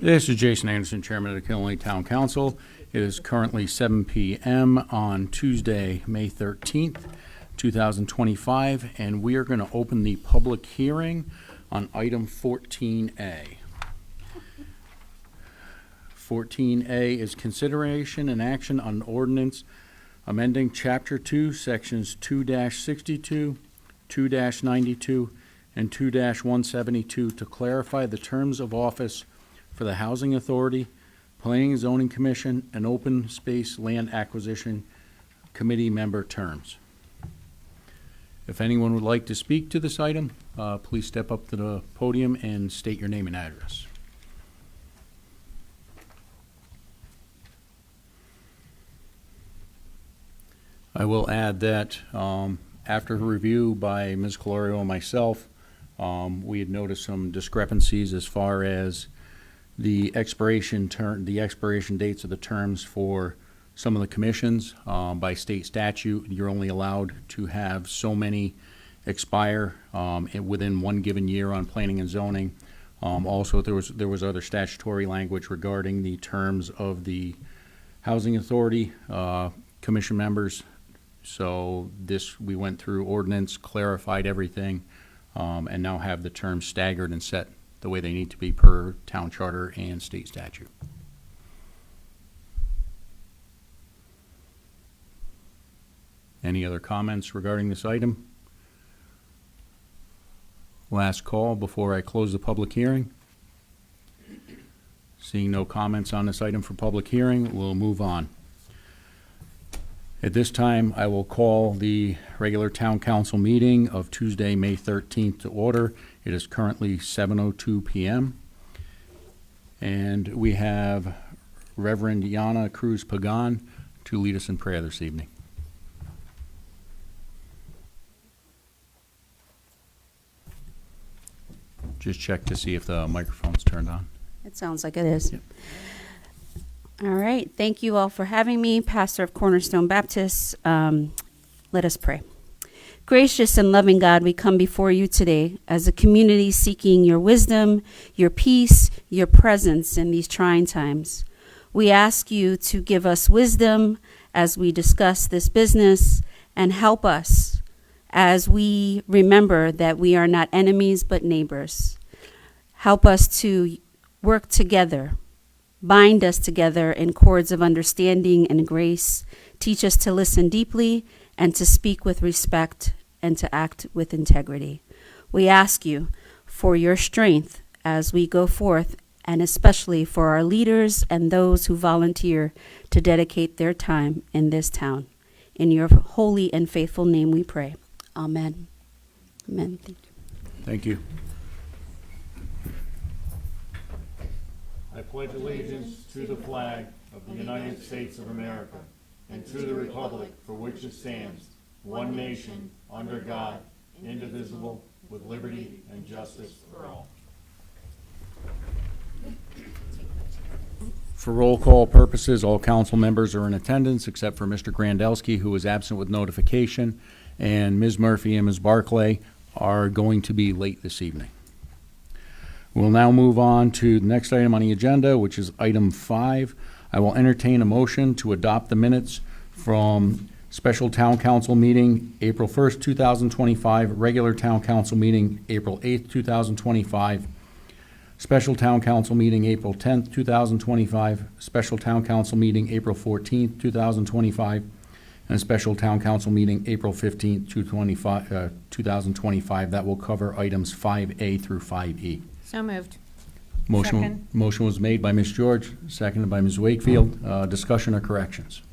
This is Jason Anderson, Chairman of the Killenly Town Council. It is currently 7 p.m. on Tuesday, May 13th, 2025, and we are going to open the public hearing on item 14A. 14A is consideration and action on ordinance amending Chapter 2, Sections 2-62, 2-92, and 2-172 to clarify the terms of office for the Housing Authority, Planning and Zoning Commission, and Open Space Land Acquisition Committee member terms. If anyone would like to speak to this item, please step up to the podium and state your name and address. I will add that after a review by Ms. Colorio and myself, we had noticed some discrepancies as far as the expiration dates of the terms for some of the commissions. By state statute, you're only allowed to have so many expire within one given year on planning and zoning. Also, there was other statutory language regarding the terms of the Housing Authority commission members. So we went through ordinance, clarified everything, and now have the terms staggered and set the way they need to be per town charter and state statute. Any other comments regarding this item? Last call before I close the public hearing. Seeing no comments on this item for public hearing, we'll move on. At this time, I will call the regular town council meeting of Tuesday, May 13th to order. It is currently 7:02 p.m. And we have Reverend Yana Cruz Pagan to lead us in prayer this evening. Just check to see if the microphone's turned on. It sounds like it is. Yep. All right. Thank you all for having me, pastor of Cornerstone Baptist. Let us pray. Gracious and loving God, we come before you today as a community seeking your wisdom, your peace, your presence in these trying times. We ask you to give us wisdom as we discuss this business and help us as we remember that we are not enemies but neighbors. Help us to work together. Bind us together in cords of understanding and grace. Teach us to listen deeply and to speak with respect and to act with integrity. We ask you for your strength as we go forth, and especially for our leaders and those who volunteer to dedicate their time in this town. In your holy and faithful name we pray. Amen. Amen. Thank you. Thank you. I pledge allegiance to the flag of the United States of America and to the republic for which it stands, one nation, under God, indivisible, with liberty and justice for all. For roll call purposes, all council members are in attendance except for Mr. Grandelski, who is absent with notification, and Ms. Murphy and Ms. Barclay are going to be late this evening. We'll now move on to the next item on the agenda, which is item 5. I will entertain a motion to adopt the minutes from special town council meeting April 1st, 2025, regular town council meeting April 8th, 2025, special town council meeting April 10th, 2025, special town council meeting April 14th, 2025, and a special town council meeting April 15th, 2025. That will cover items 5A through 5E. So moved. Motion was made by Ms. George, seconded by Ms. Wakefield. Discussion or corrections?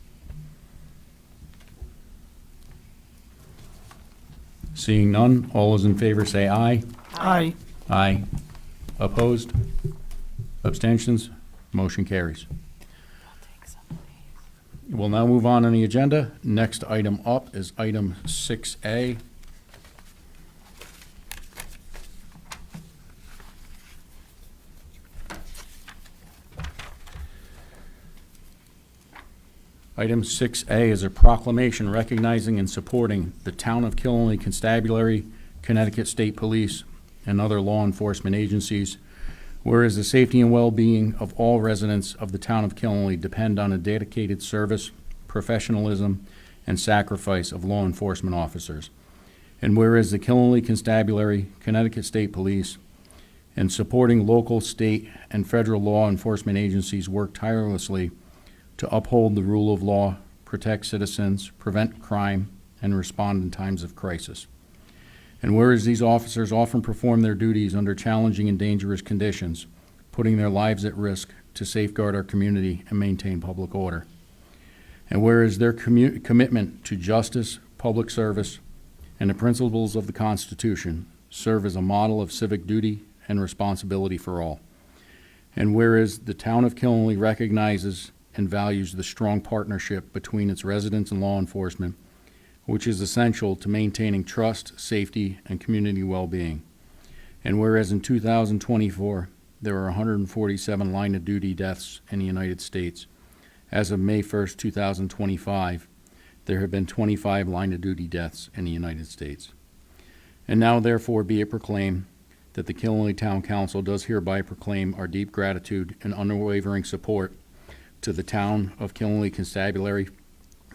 Seeing none, all those in favor say aye. Aye. Aye. Opposed? Abstentions? Motion carries. We'll now move on the agenda. Next item up is item 6A. Item 6A is a proclamation recognizing and supporting the Town of Killenly Constabulary, Connecticut State Police, and other law enforcement agencies Whereas the safety and well-being of all residents of the town of Killenly depend on a dedicated service, professionalism, and sacrifice of law enforcement officers. And whereas the Killenly Constabulary, Connecticut State Police, and supporting local, state, and federal law enforcement agencies work tirelessly to uphold the rule of law, protect citizens, prevent crime, and respond in times of crisis. And whereas these officers often perform their duties under challenging and dangerous conditions, putting their lives at risk to safeguard our community and maintain public order. And whereas their commitment to justice, public service, and the principles of the Constitution serve as a model of civic duty and responsibility for all. And whereas the town of Killenly recognizes and values the strong partnership between its residents and law enforcement, which is essential to maintaining trust, safety, and community well-being. And whereas in 2024, there are 147 line-of-duty deaths in the United States, as of May 1st, 2025, there have been 25 line-of-duty deaths in the United States. And now therefore be it proclaimed that the Killenly Town Council does hereby proclaim our deep gratitude and unwavering support to the town of Killenly Constabulary,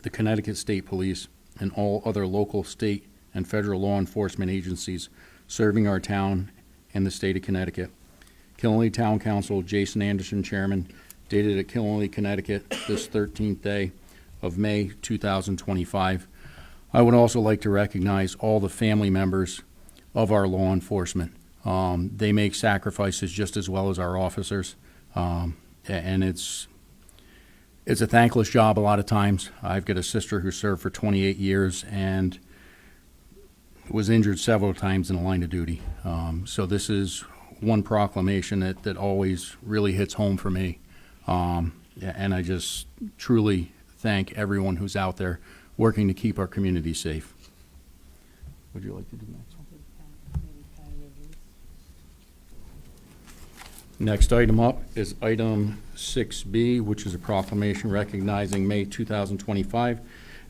the Connecticut State Police, and all other local, state, and federal law enforcement agencies serving our town and the state of Connecticut. Killenly Town Council, Jason Anderson, Chairman, dated at Killenly, Connecticut, this 13th day of May 2025. I would also like to recognize all the family members of our law enforcement. They make sacrifices just as well as our officers, and it's a thankless job a lot of times. I've got a sister who served for 28 years and was injured several times in the line of duty. So this is one proclamation that always really hits home for me. And I just truly thank everyone who's out there working to keep our community safe. Would you like to do the next one? Next item up is item 6B, which is a proclamation recognizing May 2025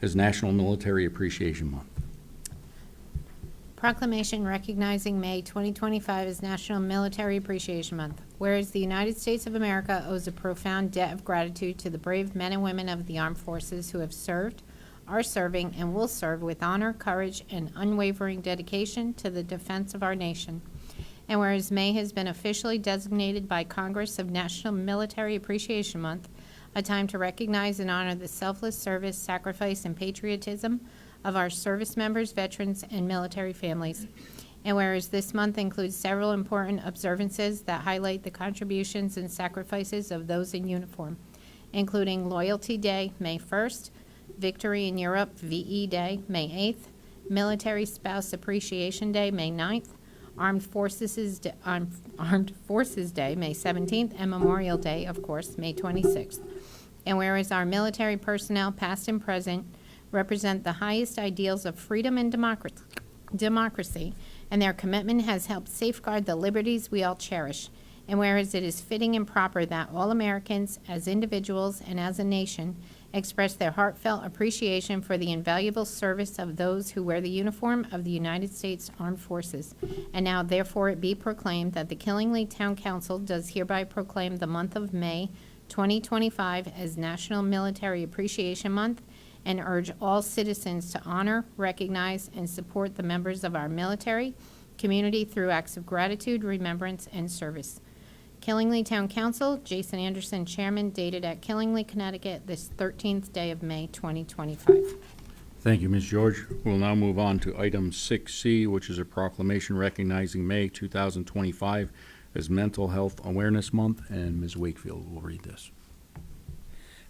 as National Military Appreciation Month. Proclamation recognizing May 2025 as National Military Appreciation Month. Whereas the United States of America owes a profound debt of gratitude to the brave men and women of the armed forces who have served, are serving, and will serve with honor, courage, and unwavering dedication to the defense of our nation. And whereas May has been officially designated by Congress of National Military Appreciation Month, a time to recognize and honor the selfless service, sacrifice, and patriotism of our service members, veterans, and military families. And whereas this month includes several important observances that highlight the contributions and sacrifices of those in uniform, including Loyalty Day, May 1st, Victory in Europe, VE Day, May 8th, Military Spouse Appreciation Day, May 9th, Armed Forces Day, May 17th, and Memorial Day, of course, May 26th. And whereas our military personnel, past and present, represent the highest ideals of freedom and democracy, and their commitment has helped safeguard the liberties we all cherish. And whereas it is fitting and proper that all Americans, as individuals and as a nation, express their heartfelt appreciation for the invaluable service of those who wear the uniform of the United States Armed Forces. And now, therefore, it be proclaimed that the Killenly Town Council does hereby proclaim the month of May 2025 as National Military Appreciation Month, and urge all citizens to honor, recognize, and support the members of our military community through acts of gratitude, remembrance, and service. Killenly Town Council, Jason Anderson, Chairman, dated at Killenly, Connecticut, this 13th day of May 2025. Thank you, Ms. George. We'll now move on to item 6C, which is a proclamation recognizing May 2025 as Mental Health Awareness Month, and Ms. Wakefield will read this.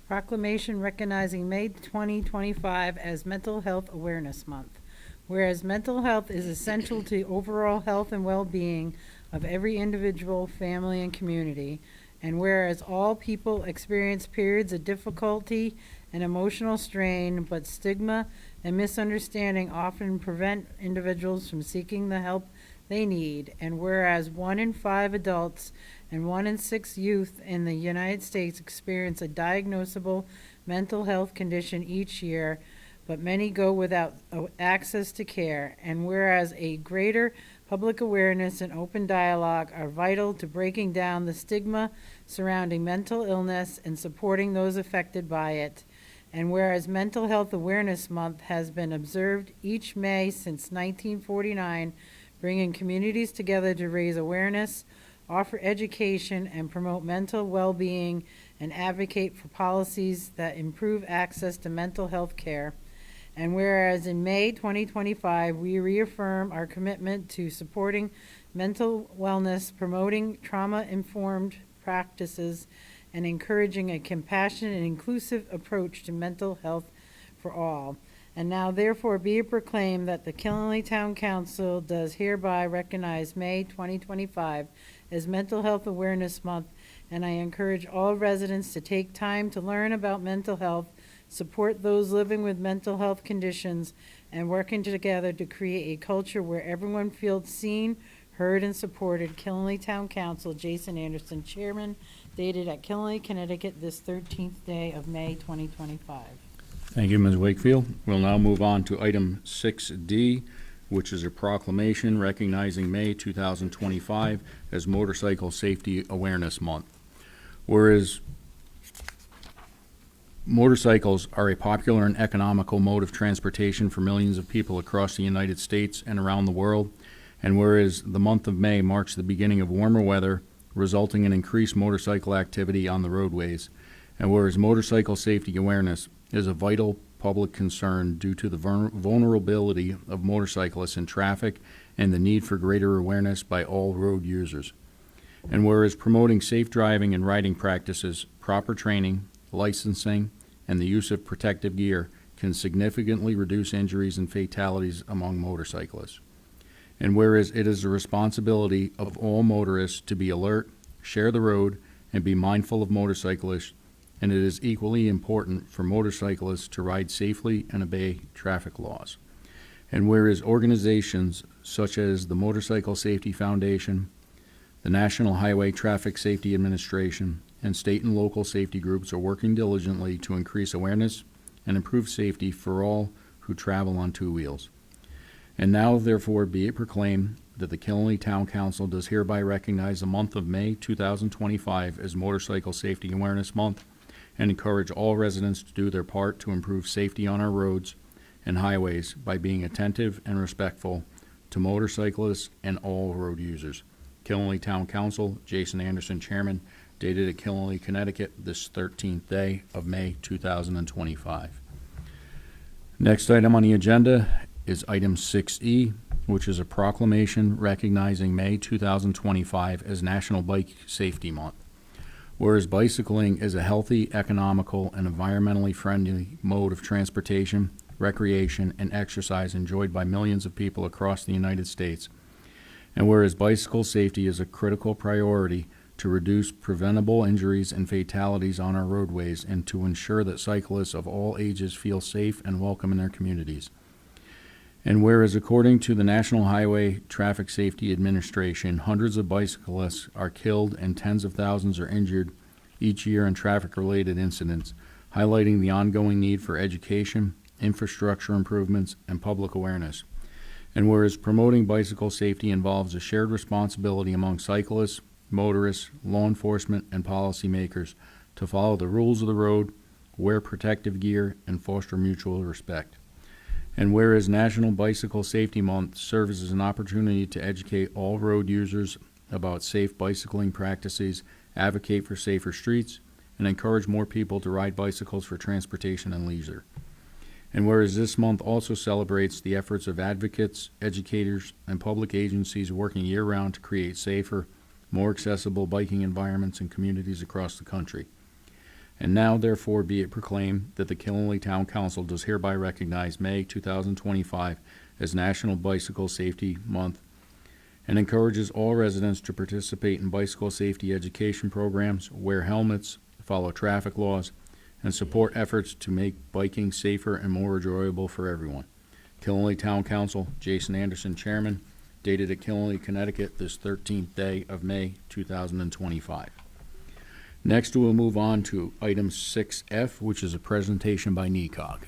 Proclamation recognizing May 2025 as Mental Health Awareness Month. Whereas mental health is essential to overall health and well-being of every individual, family, and community, and whereas all people experience periods of difficulty and emotional strain, but stigma and misunderstanding often prevent individuals from seeking the help they need, and whereas 1 in 5 adults and 1 in 6 youth in the United States experience a diagnosable mental health condition each year, but many go without access to care. And whereas a greater public awareness and open dialogue are vital to breaking down the stigma surrounding mental illness and supporting those affected by it. And whereas Mental Health Awareness Month has been observed each May since 1949, bringing communities together to raise awareness, offer education, and promote mental well-being, and advocate for policies that improve access to mental health care. And whereas in May 2025, we reaffirm our commitment to supporting mental wellness, promoting trauma-informed practices, and encouraging a compassionate and inclusive approach to mental health for all. And now therefore be it proclaimed that the Killenly Town Council does hereby recognize May 2025 as Mental Health Awareness Month, and I encourage all residents to take time to learn about mental health, support those living with mental health conditions, and working together to create a culture where everyone feels seen, heard, and supported. Killenly Town Council, Jason Anderson, Chairman, dated at Killenly, Connecticut, this 13th day of May 2025. Thank you, Ms. Wakefield. We'll now move on to item 6D, which is a proclamation recognizing May 2025 as Motorcycle Safety Awareness Month. Whereas motorcycles are a popular and economical mode of transportation for millions of people across the United States and around the world, and whereas the month of May marks the beginning of warmer weather, resulting in increased motorcycle activity on the roadways, and whereas motorcycle safety awareness is a vital public concern due to the vulnerability of motorcyclists in traffic and the need for greater awareness by all road users. And whereas promoting safe driving and riding practices, proper training, licensing, and the use of protective gear can significantly reduce injuries and fatalities among motorcyclists. And whereas it is the responsibility of all motorists to be alert, share the road, and be mindful of motorcyclists, and it is equally important for motorcyclists to ride safely and obey traffic laws. And whereas organizations such as the Motorcycle Safety Foundation, the National Highway Traffic Safety Administration, and state and local safety groups are working diligently to increase awareness and improve safety for all who travel on two wheels. And now, therefore, be it proclaimed that the Killenly Town Council does hereby recognize the month of May 2025 as Motorcycle Safety Awareness Month, and encourage all residents to do their part to improve safety on our roads and highways by being attentive and respectful to motorcyclists and all road users. Killenly Town Council, Jason Anderson, Chairman, dated at Killenly, Connecticut, this 13th day of May 2025. Next item on the agenda is item 6E, which is a proclamation recognizing May 2025 as National Bike Safety Month. Whereas bicycling is a healthy, economical, and environmentally friendly mode of transportation, recreation, and exercise enjoyed by millions of people across the United States, and whereas bicycle safety is a critical priority to reduce preventable injuries and fatalities on our roadways and to ensure that cyclists of all ages feel safe and welcome in their communities. And whereas according to the National Highway Traffic Safety Administration, hundreds of bicyclists are killed and tens of thousands are injured each year in traffic-related incidents, highlighting the ongoing need for education, infrastructure improvements, and public awareness. And whereas promoting bicycle safety involves a shared responsibility among cyclists, motorists, law enforcement, and policymakers to follow the rules of the road, wear protective gear, and foster mutual respect. And whereas National Bicycle Safety Month serves as an opportunity to educate all road users about safe bicycling practices, advocate for safer streets, and encourage more people to ride bicycles for transportation and leisure. And whereas this month also celebrates the efforts of advocates, educators, and public agencies working year-round to create safer, more accessible biking environments in communities across the country. And now, therefore, be it proclaimed that the Killenly Town Council does hereby recognize May 2025 as National Bicycle Safety Month and encourages all residents to participate in bicycle safety education programs, wear helmets, follow traffic laws, and support efforts to make biking safer and more enjoyable for everyone. Killenly Town Council, Jason Anderson, Chairman, dated at Killenly, Connecticut, this 13th day of May 2025. Next, we'll move on to item 6F, which is a presentation by NECOG.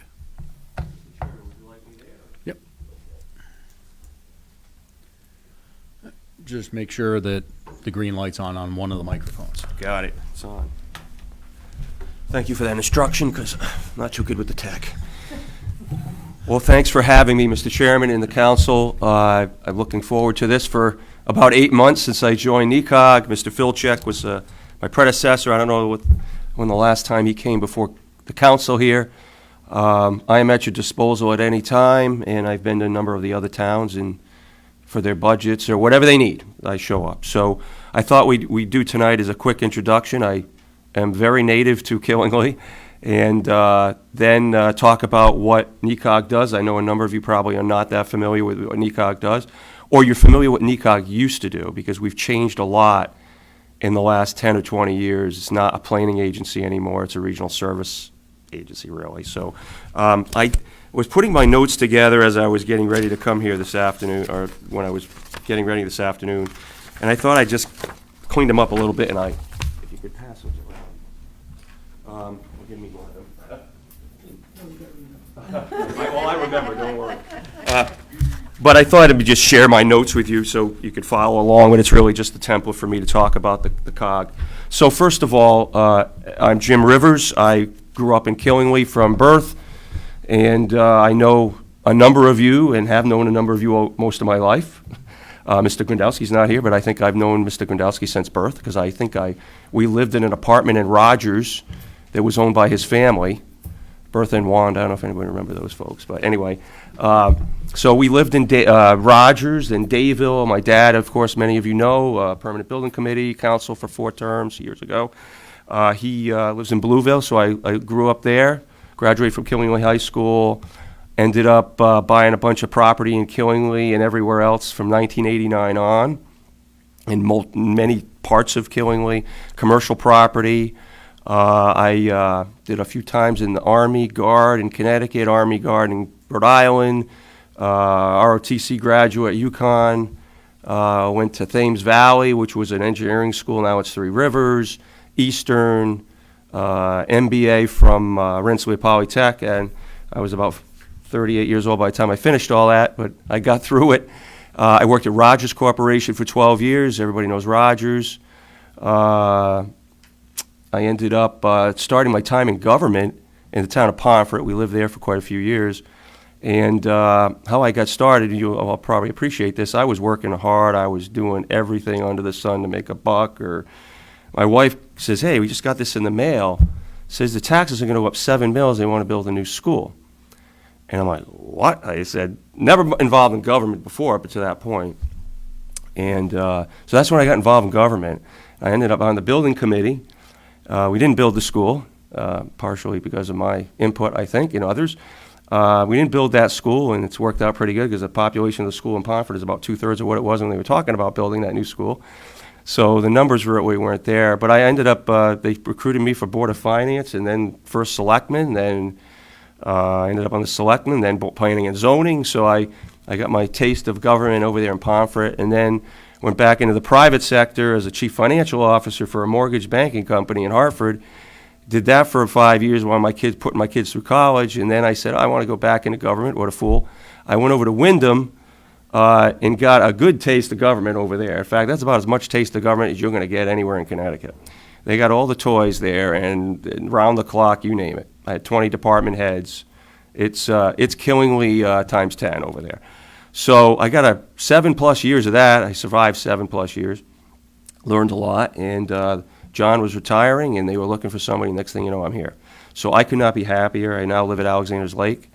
just make sure that the green light's on one of the microphones. Got it. It's on. Thank you for that instruction, because I'm not too good with the tech. Well, thanks for having me, Mr. Chairman and the council. I'm looking forward to this for about 8 months since I joined NECOG. Mr. Filchek was my predecessor. I don't know when the last time he came before the council here. I am at your disposal at any time, and I've been to a number of the other towns, and for their budgets or whatever they need, I show up. So I thought we'd do tonight as a quick introduction. I am very native to Killingly, and then talk about what NECOG does. I know a number of you probably are not that familiar with what NECOG does, or you're familiar with what NECOG used to do, because we've changed a lot in the last 10 or 20 years. It's not a planning agency anymore. It's a regional service agency, really. So I was putting my notes together as I was getting ready to come here this afternoon, or when I was getting ready this afternoon, and I thought I just cleaned them up a little bit, and if you could pass those around. Give me one of them. Well, I remember, don't worry. But I thought I'd just share my notes with you so you could follow along, but it's really just the template for me to talk about the COG. So first of all, I'm Jim Rivers. I grew up in Killingly from birth, and I know a number of you and have known a number of you most of my life. Mr. Grandowski's not here, but I think I've known Mr. Grandowski since birth, because I think we lived in an apartment in Rogers that was owned by his family, Bertha and Wanda. I don't know if anybody remember those folks, but anyway. So we lived in Rogers and Dayville. My dad, of course, many of you know, Permanent Building Committee, council for 4 terms years ago. He lives in Blueville, so I grew up there, graduated from Killingly High School, ended up buying a bunch of property in Killingly and everywhere else from 1989 on, in many parts of Killingly, commercial property. I did a few times in the Army Guard in Connecticut, Army Guard in Rhode Island, ROTC graduate at UConn, went to Thames Valley, which was an engineering school, now it's Three Rivers, Eastern, MBA from Rensselaer Polytech, and I was about 38 years old by the time I finished all that, but I got through it. I worked at Rogers Corporation for 12 years. Everybody knows Rogers. I ended up starting my time in government in the town of Pomfret. We lived there for quite a few years. And how I got started, you'll probably appreciate this, I was working hard. I was doing everything under the sun to make a buck. Or my wife says, hey, we just got this in the mail. Says the taxes are going to go up 7 mils. They want to build a new school. And I'm like, what? I said, never involved in government before up to that point. And so that's when I got involved in government. I ended up on the building committee. We didn't build the school, partially because of my input, I think, and others. We didn't build that school, and it's worked out pretty good because the population of the school in Pomfret is about 2/3 of what it was when they were talking about building that new school. So the numbers really weren't there. But I ended up, they recruited me for Board of Finance, and then first Selectman, then I ended up on the Selectman, then Planning and Zoning. So I got my taste of government over there in Pomfret, and then went back into the private sector as a chief financial officer for a mortgage banking company in Hartford. Did that for 5 years while putting my kids through college, and then I said, I want to go back into government. What a fool. I went over to Wyndham and got a good taste of government over there. In fact, that's about as much taste of government as you're going to get anywhere in Connecticut. They got all the toys there, and round the clock, you name it. I had 20 department heads. It's Killingly times 10 over there. So I got 7+ years of that. I survived 7+ years, learned a lot, and John was retiring, and they were looking for somebody. Next thing you know, I'm here. So I could not be happier. I now live at Alexander's Lake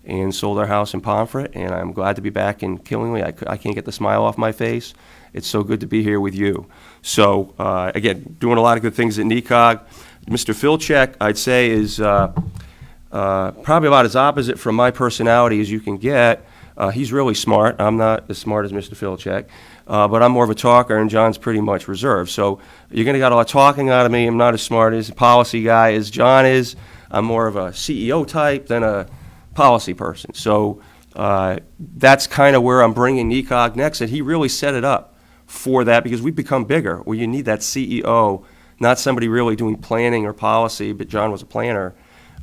and sold our house in Pomfret, and I'm glad to be back in Killingly. I can't get the smile off my face. It's so good to be here with you. So, again, doing a lot of good things at NECOG. Mr. Filchek, I'd say, is probably about as opposite from my personality as you can get. He's really smart. I'm not as smart as Mr. Filchek. But I'm more of a talker, and John's pretty much reserved. So you're going to get a lot of talking out of me. I'm not as smart as a policy guy as John is. I'm more of a CEO type than a policy person. So that's kind of where I'm bringing NECOG next. And he really set it up for that because we've become bigger, where you need that CEO, not somebody really doing planning or policy, but John was a planner.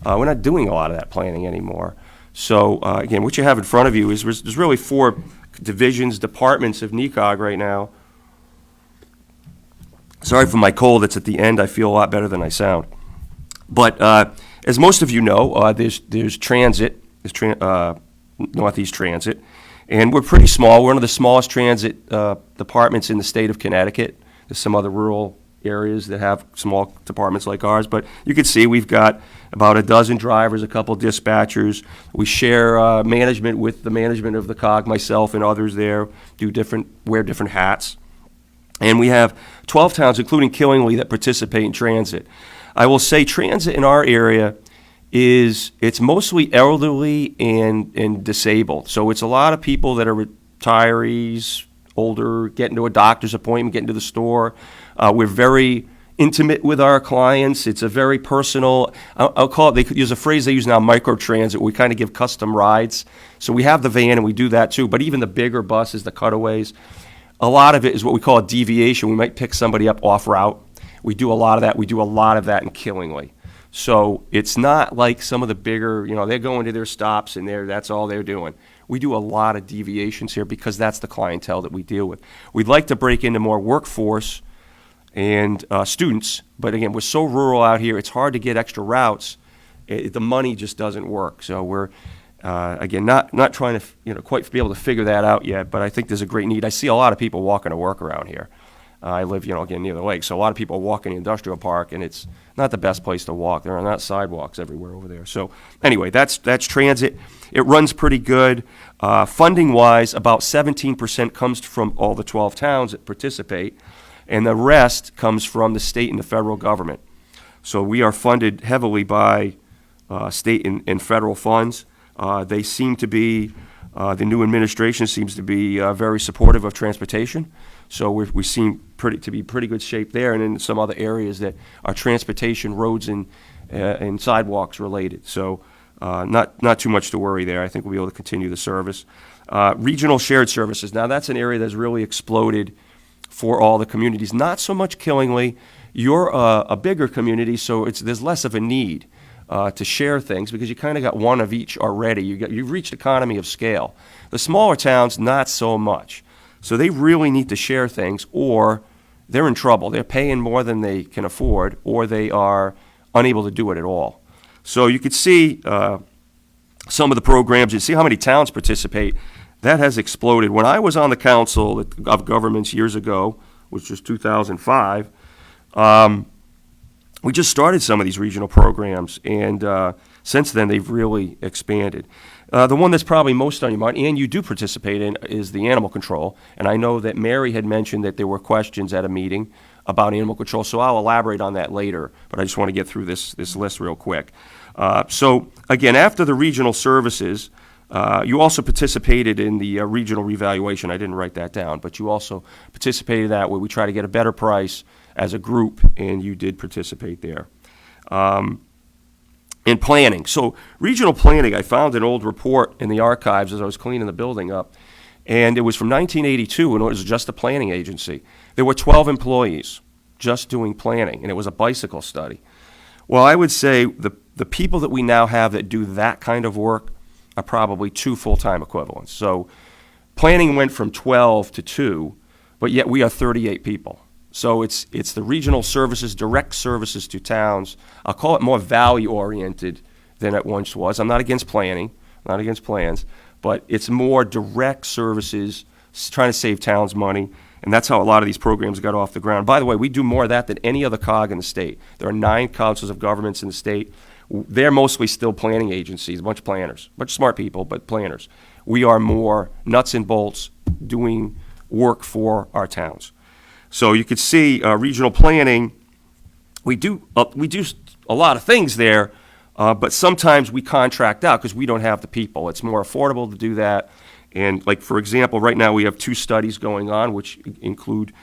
We're not doing a lot of that planning anymore. So, again, what you have in front of you is there's really 4 divisions, departments of NECOG right now. Sorry for my cold. It's at the end. I feel a lot better than I sound. But as most of you know, there's transit, Northeast Transit, and we're pretty small. We're one of the smallest transit departments in the state of Connecticut. There's some other rural areas that have small departments like ours, but you can see we've got about a dozen drivers, a couple dispatchers. We share management with the management of the COG, myself and others there, wear different hats. And we have 12 towns, including Killingly, that participate in transit. I will say transit in our area it's mostly elderly and disabled. So it's a lot of people that are retirees, older, getting to a doctor's appointment, getting to the store. We're very intimate with our clients. It's a very personal, I'll call it, they could use a phrase they use now, microtransit. We kind of give custom rides. So we have the van and we do that too, but even the bigger buses, the cutaways, a lot of it is what we call a deviation. We might pick somebody up off route. We do a lot of that. We do a lot of that in Killingly. So it's not like some of the bigger, they're going to their stops and that's all they're doing. We do a lot of deviations here because that's the clientele that we deal with. We'd like to break into more workforce and students, but again, we're so rural out here, it's hard to get extra routes. The money just doesn't work. So we're, again, not trying to, quite be able to figure that out yet, but I think there's a great need. I see a lot of people walking to work around here. I live, again, near the lake, so a lot of people walk in the industrial park, and it's not the best place to walk. There are not sidewalks everywhere over there. So anyway, that's transit. It runs pretty good. Funding-wise, about 17% comes from all the 12 towns that participate, and the rest comes from the state and the federal government. So we are funded heavily by state and federal funds. They seem to be, the new administration seems to be very supportive of transportation. So we seem to be pretty good shape there, and in some other areas that are transportation, roads, and sidewalks related. So not too much to worry there. I think we'll be able to continue the service. Regional shared services. Now that's an area that's really exploded for all the communities. Not so much Killingly. You're a bigger community, so there's less of a need to share things because you kind of got one of each already. You've reached economy of scale. The smaller towns, not so much. So they really need to share things, or they're in trouble. They're paying more than they can afford, or they are unable to do it at all. So you could see some of the programs. You see how many towns participate. That has exploded. When I was on the Council of Governments years ago, which was 2005, we just started some of these regional programs, and since then they've really expanded. The one that's probably most on your mind, and you do participate in, is the animal control. And I know that Mary had mentioned that there were questions at a meeting about animal control, so I'll elaborate on that later, but I just want to get through this list real quick. So again, after the regional services, you also participated in the regional revaluation. I didn't write that down, but you also participated in that where we try to get a better price as a group, and you did participate there. In planning. So regional planning, I found an old report in the archives as I was cleaning the building up, and it was from 1982, and it was just a planning agency. There were 12 employees just doing planning, and it was a bicycle study. Well, I would say the people that we now have that do that kind of work are probably 2 full-time equivalents. So planning went from 12 to 2, but yet we are 38 people. So it's the regional services, direct services to towns. I'll call it more value-oriented than it once was. I'm not against planning, not against plans, but it's more direct services, trying to save towns money, and that's how a lot of these programs got off the ground. By the way, we do more of that than any other COG in the state. There are 9 councils of governments in the state. They're mostly still planning agencies, a bunch of planners, a bunch of smart people, but planners. We are more nuts and bolts doing work for our towns. So you could see regional planning, we do a lot of things there, but sometimes we contract out because we don't have the people. It's more affordable to do that. And like, for example, right now we have 2 studies going on, which include,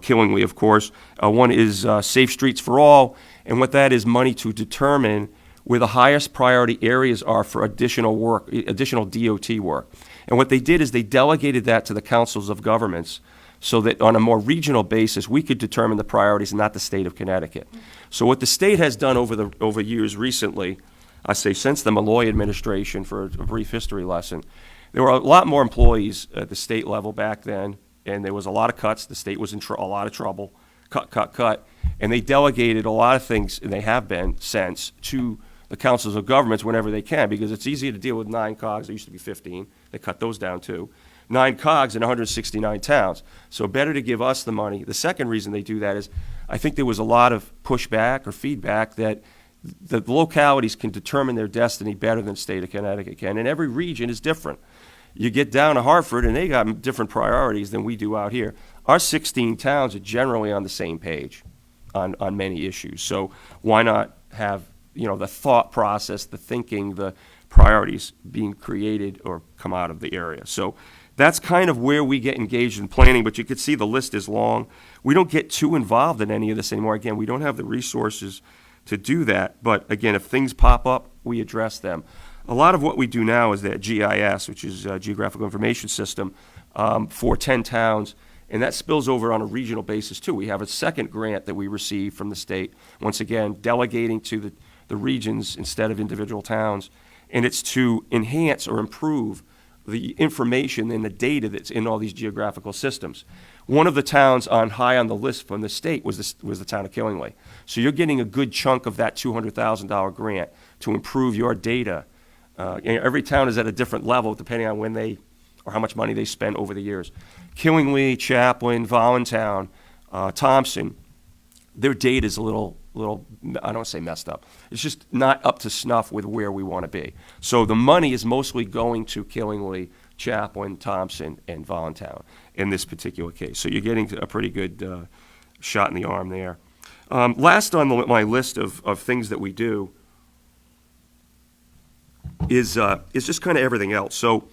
Killingly, of course. One is Safe Streets for All, and what that is money to determine where the highest priority areas are for additional work, additional DOT work. And what they did is they delegated that to the councils of governments so that on a more regional basis, we could determine the priorities, not the state of Connecticut. So what the state has done over years recently, I say since the Malloy administration, for a brief history lesson, there were a lot more employees at the state level back then, and there was a lot of cuts. The state was in a lot of trouble. cut. And they delegated a lot of things, and they have been since, to the councils of governments whenever they can, because it's easier to deal with 9 cogs. There used to be 15. They cut those down too. 9 cogs in 169 towns. So better to give us the money. The second reason they do that is I think there was a lot of pushback or feedback that the localities can determine their destiny better than the state of Connecticut can, and every region is different. You get down to Hartford, and they got different priorities than we do out here. Our 16 towns are generally on the same page on many issues. So why not have, the thought process, the thinking, the priorities being created or come out of the area. So that's kind of where we get engaged in planning, but you can see the list is long. We don't get too involved in any of this anymore. Again, we don't have the resources to do that. But again, if things pop up, we address them. A lot of what we do now is that GIS, which is Geographical Information System, for 10 towns, and that spills over on a regional basis too. We have a second grant that we receive from the state, once again, delegating to the regions instead of individual towns, and it's to enhance or improve the information and the data that's in all these geographical systems. One of the towns high on the list from the state was the town of Killingly. So you're getting a good chunk of that $200,000 grant to improve your data. Every town is at a different level depending on when they or how much money they spent over the years. Killingly, Chaplin, Voluntown, Thompson, their data is a little, I don't say messed up. It's just not up to snuff with where we want to be. So the money is mostly going to Killingly, Chaplin, Thompson, and Voluntown in this particular case. So you're getting a pretty good shot in the arm there. Last on my list of things that we do is just kind of everything else. So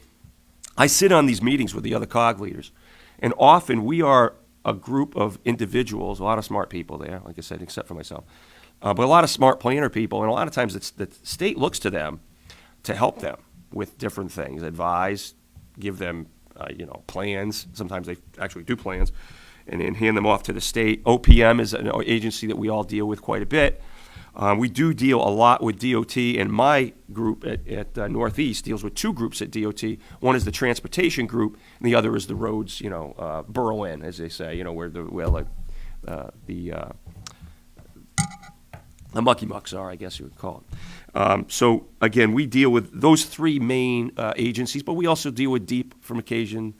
I sit on these meetings with the other COG leaders, and often we are a group of individuals, a lot of smart people there, like I said, except for myself, but a lot of smart planner people, and a lot of times the state looks to them to help them with different things, advise, give them, plans. Sometimes they actually do plans, and hand them off to the state. OPM is an agency that we all deal with quite a bit. We do deal a lot with DOT, and my group at Northeast deals with 2 groups at DOT. One is the transportation group, and the other is the roads, burrow in, as they say, where the mucky mucks are, I guess you would call it. So again, we deal with those 3 main agencies, but we also deal with DEEP from occasion,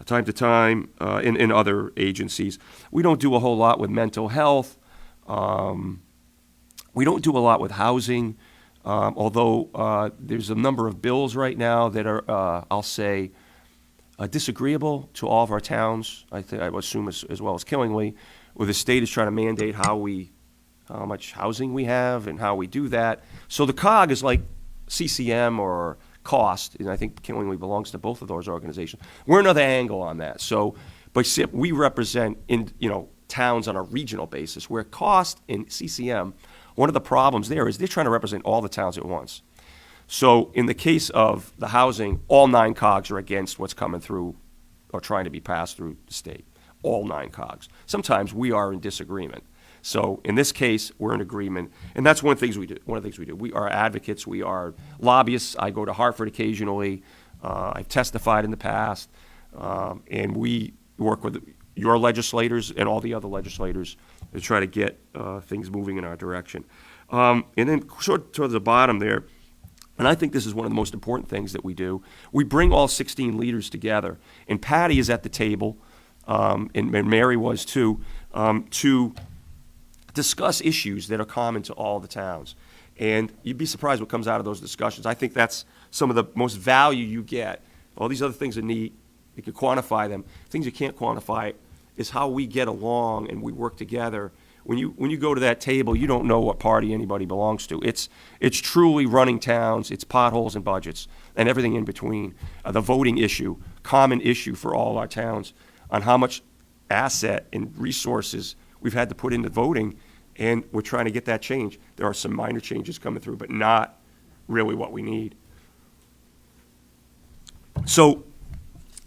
time to time, in other agencies. We don't do a whole lot with mental health. We don't do a lot with housing, although there's a number of bills right now that are, I'll say, disagreeable to all of our towns. I would assume as well as Killingly, where the state is trying to mandate how much housing we have and how we do that. So the COG is like CCM or COST, and I think Killingly belongs to both of those organizations. We're another angle on that. So, but we represent towns on a regional basis, where COST and CCM, one of the problems there is they're trying to represent all the towns at once. So in the case of the housing, all 9 COGs are against what's coming through or trying to be passed through the state. All 9 COGs. Sometimes we are in disagreement. So in this case, we're in agreement, and that's one of the things we do. We are advocates. We are lobbyists. I go to Hartford occasionally. I've testified in the past, and we work with your legislators and all the other legislators to try to get things moving in our direction. And then sort towards the bottom there, and I think this is one of the most important things that we do, we bring all 16 leaders together. And Patty is at the table, and Mary was too, to discuss issues that are common to all the towns. And you'd be surprised what comes out of those discussions. I think that's some of the most value you get. All these other things are neat. You can quantify them. Things you can't quantify is how we get along and we work together. When you go to that table, you don't know what party anybody belongs to. It's truly running towns. It's potholes and budgets and everything in between. The voting issue, common issue for all our towns on how much asset and resources we've had to put into voting, and we're trying to get that change. There are some minor changes coming through, but not really what we need. So,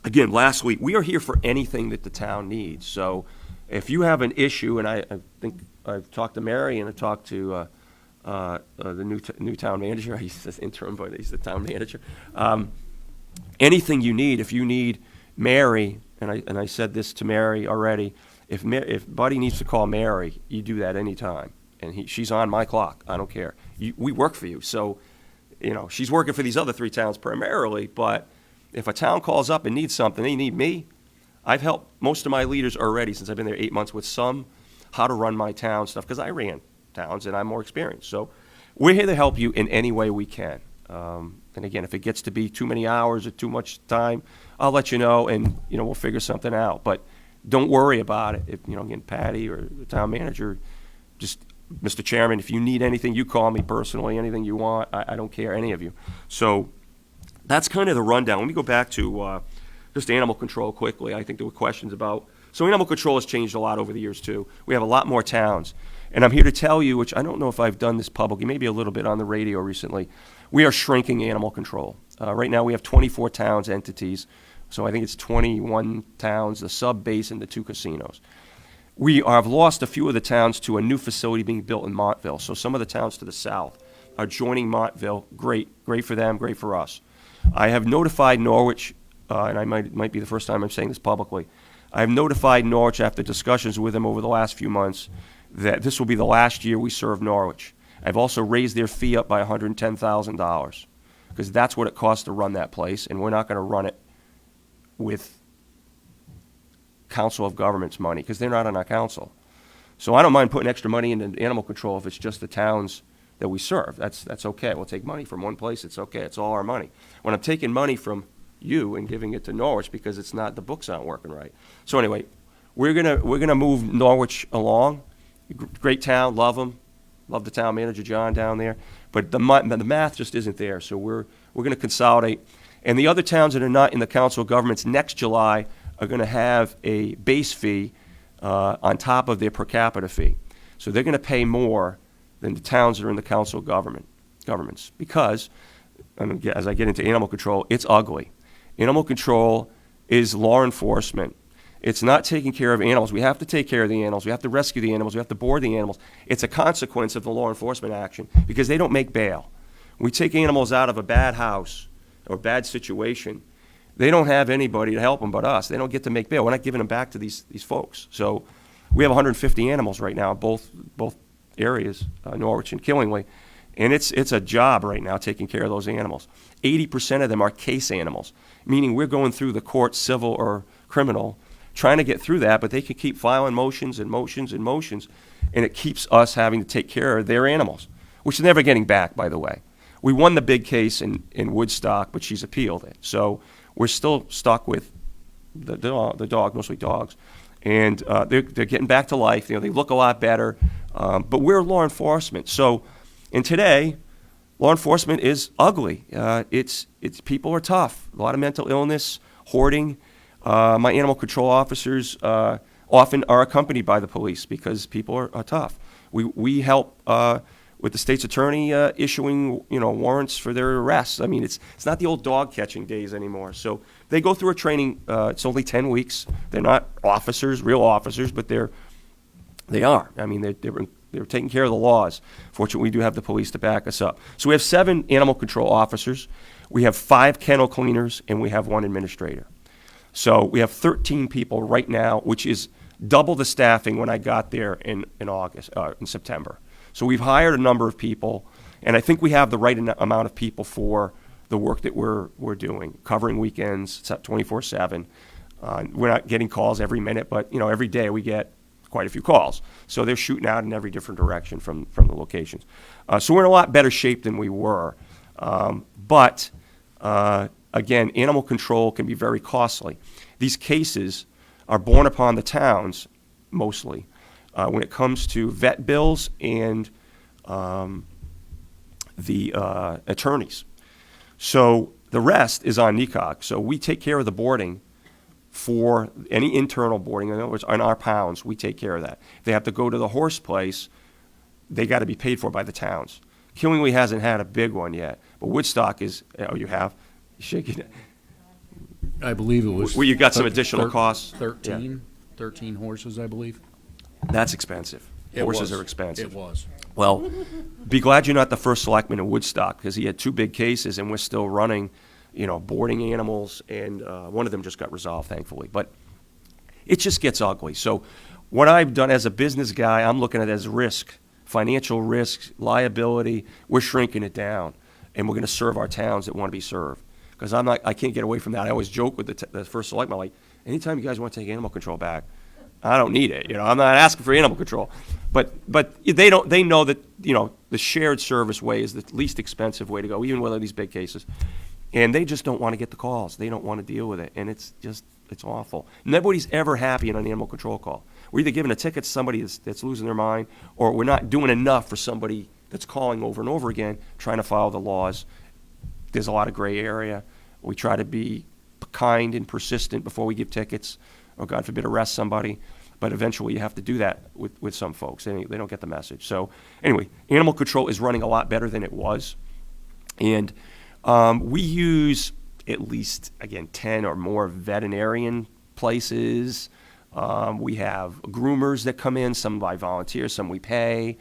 again, lastly, we are here for anything that the town needs. So if you have an issue, and I think I've talked to Mary and I talked to the new town manager. He's the interim, but he's the town manager. Anything you need, if you need Mary, and I said this to Mary already, If Buddy needs to call Mary, you do that anytime. And she's on my clock. I don't care. We work for you. So, she's working for these other 3 towns primarily, but if a town calls up and needs something, they need me. I've helped most of my leaders already since I've been there 8 months with some how to run my town stuff, because I ran towns and I'm more experienced. So we're here to help you in any way we can. And again, if it gets to be too many hours or too much time, I'll let you know, and, we'll figure something out. But don't worry about it. If, again, Patty or the town manager, just, Mr. Chairman, if you need anything, you call me personally, anything you want. I don't care, any of you. So that's kind of the rundown. Let me go back to just animal control quickly. I think there were questions about. So animal control has changed a lot over the years, too. We have a lot more towns. And I'm here to tell you, which I don't know if I've done this publicly, maybe a little bit on the radio recently, we are shrinking animal control. Right now we have 24 towns, entities. So I think it's 21 towns, the sub-base, and the 2 casinos. We have lost a few of the towns to a new facility being built in Montville. So some of the towns to the south are joining Montville. Great for them, great for us. I have notified Norwich, and I might be the first time I'm saying this publicly. I have notified Norwich after discussions with them over the last few months that this will be the last year we serve Norwich. I've also raised their fee up by $110,000 because that's what it costs to run that place, and we're not going to run it with Council of Governments money because they're not on our council. So I don't mind putting extra money into animal control if it's just the towns that we serve. That's okay. We'll take money from one place. It's okay. It's all our money. When I'm taking money from you and giving it to Norwich because it's not, the books aren't working right. So anyway, we're gonna move Norwich along. Great town, love them, love the town manager John down there. But the math just isn't there. So we're gonna consolidate. And the other towns that are not in the Council of Governments next July are going to have a base fee on top of their per capita fee. So they're going to pay more than the towns that are in the Council of Governments because, and as I get into animal control, it's ugly. Animal control is law enforcement. It's not taking care of animals. We have to take care of the animals. We have to rescue the animals. We have to board the animals. It's a consequence of the law enforcement action because they don't make bail. We take animals out of a bad house or bad situation. They don't have anybody to help them but us. They don't get to make bail. We're not giving them back to these folks. So we have 150 animals right now, both areas, Norwich and Killingly, and it's a job right now taking care of those animals. 80% of them are case animals, meaning we're going through the court, civil or criminal, trying to get through that, but they can keep filing motions and motions and motions, and it keeps us having to take care of their animals, which they're never getting back, by the way. We won the big case in Woodstock, but she's appealed it. So we're still stuck with the dog, mostly dogs. And they're getting back to life. They look a lot better. But we're law enforcement. So, and today, law enforcement is ugly. It's people are tough. A lot of mental illness, hoarding. My animal control officers often are accompanied by the police because people are tough. We help with the state's attorney issuing warrants for their arrests. I mean, it's not the old dog catching days anymore. So they go through a training. It's only 10 weeks. They're not officers, real officers, but they are. I mean, they're taking care of the laws. Fortunately, we do have the police to back us up. So we have 7 animal control officers. We have 5 kennel cleaners, and we have 1 administrator. So we have 13 people right now, which is double the staffing when I got there in September. So we've hired a number of people, and I think we have the right amount of people for the work that we're doing, covering weekends. It's at 24/7. We're not getting calls every minute, but every day we get quite a few calls. So they're shooting out in every different direction from the locations. So we're in a lot better shape than we were. But again, animal control can be very costly. These cases are borne upon the towns mostly. When it comes to vet bills and the attorneys. So the rest is on NECOG. So we take care of the boarding for any internal boarding. In other words, on our pounds, we take care of that. If they have to go to the horse place, they got to be paid for by the towns. Killingly hasn't had a big one yet, but Woodstock is, you have? You're shaking it. I believe it was. Well, you got some additional costs? 13 horses, I believe. That's expensive. Horses are expensive. It was. Well, be glad you're not the first selectman in Woodstock because he had 2 big cases and we're still running, boarding animals, and one of them just got resolved, thankfully. But it just gets ugly. So what I've done as a business guy, I'm looking at it as risk, financial risk, liability. We're shrinking it down, and we're going to serve our towns that want to be served. Because I can't get away from that. I always joke with the first selectman, like, anytime you guys want to take animal control back, I don't need it. I'm not asking for animal control, but they don't. They know that the shared service way is the least expensive way to go, even with these big cases, and they just don't want to get the calls. They don't want to deal with it, and it's awful. Nobody's ever happy in an animal control call. We're either giving a ticket to somebody that's losing their mind, or we're not doing enough for somebody that's calling over and over again, trying to follow the laws. There's a lot of gray area. We try to be kind and persistent before we give tickets, or God forbid, arrest somebody. But eventually you have to do that with some folks. They don't get the message. So anyway, animal control is running a lot better than it was. And we use at least, again, 10 or more veterinarian places. We have groomers that come in, some by volunteer, some we pay.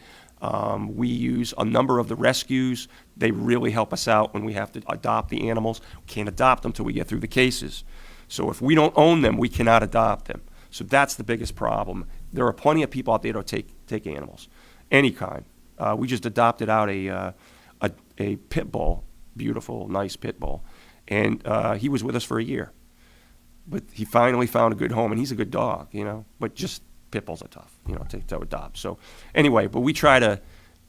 We use a number of the rescues. They really help us out when we have to adopt the animals. We can't adopt them until we get through the cases. So if we don't own them, we cannot adopt them. So that's the biggest problem. There are plenty of people out there that take animals, any kind. We just adopted out a pit bull, beautiful, nice pit bull, and he was with us for a year. But he finally found a good home, and he's a good dog, But just pit bulls are tough, to adopt. So anyway, but we try to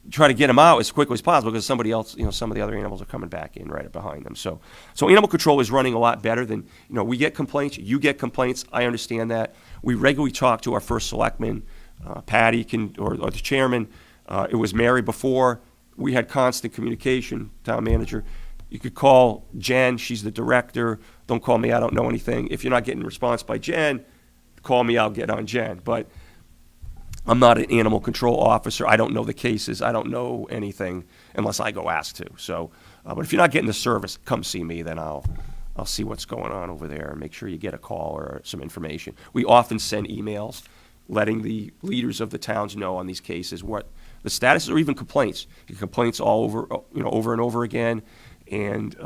get them out as quickly as possible because somebody else, some of the other animals are coming back in right behind them. So animal control is running a lot better than, we get complaints, you get complaints. I understand that. We regularly talk to our first selectman, Patty or the chairman. It was Mary before. We had constant communication, town manager. You could call Jen, she's the director. Don't call me, I don't know anything. If you're not getting a response by Jen, call me, I'll get on Jen. But I'm not an animal control officer. I don't know the cases. I don't know anything unless I go ask to. So, but if you're not getting the service, come see me. Then I'll see what's going on over there and make sure you get a call or some information. We often send emails letting the leaders of the towns know on these cases what the status is, or even complaints. Complaints all over, over and over again, and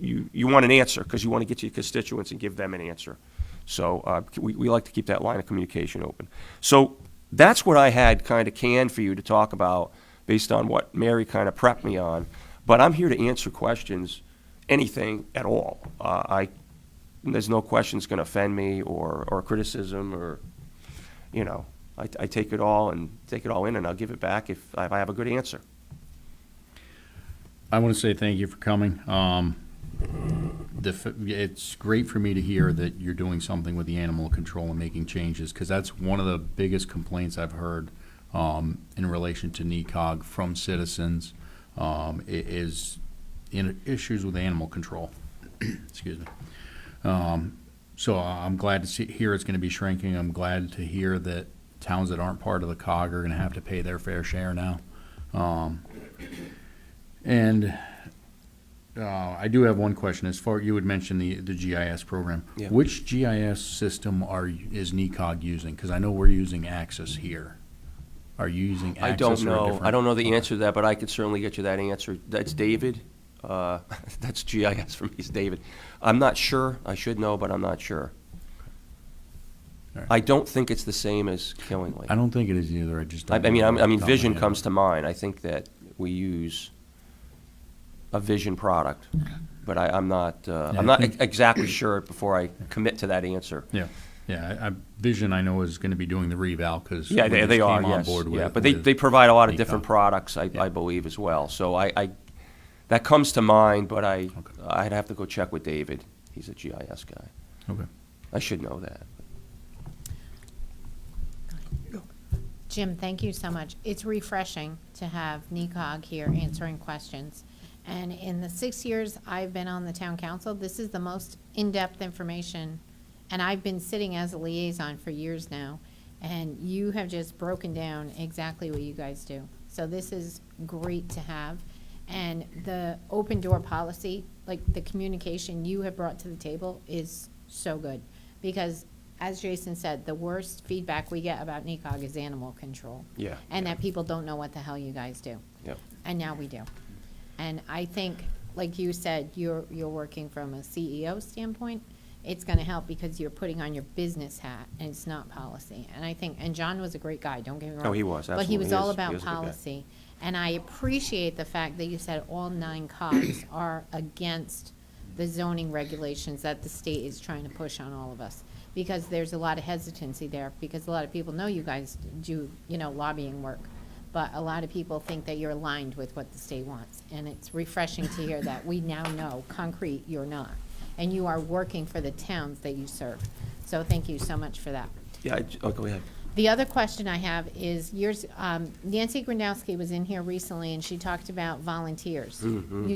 you want an answer because you want to get to your constituents and give them an answer. So we like to keep that line of communication open. So that's what I had kind of canned for you to talk about based on what Mary kind of prepped me on. But I'm here to answer questions, anything at all. There's no questions going to offend me or criticism or, I take it all in and I'll give it back if I have a good answer. I want to say thank you for coming. It's great for me to hear that you're doing something with the animal control and making changes, because that's one of the biggest complaints I've heard in relation to NECOG from citizens is issues with animal control. Excuse me. So I'm glad to hear it's going to be shrinking. I'm glad to hear that towns that aren't part of the COG are going to have to pay their fair share now. I do have one question. As far you had mentioned the GIS program, Yeah. Which GIS system is NECOG using? Because I know we're using Axis here. Are you using I Axis? don't or a know. different- I don't know the Okay. answer to that, but I could certainly get you that answer. That's David. That's GIS for me. It's David. I'm not sure. I should know, but I'm not sure. All right. I don't think it's the same as Killingly. I don't think it is either. I just. I don't mean, know I off the mean, top of my Vision head. comes to mind. I think that we use a Vision product, but I'm not. I'm not exactly sure before I commit to that answer. Yeah. Vision, I know, is going to be doing the reval because Yeah, they are. came on Yes, board with. yeah, but they provide a lot of different NECOG. products, I Yeah. believe, as well. So I that comes to mind, but I'd have to go check with David. He's a GIS guy. Okay. I should know that. Jim, thank you so much. It's refreshing to have NECOG here answering questions. And in the 6 years I've been on the town council, this is the most in-depth information. And I've been sitting as a liaison for years now. And you have just broken down exactly what you guys do. So this is great to have. And the open door policy, like the communication you have brought to the table is so good. Because as Jason said, the worst feedback we get about NECOG is animal control. Yeah. And that people don't know what the hell you guys do. Yep. And now we do. And I think, like you said, you're working from a CEO standpoint. it's going to help because you're putting on your business hat and it's not policy. And I think, and John was a great guy, don't get me wrong. Oh, he was, But absolutely. he was He all is. He about is a good guy. policy. And I appreciate the fact that you said all 9 COGs are against the zoning regulations that the state is trying to push on all of us. Because there's a lot of hesitancy there, because a lot of people know you guys do, lobbying work. But a lot of people think that you're aligned with what the state wants. And it's refreshing to hear that we now know, concrete, you're not. And you are working for the towns that you serve. So thank you so much for that. Yeah, go ahead. The other question I have is, Nancy Grandowski was in here recently, and she talked about volunteers. Mm-hmm.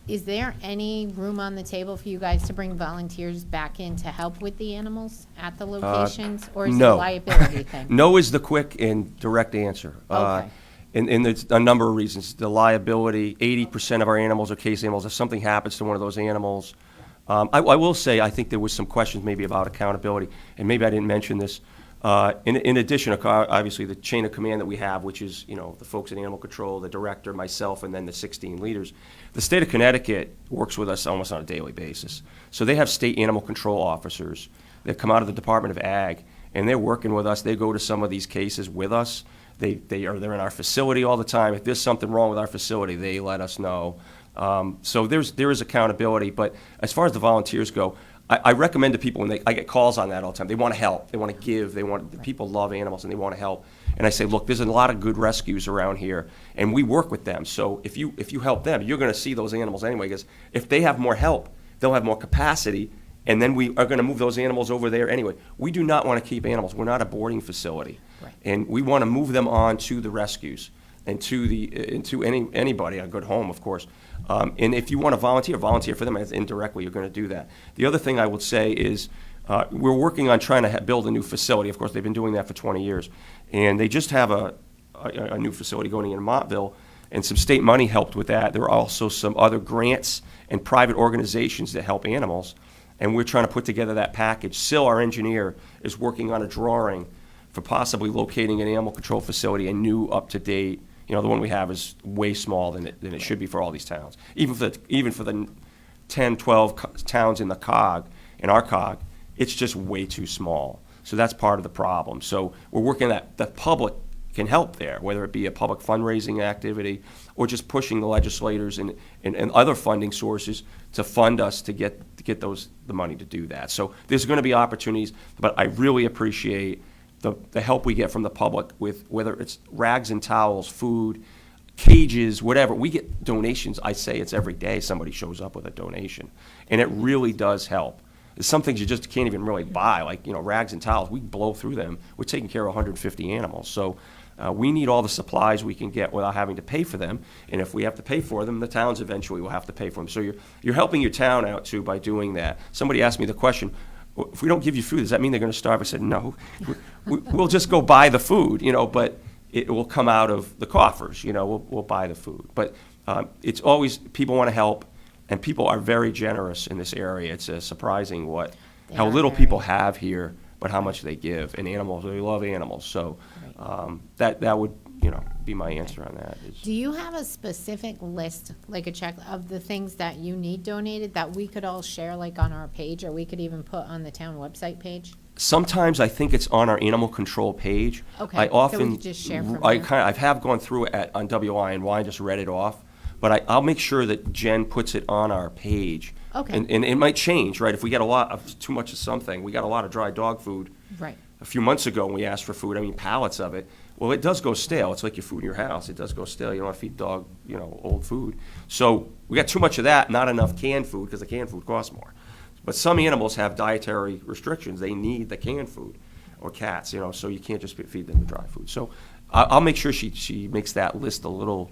Is there any room on the table for you guys to bring volunteers back in to help with the animals at the locations? Or is it a no. liability thing? No is the quick and direct answer. Okay. And there's a number of reasons. The liability, 80% of our animals are case animals. If something happens to one of those animals, I will say, I think there was some questions maybe about accountability, and maybe I didn't mention this. In addition, obviously, the chain of command that we have, which is, the folks in animal control, the director, myself, and then the 16 leaders, the state of Connecticut works with us almost on a daily basis. So they have state animal control officers that come out of the Department of Ag, and they're working with us. They go to some of these cases with us. They're in our facility all the time. If there's something wrong with our facility, they let us know. So there is accountability. But as far as the volunteers go, I recommend to people when I get calls on that all the time. They want to help. They want to give. People love animals and they want to help. And I say, look, there's a lot of good rescues around here, and we work with them. So if you help them, you're going to see those animals anyway. Because if they have more help, they'll have more capacity, and then we are going to move those animals over there anyway. We do not want to keep animals. We're not a boarding facility, Right. and we want to move them on to the rescues and to anybody, a good home, of course. And if you want to volunteer for them, as indirectly, you're going to do that. The other thing I would say is we're working on trying to build a new facility. Of course, they've been doing that for 20 years. And they just have a new facility going in Montville, and some state money helped with that. There are also some other grants and private organizations that help animals, and we're trying to put together that package. Sil, our engineer, is working on a drawing for possibly locating an animal control facility, a new, up-to-date. The one we have is way smaller than it should be for all these towns. Even for the 10, 12 towns in the COG, in our COG, it's just way too small. So that's part of the problem. So we're working that the public can help there, whether it be a public fundraising activity or just pushing the legislators and other funding sources to fund us to get the money to do that. So there's going to be opportunities, but I really appreciate the help we get from the public with whether it's rags and towels, food, cages, whatever. We get donations. I say it's every day somebody shows up with a donation, and it really does help. There's some things you just can't even really buy, like rags and towels. We blow through them. We're taking care of 150 animals, so we need all the supplies we can get without having to pay for them. And if we have to pay for them, the towns eventually will have to pay for them. So you're helping your town out too by doing that. Somebody asked me the question, if we don't give you food, does that mean they're going to starve? I said, no. We'll just go buy the food, but it will come out of the coffers. We'll buy the food. But it's always, people want to help, and people are very generous in this area. It's surprising They how are little very. people have here, but how much they give. And animals, they love animals. So that would, be my answer on that. is- Do you have a specific list, like a check of the things that you need donated that we could all share like on our page, or we could even put on the town website page? Sometimes I think it's on our animal control page. Okay, I so we often, could just share from I there. have gone through it on WINY and just read it off, but I'll make sure that Jen puts it on our page. Okay. And it might change, right? If we get a lot of, too much of something, we got a lot of dry dog food Right. a few months ago when we asked for food, pallets of it. Well, it does go stale. It's like your food in your house. It does go stale. You don't want to feed dog, old food. So we got too much of that, not enough canned food, because the canned food costs more. But some animals have dietary restrictions. They need the canned food, or cats, so you can't just feed them the dry food. So I'll make sure she makes that list a little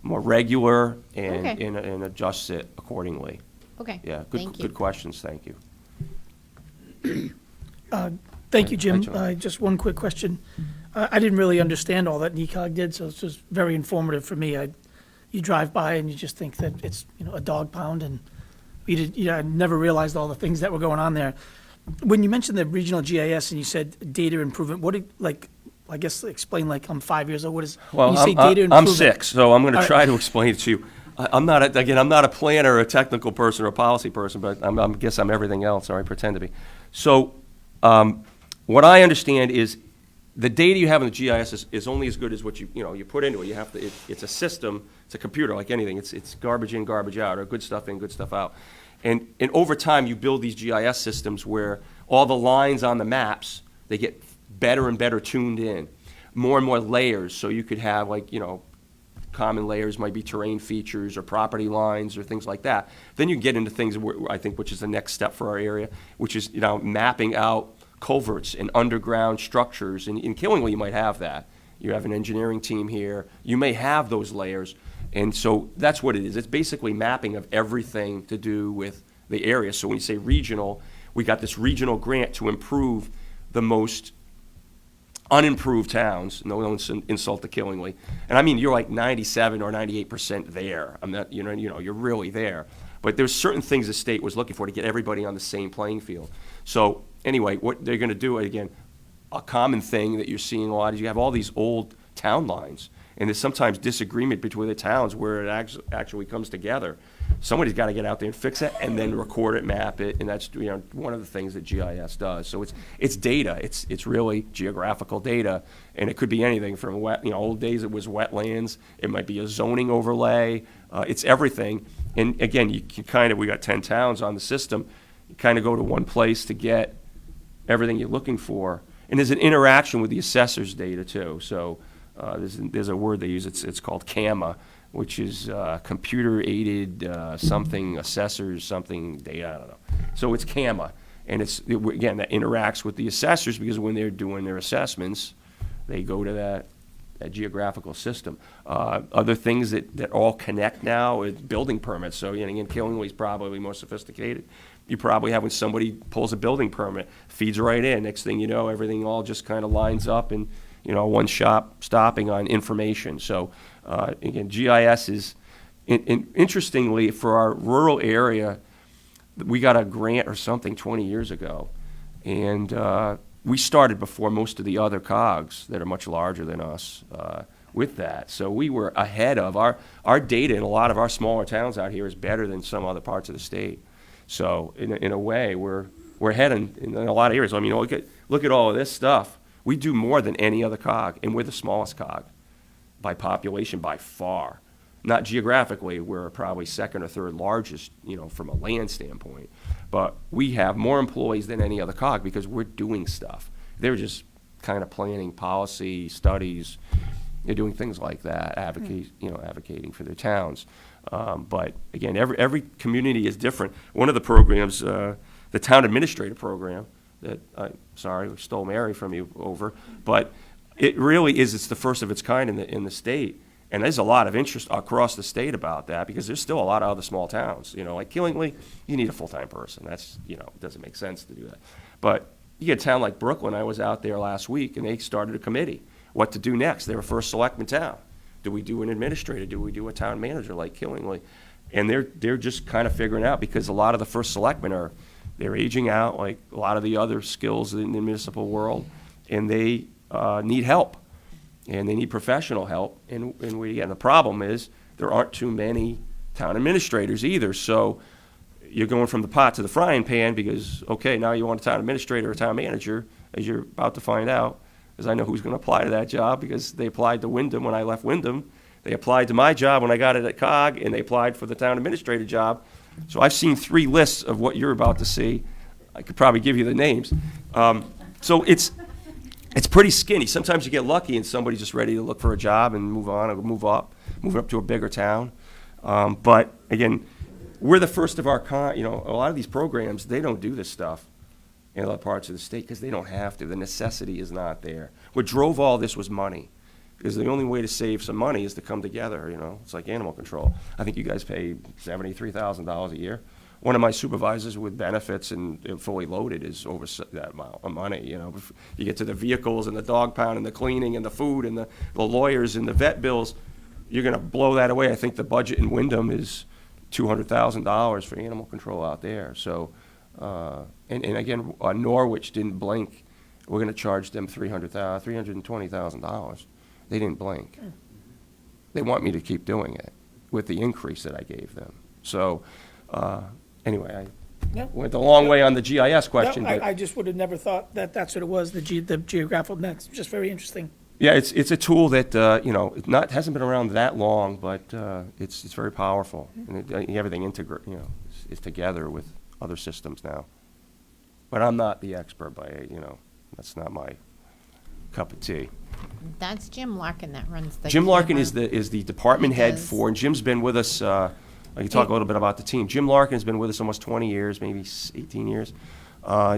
more regular and, Okay. and adjusts it accordingly. Okay. Yeah, Thank you. good questions. Thank you. Thank you, Jim. Hi, John. Just one quick question. I didn't really understand all that NECOG did, so it's just very informative for me. You drive by and you just think that it's, a dog pound, and I never realized all the things that were going on there. When you mentioned the regional GIS and you said data improvement, I guess explain, I'm 5 years old, what is, Well, when you say I'm data improvement? 6, so I'm going to All right. try to explain it to you. I'm not, I'm not a planner, or a technical person, or a policy person, but I guess I'm everything else, or I pretend to be. So, what I understand is the data you have in the GIS is only as good as what you put into it. You have to, it's a system, it's a computer like anything. It's garbage in, garbage out, or good stuff in, good stuff out. And over time, you build these GIS systems where all the lines on the maps, they get better and better tuned in. More and more layers, so you could have common layers might be terrain features or property lines or things like that. Then you get into things where I think, which is the next step for our area, which is mapping out culverts and underground structures. And in Killingly, you might have that. You have an engineering team here. You may have those layers. And so that's what it is. It's basically mapping of everything to do with the area. So when you say regional, we got this regional grant to improve the most unimproved towns. No insult to Killingly. And I mean, you're like 97 or 98% there. I'm not, you're really there. But there's certain things the state was looking for to get everybody on the same playing field. So anyway, what they're going to do, again, a common thing that you're seeing a lot is you have all these old town lines. And there's sometimes disagreement between the towns where it actually comes together. Somebody's got to get out there and fix it, and then record it, map it, and that's one of the things that GIS does. So it's data. It's really geographical data, and it could be anything from old days it was wetlands. It might be a zoning overlay. It's everything. And again, you can we got 10 towns on the system. You kind of go to one place to get everything you're looking for, and there's an interaction with the assessor's data too. So. There's a word they use, it's called CAMA, which is computer-aided something, assessors, something data, I don't know. So it's CAMA, and again, that interacts with the assessors because when they're doing their assessments, they go to that geographical system. Other things that all connect now is building permits. So again, Killingly's probably more sophisticated. You probably have when somebody pulls a building permit, feeds right in. Next thing you know, everything all just kind of lines up and one shop stopping on information. So again, GIS is, interestingly, for our rural area, we got a grant or something 20 years ago. And we started before most of the other COGs that are much larger than us with that. So we were ahead of our data in a lot of our smaller towns out here is better than some other parts of the state. So in a way, we're ahead in a lot of areas. I mean, look at all of this stuff. We do more than any other COG, and we're the smallest COG by population by far. Not geographically, we're probably second or third largest, from a land standpoint. But we have more employees than any other COG because we're doing stuff. They're just kind of planning policy, studies. They're doing things like that, advocating for their towns. But again, every community is different. One of the programs, the town administrator program, that we stole Mary from you over, but it really is, it's the first of its kind in the state. And there's a lot of interest across the state about that because there's still a lot of other small towns, like Killingly, you need a full-time person. That's, it doesn't make sense to do that. But you get a town like Brooklyn, I was out there last week and they started a committee, what to do next. They were first selectman town. Do we do an administrator? Do we do a town manager like Killingly? And they're just kind of figuring out because a lot of the first selectmen they're aging out like a lot of the other skills in the municipal world, and they need help, and they need professional help. And the problem is there aren't too many town administrators either. So you're going from the pot to the frying pan because, okay, now you want a town administrator or a town manager, as you're about to find out, because I know who's going to apply to that job because they applied to Wyndham when I left Wyndham. They applied to my job when I got it at COG, and they applied for the town administrator job. So I've seen 3 lists of what you're about to see. I could probably give you the names. So it's pretty skinny. Sometimes you get lucky and somebody's just ready to look for a job and move on or move up to a bigger town. But again, we're the first of our kind. A lot of these programs, they don't do this stuff in other parts of the state because they don't have to. The necessity is not there. What drove all this was money. Because the only way to save some money is to come together, It's like animal control. I think you guys pay $73,000 a year. One of my supervisors with benefits and fully loaded is over that amount of money, You get to the vehicles and the dog pound and the cleaning and the food and the lawyers and the vet bills, you're going to blow that away. I think the budget in Wyndham is $200,000 for animal control out there. So, and again, Norwich didn't blink. We're going to charge them $320,000. They didn't blink. They want me to keep doing it. with the increase that I gave them. So, anyway, Yeah. I went a long way on the GIS question, No, but. I just would have never thought that that's what it was, the geographical, that's just very interesting. Yeah, it's a tool that, you know, hasn't been around that long, but it's very powerful. And everything is together with other systems now. But I'm not the expert that's not my cup of tea. That's Jim Larkin that runs the. Jim Larkin camera. is the department He head does. and Jim's been with us, I can talk a little bit about the team. Jim Larkin has been with us almost 20 years, maybe 18 years.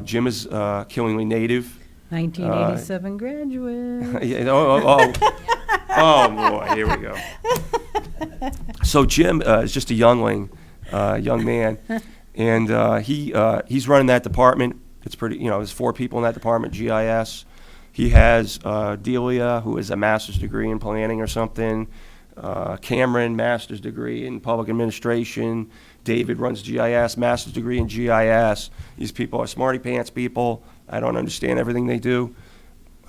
Jim is Killingly native. 1987 graduate. Yeah, oh, boy, here we go. So Jim is just a young man, and he's running that department. It's pretty, there's 4 people in that department, GIS. He has Delia, who has a master's degree in planning or something. Cameron, master's degree in public administration. David runs GIS, master's degree in GIS. These people are smarty pants people. I don't understand everything they do,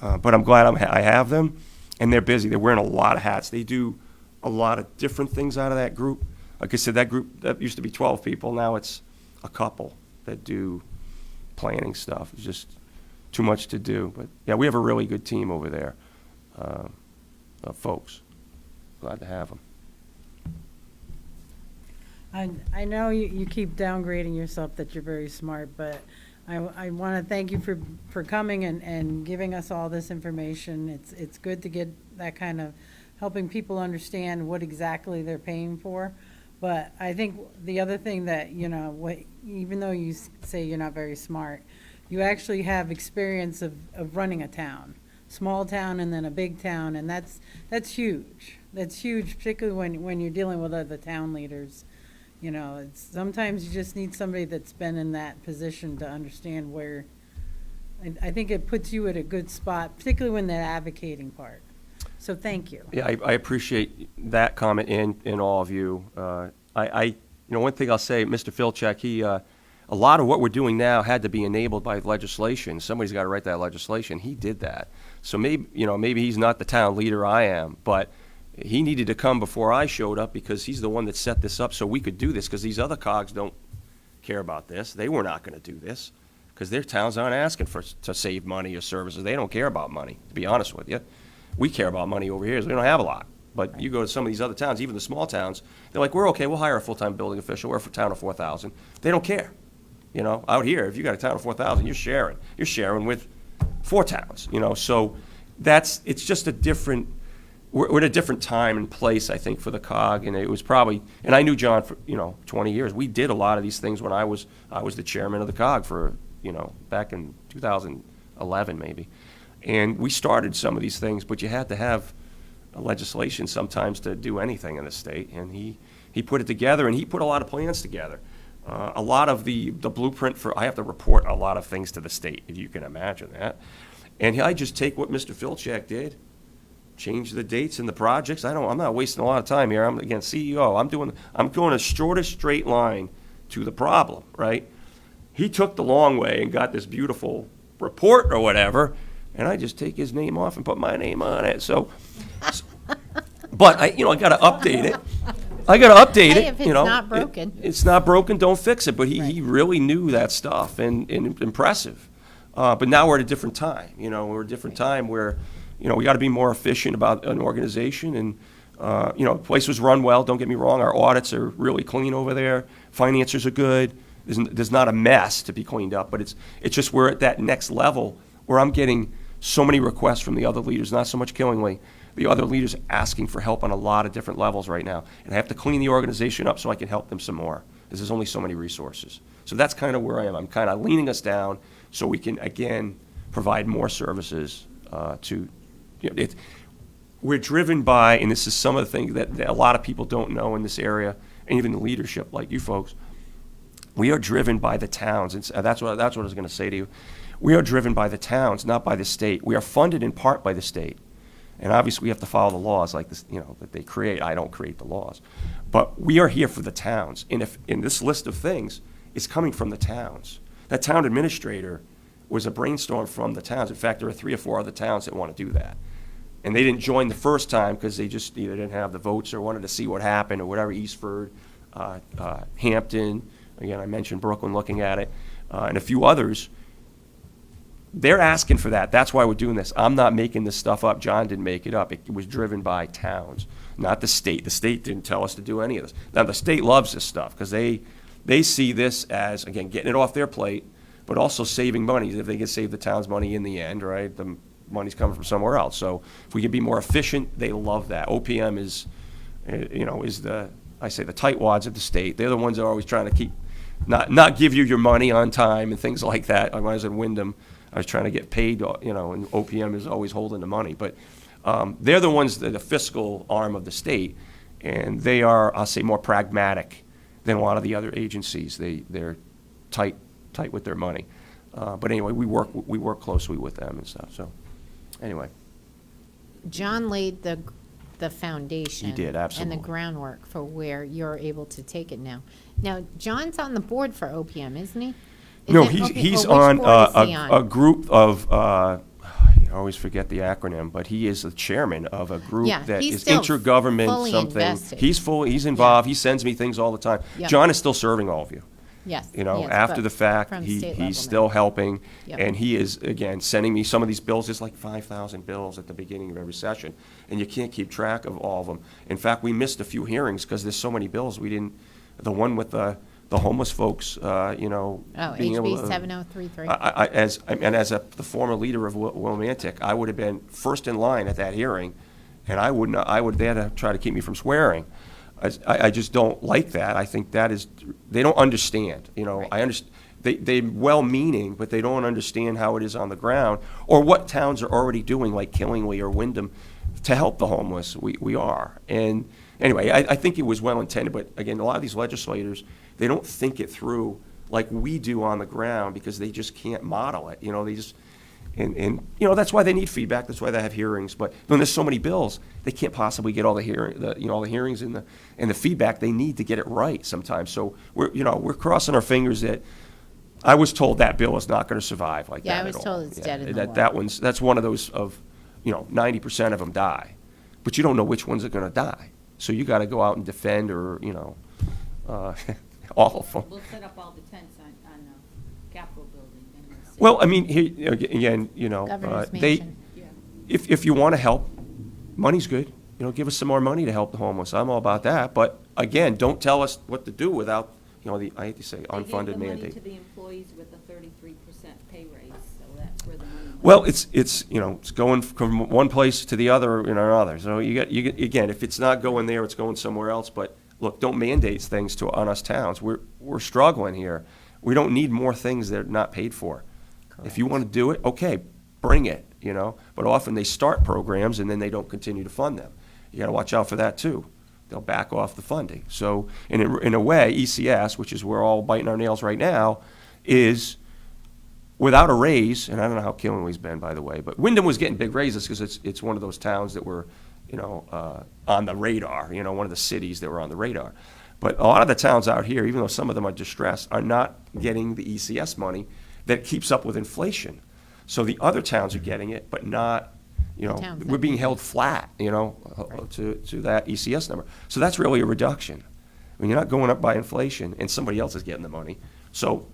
but I'm glad I have them, and they're busy. They're wearing a lot of hats. They do a lot of different things out of that group. Like I said, that group, that used to be 12 people. Now it's a couple that do planning stuff. It's just too much to do. But, yeah, we have a really good team over there of folks. Glad to have them. I know you keep downgrading yourself that you're very smart, but I want to thank you for coming and giving us all this information. It's good to get that kind of helping people understand what exactly they're paying for. But I think the other thing that, even though you say you're not very smart, you actually have experience of running a town, small town and then a big town, and that's huge. That's huge, particularly when you're dealing with other town leaders. Sometimes you just need somebody that's been in that position to understand where, I think it puts you at a good spot, particularly when they're advocating part. So thank you. Yeah, I appreciate that comment in all of you. One thing I'll say, Mr. Filczak, a lot of what we're doing now had to be enabled by legislation. Somebody's got to write that legislation. He did that. So maybe he's not the town leader I am, but he needed to come before I showed up because he's the one that set this up so we could do this, because these other cogs don't care about this. They were not going to do this because their towns aren't asking to save money or services. They don't care about money, to be honest with you. We care about money over here, so we don't have a lot. But you go to some of these other towns, even the small towns, they're like, we're okay, we'll hire a full-time building official. We're a town of 4,000. They don't care. Out here, if you got a town of 4,000, you're sharing. You're sharing with 4 towns, So it's just a different, we're at a different time and place, I think, for the COG. And it was probably, and I knew John for, 20 years. We did a lot of these things when I was the chairman of the COG for, back in 2011 maybe. And we started some of these things, but you had to have legislation sometimes to do anything in the state. And he put it together, and he put a lot of plans together. A lot of the blueprint I have to report a lot of things to the state, if you can imagine that. And I just take what Mr. Filczak did, change the dates and the projects. I'm not wasting a lot of time here. I'm, again, CEO. I'm going a shortest straight line to the problem, right? He took the long way and got this beautiful report or whatever, and I just take his name off and put my name on it. But I got to update it. Hey, if it's not broken. It's not broken, don't fix it. But he really knew that stuff and impressive. But now we're at a different time. We're at a different time where, we got to be more efficient about an organization. And, the place was run well, don't get me wrong. Our audits are really clean over there. Financiers are good. There's not a mess to be cleaned up. But it's just we're at that next level where I'm getting so many requests from the other leaders, not so much Killingly, the other leaders asking for help on a lot of different levels right now. And I have to clean the organization up so I can help them some more, because there's only so many resources. So that's kind of where I am. I'm kind of leaning us down so we can, again, provide more services we're driven by, and this is some of the things that a lot of people don't know in this area, and even the leadership like you folks, we are driven by the towns. And that's what I was going to say to you. We are driven by the towns, not by the state. We are funded in part by the state. And obviously we have to follow the laws like this, that they create. I don't create the laws. But we are here for the towns. And if in this list of things is coming from the towns. That town administrator was a brainstorm from the towns. In fact, there are 3 or 4 other towns that want to do that. And they didn't join the first time because they just either didn't have the votes or wanted to see what happened or whatever, Eastford, Hampton, again, I mentioned Brooklyn looking at it, and a few others. They're asking for that. That's why we're doing this. I'm not making this stuff up. John didn't make it up. It was driven by towns, not the state. The state didn't tell us to do any of this. Now, the state loves this stuff because they see this as, again, getting it off their plate, but also saving money. If they can save the town's money in the end, right, the money's coming from somewhere else. So if we can be more efficient, they love that. OPM is, is the, I say, the tightwads of the state. They're the ones that are always trying to keep, not give you your money on time and things like that. When I was in Wyndham, I was trying to get paid, and OPM is always holding the money. But they're the ones, that the fiscal arm of the state, and they are, I'll say, more pragmatic than a lot of the other agencies. They're tight with their money. But anyway, we work closely with them and stuff. So anyway, John laid the foundation. He did, absolutely. And the groundwork for where you're able to take it now. Now, John's on the board for OPM, isn't he? Is no, it he's OPM, he's or which on board is he a group of. I always forget the acronym, but he is the chairman of a group Yeah, that he's is still intergovernment fully something. invested. He's involved. He sends me things all the time. Yep. John is still serving all of you. Yes. After the fact, he's still helping, Yep. and he is, again, sending me some of these bills. There's like 5,000 bills at the beginning of every session, and you can't keep track of all of them. In fact, we missed a few hearings because there's so many bills. We didn't, the one with the homeless folks, Oh, being able HB to. 7033. As the former leader of Willimantic, I would have been first in line at that hearing, and I would there to try to keep me from swearing. I just don't like that. I think that is, they don't understand, Right. I understand, they're well-meaning, but they don't understand how it is on the ground, or what towns are already doing, like Killingly or Wyndham, to help the homeless. We are. And anyway, I think it was well-intended, but again, a lot of these legislators, they don't think it through like we do on the ground because they just can't model it. They just, and that's why they need feedback. That's why they have hearings. But when there's so many bills, they can't possibly get all the hearings and the feedback they need to get it right sometimes. So we're crossing our fingers that. I was told that bill is not going to survive like Yeah, that I was at all. told it's dead in the That's one of those of, 90% of them die, but you don't know which ones are going to die. So you got to go out and defend, or all of them. We'll set up all the tents on the Capitol building. And we'll see. Well, I mean, here, again, Governor's they, Mansion. Yeah. if you want to help, money's good. Give us some more money to help the homeless. I'm all about that. But again, don't tell us what to do without, I hate to say, unfunded They gave the money mandate. to the employees with a 33% pay raise, so that's where the money went. Well, it's going from one place to the other in another. So you get again, if it's not going there, it's going somewhere else. But look, don't mandate things on us towns. We're struggling here. We don't need more things that are not paid for. If you want to do it, okay, bring it. But often they start programs and then they don't continue to fund them. You got to watch out for that too. They'll back off the funding. So in a way, ECS, which is we're all biting our nails right now, is without a raise, and I don't know how Killingly's been, by the way, but Wyndham was getting big raises because it's one of those towns that were, on the radar, one of the cities that were on the radar. But a lot of the towns out here, even though some of them are distressed, are not getting the ECS money that keeps up with inflation. So the other towns are getting it, but not, towns we're that being need held flat, to that ECS number. So that's really a reduction. I mean, you're not going up by inflation, and somebody else is getting the money. So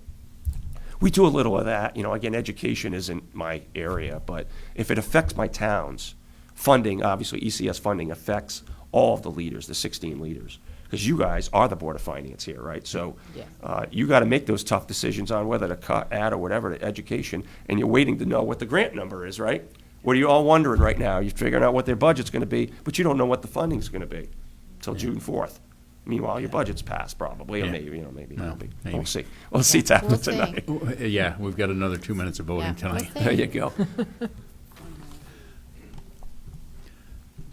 we do a little of that. Again, education isn't my area, but if it affects my towns, funding, obviously ECS funding affects all of the leaders, the 16 leaders, because you guys are the Board of Finance here, right? So Yeah. you got to make those tough decisions on whether to cut, add, or whatever to education, and you're waiting to know what the grant number is, right? What are you all wondering right now? You're figuring out what their budget's going to be, but you don't know what the funding's going to be until June 4th. Meanwhile, your budget's passed probably, or Yeah. maybe, maybe No, not be. maybe. We'll see. We'll see it's happening We'll see. tonight. Yeah, we've got another 2 minutes of voting Yeah, we'll tonight. see. There you go.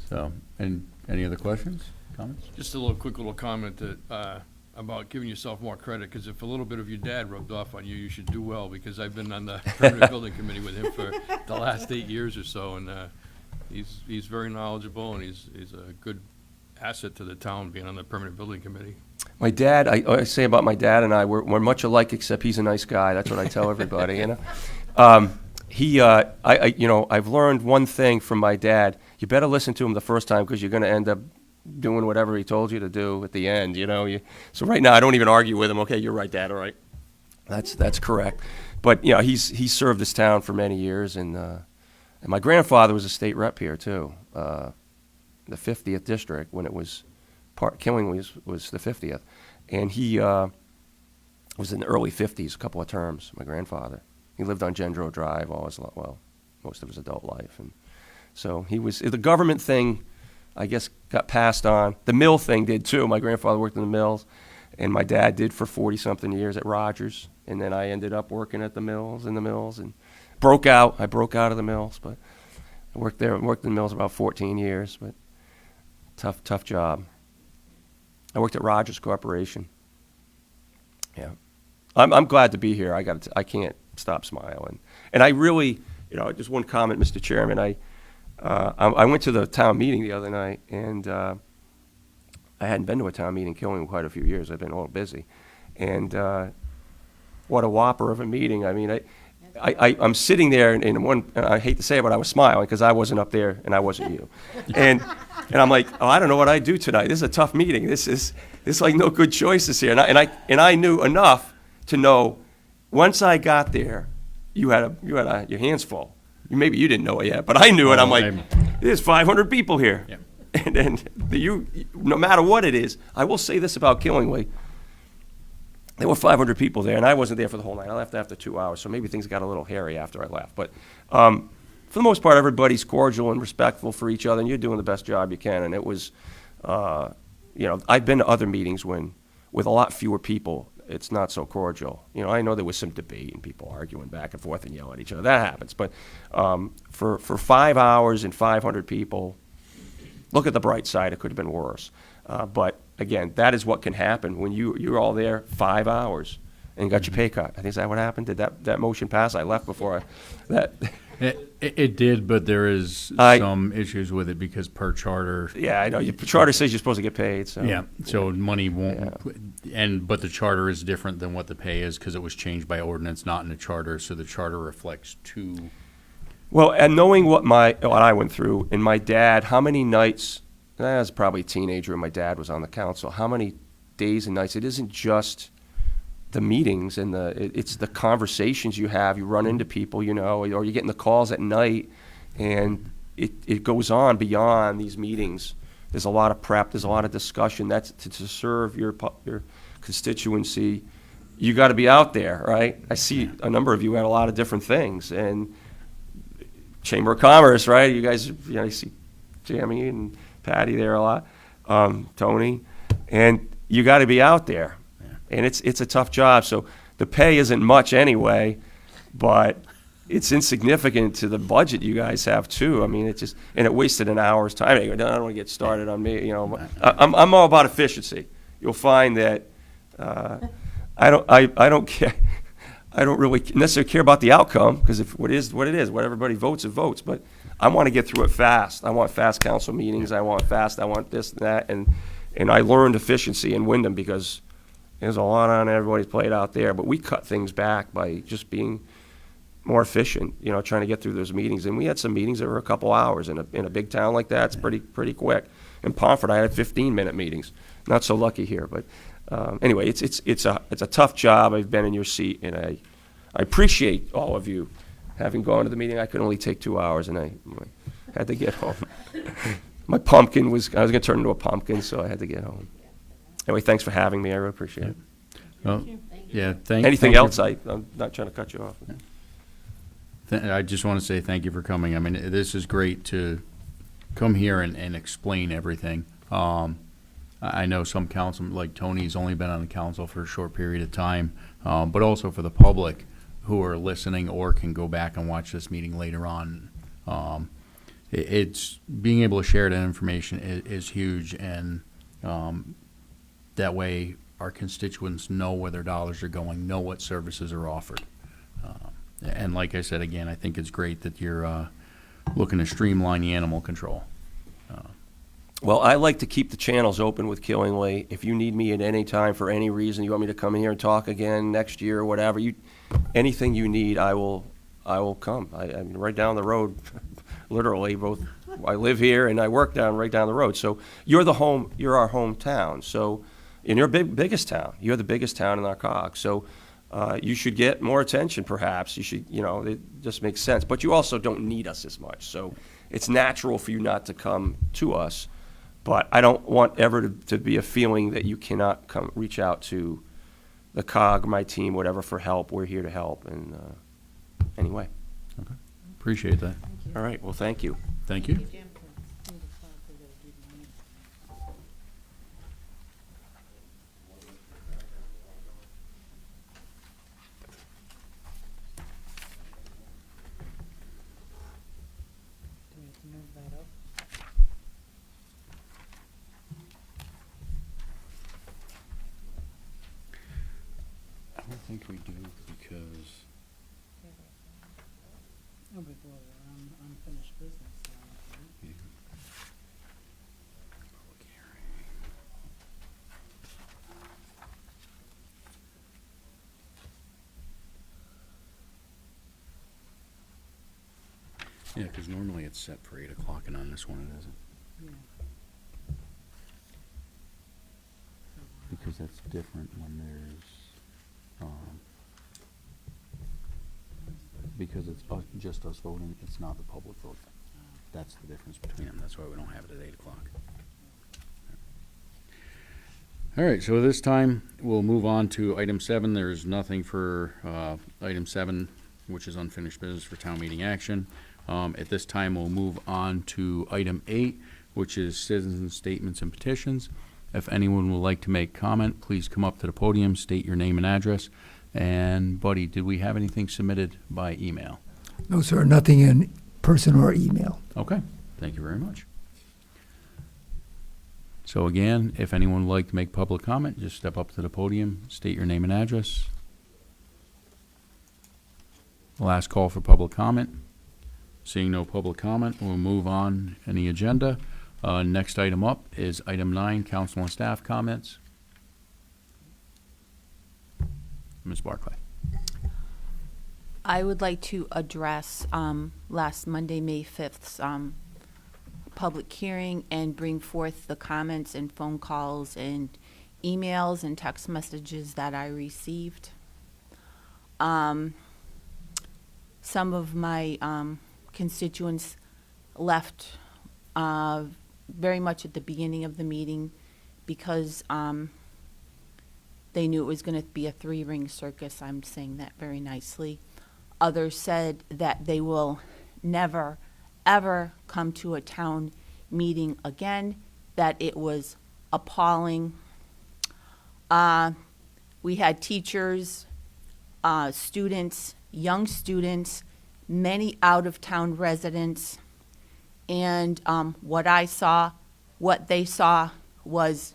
So, and any other questions, comments? Just a quick little comment that, about giving yourself more credit, because if a little bit of your dad rubbed off on you, you should do well, because I've been on the permanent building committee with him for the last 8 years or so, and he's very knowledgeable, and he's a good asset to the town, being on the permanent building committee. My dad, I say about my dad and I, we're much alike, except he's a nice guy. That's what I tell everybody, I've learned one thing from my dad. you better listen to him the first time because you're going to end up doing whatever he told you to do at the end, you know. So right now, I don't even argue with him. Okay, you're right, Dad, all right. That's correct. But, you know, he's served this town for many years, and my grandfather was a state rep here, too. The 50th district, when it was Killingly was the 50th. And he was in the early 50s, a couple of terms, my grandfather. He lived on Gendro Drive most of his adult life. And so the government thing, I guess, got passed on. The mill thing did, too. My grandfather worked in the mills, and my dad did for 40-something years at Rogers. And then I ended up working at the mills, and broke out. I broke out of the mills, but I worked in the mills about 14 years, but tough job. I worked at Rogers Corporation. Yeah. I'm glad to be here. I can't stop smiling. And I really, just one comment, Mr. Chairman. I went to the town meeting the other night, and I hadn't been to a town meeting in Killing in quite a few years. I've been a little busy. And what a whopper of a meeting. I mean, I'm sitting there, and I hate to say it, but I was smiling because I wasn't up there and I wasn't you. And I'm like, oh, I don't know what I do tonight. This is a tough meeting. This is like no good choices here. And I knew enough to know once I got there, you had your hands full. Maybe you didn't know it yet, but I knew it. I'm like, there's 500 people here. Yeah. And no matter what it is, I will say this about Killingly. There were 500 people there, and I wasn't there for the whole night. I left after 2 hours, so maybe things got a little hairy after I left. But for the most part, everybody's cordial and respectful for each other, and you're doing the best job you can. And it was, I've been to other meetings with a lot fewer people, it's not so cordial. I know there was some debate and people arguing back and forth and yelling at each other. That happens. But for 5 hours and 500 people, look at the bright side. It could have been worse. But again, that is what can happen when you're all there 5 hours and got your pay cut. I think is that what happened? Did that motion pass? I left before that. It did, but there is some issues with it because per charter. Yeah, I know. Your charter says you're supposed to get paid. So. Yeah, so money won't, but the charter is different than what the pay is because it was changed by ordinance, not in the charter. So the charter reflects two. Well, and knowing what I went through, and my dad, how many nights? I was probably a teenager, and my dad was on the council. How many days and nights? It isn't just the meetings and it's the conversations you have. You run into people, or you're getting the calls at night, and it goes on beyond these meetings. There's a lot of prep. There's a lot of discussion. That's to serve your constituency. You got to be out there, right? I see a number of you had a lot of different things, and Chamber of Commerce, right? You guys, I see Jamie and Patty there a lot, Tony, and you got to be out there, and it's a tough job. So the pay isn't much anyway, but it's insignificant to the budget you guys have too. I mean, it wasted an hour's time. Anyway, I don't want to get started on me. I'm all about efficiency. You'll find that I don't care. I don't really necessarily care about the outcome because if what it is, what everybody votes, it votes. But I want to get through it fast. I want fast council meetings. I want this and that. And I learned efficiency in Wyndham because there's a lot on everybody's plate out there. But we cut things back by just being more efficient, trying to get through those meetings. And we had some meetings that were a couple hours. In a big town like that, it's pretty quick. In Pomfret, I had 15-minute meetings. Not so lucky here, but anyway, it's a tough job. I've been in your seat, and I appreciate all of you having gone to the meeting. I could only take 2 hours, and I had to get home. My pumpkin I was going to turn into a pumpkin, so I had to get home. Anyway, thanks for having me. I really appreciate it. Well, yeah, Anything thank else? you. I'm not trying to cut you off. I just want to say thank you for coming. I mean, this is great to come here and explain everything. I know some council, like Tony's only been on the council for a short period of time, but also for the public who are listening or can go back and watch this meeting later on. It's being able to share that information is huge, and that way our constituents know where their dollars are going, know what services are offered. And like I said, again, I think it's great that you're looking to streamline the animal control. Well, I like to keep the channels open with Killingly. If you need me at any time for any reason, you want me to come in here and talk again next year or whatever, anything you need, I will come. I'm right down the road, literally, both I live here and I work right down the road. So you're our hometown. So, and you're biggest town. You're the biggest town in our cog. So you should get more attention, perhaps. You should, it just makes sense. But you also don't need us as much. So it's natural for you not to come to us. But I don't want ever to be a feeling that you cannot reach out to the cog, my team, whatever, for help. We're here to help. And anyway, Appreciate that. all right. Well, thank you. Thank you. Do we have to move that up? I don't think we do because, Oh, but we're on unfinished business. yeah, because normally it's set for 8 o'clock and on this one it isn't. Yeah. Because that's different when there's, because it's just us voting, it's not the public vote. That's the difference between them, that's why we don't have it at 8 o'clock. All right, so this time, we'll move on to item 7. There's nothing for item 7, which is unfinished business for town meeting action. At this time, we'll move on to item 8, which is citizen statements and petitions. If anyone would like to make comment, please come up to the podium, state your name and address. And Buddy, did we have anything submitted by email? No, sir, nothing in person or email. Okay, thank you very much. So again, if anyone would like to make public comment, just step up to the podium, state your name and address. Last call for public comment. Seeing no public comment, we'll move on in the agenda. Next item up is item 9, council and staff comments. Ms. Barclay. I would like to address last Monday, May 5th's public hearing and bring forth the comments and phone calls and emails and text messages that I received. Some of my constituents left very much at the beginning of the meeting because they knew it was going to be a 3-ring circus. I'm saying that very nicely. Others said that they will never, ever come to a town meeting again, that it was appalling. We had teachers, students, young students, many out-of-town residents, and what they saw was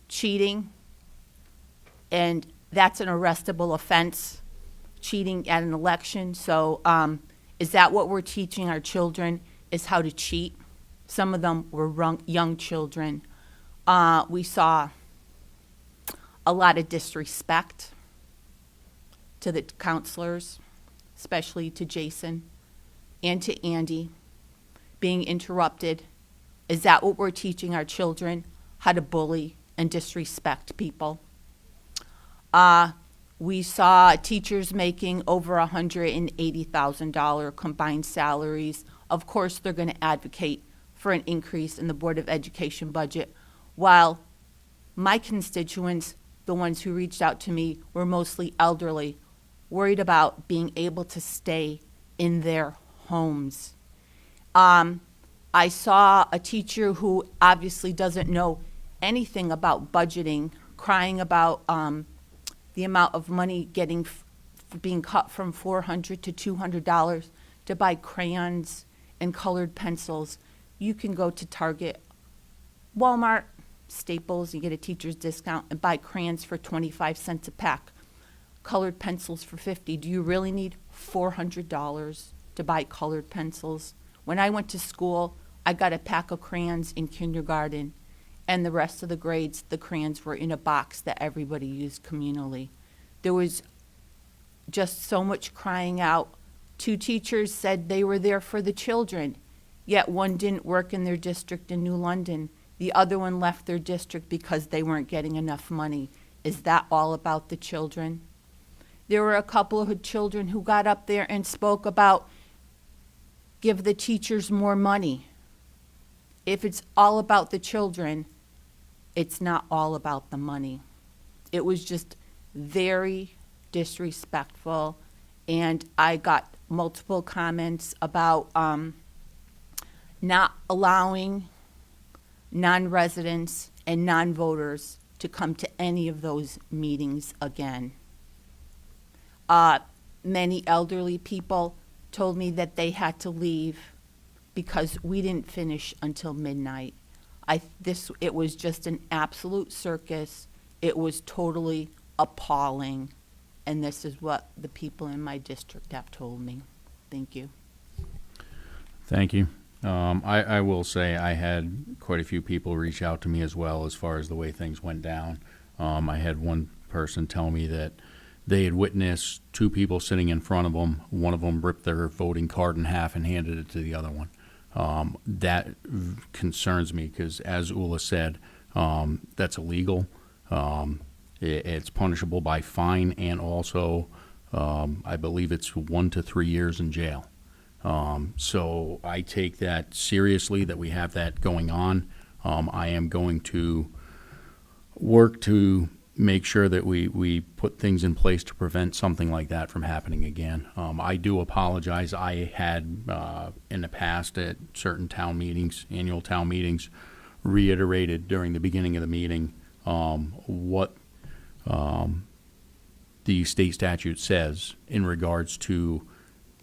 cheating, and that's an arrestable offense, cheating at an election. So is that what we're teaching our children, is how to cheat? Some of them were young children. We saw a lot of disrespect to the counselors, especially to Jason and to Andy, being interrupted. Is that what we're teaching our children, how to bully and disrespect people? We saw teachers making over $180,000 combined salaries. Of course, they're going to advocate for an increase in the Board of Education budget, while my constituents, the ones who reached out to me, were mostly elderly, worried about being able to stay in their homes. I saw a teacher who obviously doesn't know anything about budgeting, crying about the amount of money being cut from $400 to $200 to buy crayons and colored pencils. You can go to Target, Walmart, Staples, you get a teacher's discount, and buy crayons for 25 cents a pack, colored pencils for $50. Do you really need $400 to buy colored pencils? When I went to school, I got a pack of crayons in kindergarten, and the rest of the grades, the crayons were in a box that everybody used communally. There was just so much crying out. 2 teachers said they were there for the children, yet one didn't work in their district in New London. The other one left their district because they weren't getting enough money. Is that all about the children? There were a couple of children who got up there and spoke about give the teachers more money. If it's all about the children, it's not all about the money. It was just very disrespectful, and I got multiple comments about not allowing non-residents and non-voters to come to any of those meetings again. Many elderly people told me that they had to leave because we didn't finish until midnight. It was just an absolute circus. It was totally appalling, and this is what the people in my district have told me. Thank you. Thank you. I will say I had quite a few people reach out to me as well as far as the way things went down. I had one person tell me that they had witnessed two people sitting in front of them. One of them ripped their voting card in half and handed it to the other one. That concerns me because, as Ula said, that's illegal. It's punishable by fine, and also I believe it's 1 to 3 years in jail. So I take that seriously that we have that going on. I am going to work to make sure that we put things in place to prevent something like that from happening again. I do apologize. I had in the past at certain town meetings, annual town meetings, reiterated during the beginning of the meeting what the state statute says in regards to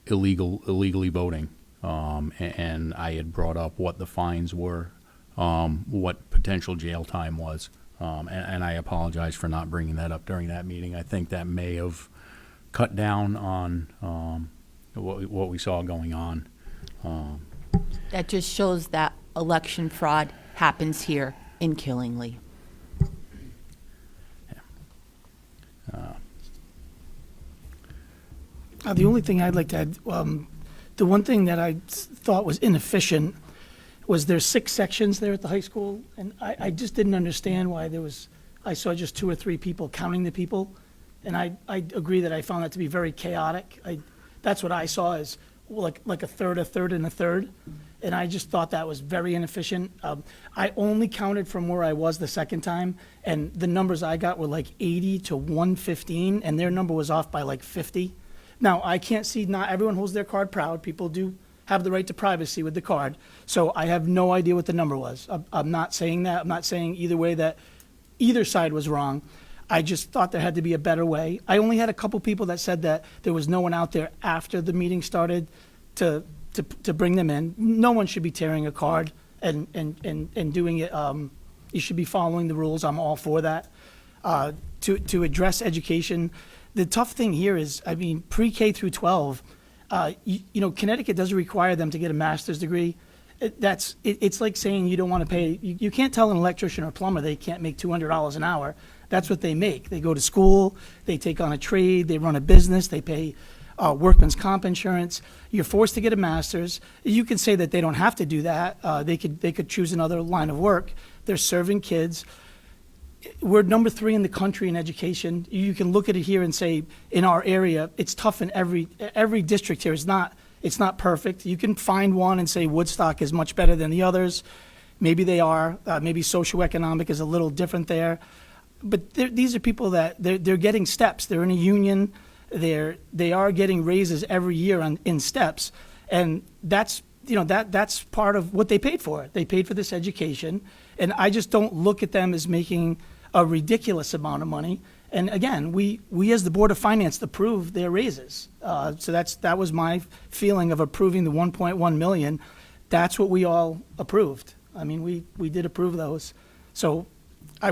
illegally voting, and I had brought up what the fines were, what potential jail time was, and I apologize for not bringing that up during that meeting. I think that may have cut down on what we saw going on. That just shows that election fraud happens here in Killingly. The only thing I'd like to add, the one thing that I thought was inefficient was there's 6 sections there at the high school, and I just didn't understand why I saw just 2 or 3 people counting the people, and I agree that I found that to be very chaotic. That's what I saw as like a third, and a third, and I just thought that was very inefficient. I only counted from where I was the second time, and the numbers I got were like 80 to 115, and their number was off by like 50. Now, I can't see, not everyone holds their card proud. People do have the right to privacy with the card. So I have no idea what the number was. I'm not saying that. I'm not saying either way that either side was wrong. I just thought there had to be a better way. I only had a couple people that said that there was no one out there after the meeting started to bring them in. No one should be tearing a card and doing it. You should be following the rules. I'm all for that. To address education, the tough thing here is, I mean, pre-K through 12, Connecticut doesn't require them to get a master's degree. It's like saying you don't want to pay. You can't tell an electrician or plumber they can't make $200 an hour. That's what they make. They go to school, they take on a trade, they run a business, they pay workman's comp insurance. You're forced to get a master's. You can say that they don't have to do that. They could choose another line of work. They're serving kids. We're number 3 in the country in education. You can look at it here and say, in our area, it's tough in every district here. It's not perfect. You can find one and say Woodstock is much better than the others. Maybe they are. Maybe socioeconomic is a little different there. But these are people that they're getting steps. They're in a union. They are getting raises every year in steps, and that's part of what they paid for. They paid for this education, and I just don't look at them as making a ridiculous amount of money. And again, we as the Board of Finance approved their raises. So that was my feeling of approving the 1.1 million. That's what we all approved. I mean, we did approve those. So I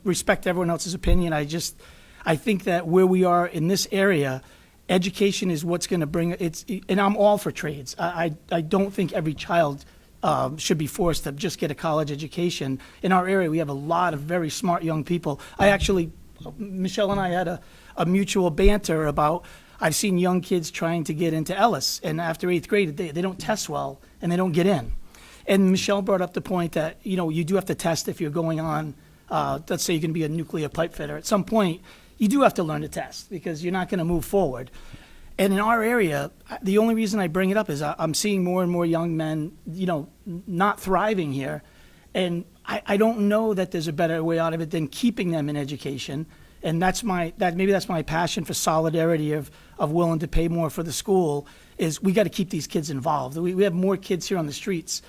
respect everyone else's opinion. I think that where we are in this area, education is what's going to bring it. And I'm all for trades. I don't think every child should be forced to just get a college education. In our area, we have a lot of very smart young people. Michelle and I had a mutual banter about I've seen young kids trying to get into Ellis, and after 8th grade, they don't test well, and they don't get in. And Michelle brought up the point that, you do have to test if you're going on, let's say you're going to be a nuclear pipe fitter. At some point, you do have to learn to test because you're not going to move forward. And in our area, the only reason I bring it up is I'm seeing more and more young men, not thriving here. And I don't know that there's a better way out of it than keeping them in education. And maybe that's my passion for solidarity of willing to pay more for the school, is we got to keep these kids involved. We have more kids here on the streets.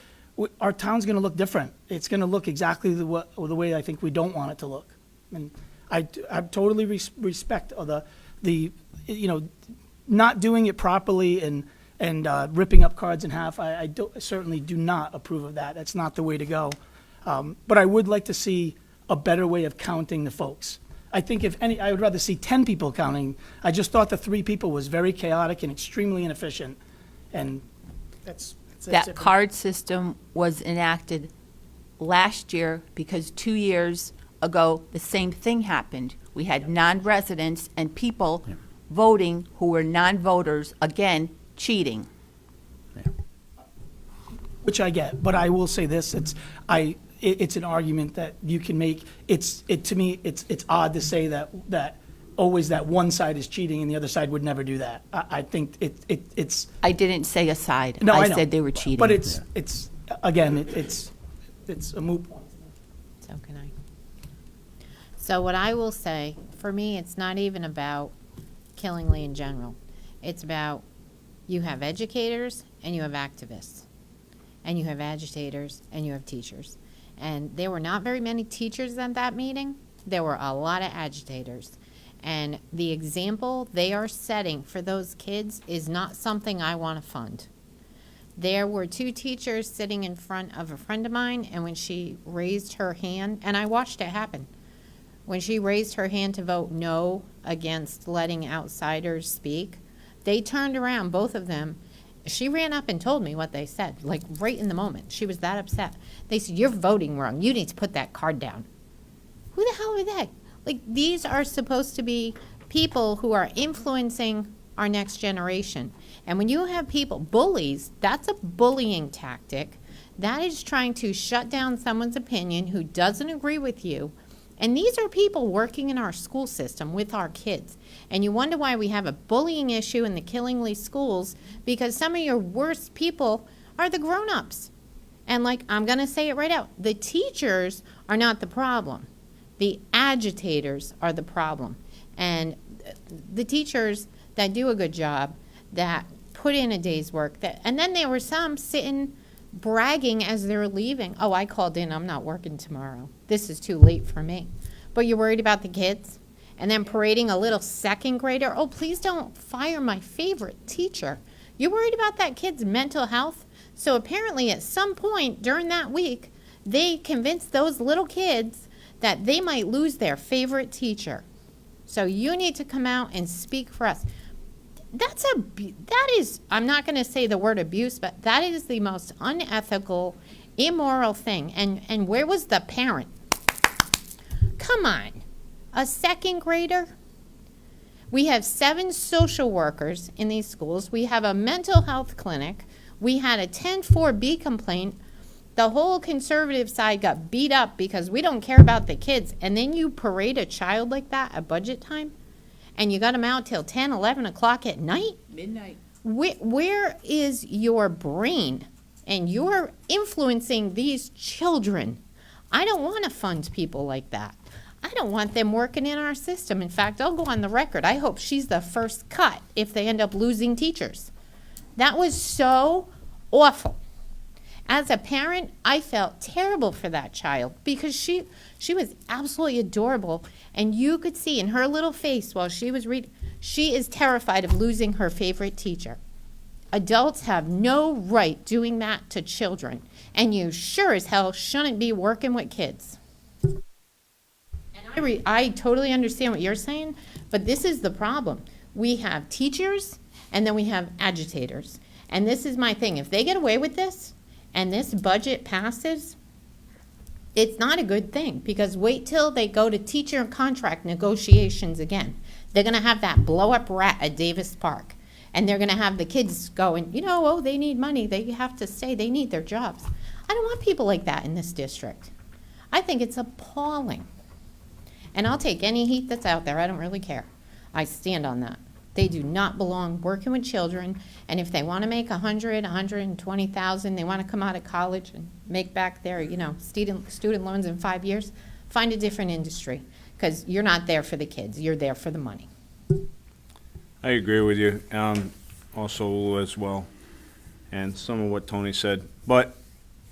Our town's going to look different. It's going to look exactly the way I think we don't want it to look. And I totally respect the not doing it properly and ripping up cards in half. I certainly do not approve of that. That's not the way to go. But I would like to see a better way of counting the folks. I think I would rather see 10 people counting. I just thought the 3 people was very chaotic and extremely inefficient. And that's That it. card system was enacted last year because 2 years ago, the same thing happened. We had non-residents and people voting who were non-voters, again, cheating. Which I get, but I will say this: it's an argument that you can make. To me, it's odd to say that always that one side is cheating and the other side would never do that. I think it's. I didn't say a side. No, I I know. said they were cheating. But it's again, it's a moot point. So can I. So what I will say, for me, it's not even about Killingly in general. It's about you have educators and you have activists. And you have agitators and you have teachers. And there were not very many teachers at that meeting. There were a lot of agitators. And the example they are setting for those kids is not something I want to fund. There were 2 teachers sitting in front of a friend of mine, and when she raised her hand, and I watched it happen, when she raised her hand to vote no against letting outsiders speak, they turned around, both of them. She ran up and told me what they said, like right in the moment. She was that upset. They said, "You're voting wrong. You need to put that card down." Who the hell are they? Like, these are supposed to be people who are influencing our next generation. And when you have people, bullies, that's a bullying tactic. That is trying to shut down someone's opinion who doesn't agree with you. And these are people working in our school system with our kids. And you wonder why we have a bullying issue in the Killingly schools, because some of your worst people are the grown-ups. And like, I'm going to say it right out, the teachers are not the problem. The agitators are the problem. And the teachers that do a good job, that put in a day's work, and then there were some sitting bragging as they're leaving. "Oh, I called in, I'm not working tomorrow. This is too late for me." But you're worried about the kids? And then parading a little 2nd grader. "Oh, please don't fire my favorite teacher." You're worried about that kid's mental health? So apparently at some point during that week, they convinced those little kids that they might lose their favorite teacher. So you need to come out and speak for us. That is, I'm not going to say the word abuse, but that is the most unethical, immoral thing. And where was the parent? Come on, a 2nd grader? We have 7 social workers in these schools. We have a mental health clinic. We had a 10-4B complaint. The whole conservative side got beat up because we don't care about the kids. And then you parade a child like that at budget time? And you got them out till 10, 11 o'clock at night? Midnight. Where is your brain? And you're influencing these children. I don't want to fund people like that. I don't want them working in our system. In fact, I'll go on the record. I hope she's the first cut if they end up losing teachers. That was so awful. As a parent, I felt terrible for that child because she was absolutely adorable, and you could see in her little face while she was reading, she is terrified of losing her favorite teacher. Adults have no right doing that to children, and you sure as hell shouldn't be working with kids. And I totally understand what you're saying, but this is the problem. We have teachers, and then we have agitators. And this is my thing. If they get away with this, and this budget passes, it's not a good thing, because wait till they go to teacher contract negotiations again. They're gonna have that blow-up rat at Davis Park. And they're gonna have the kids going, oh, they need money, they have to stay, they need their jobs. I don't want people like that in this district. I think it's appalling. And I'll take any heat that's out there, I don't really care. I stand on that. They do not belong working with children, and if they wanna make 120,000, they wanna come out of college and make back their, student loans in 5 years, find a different industry, because you're not there for the kids, you're there for the money. I agree with you, also as well, and some of what Tony said. But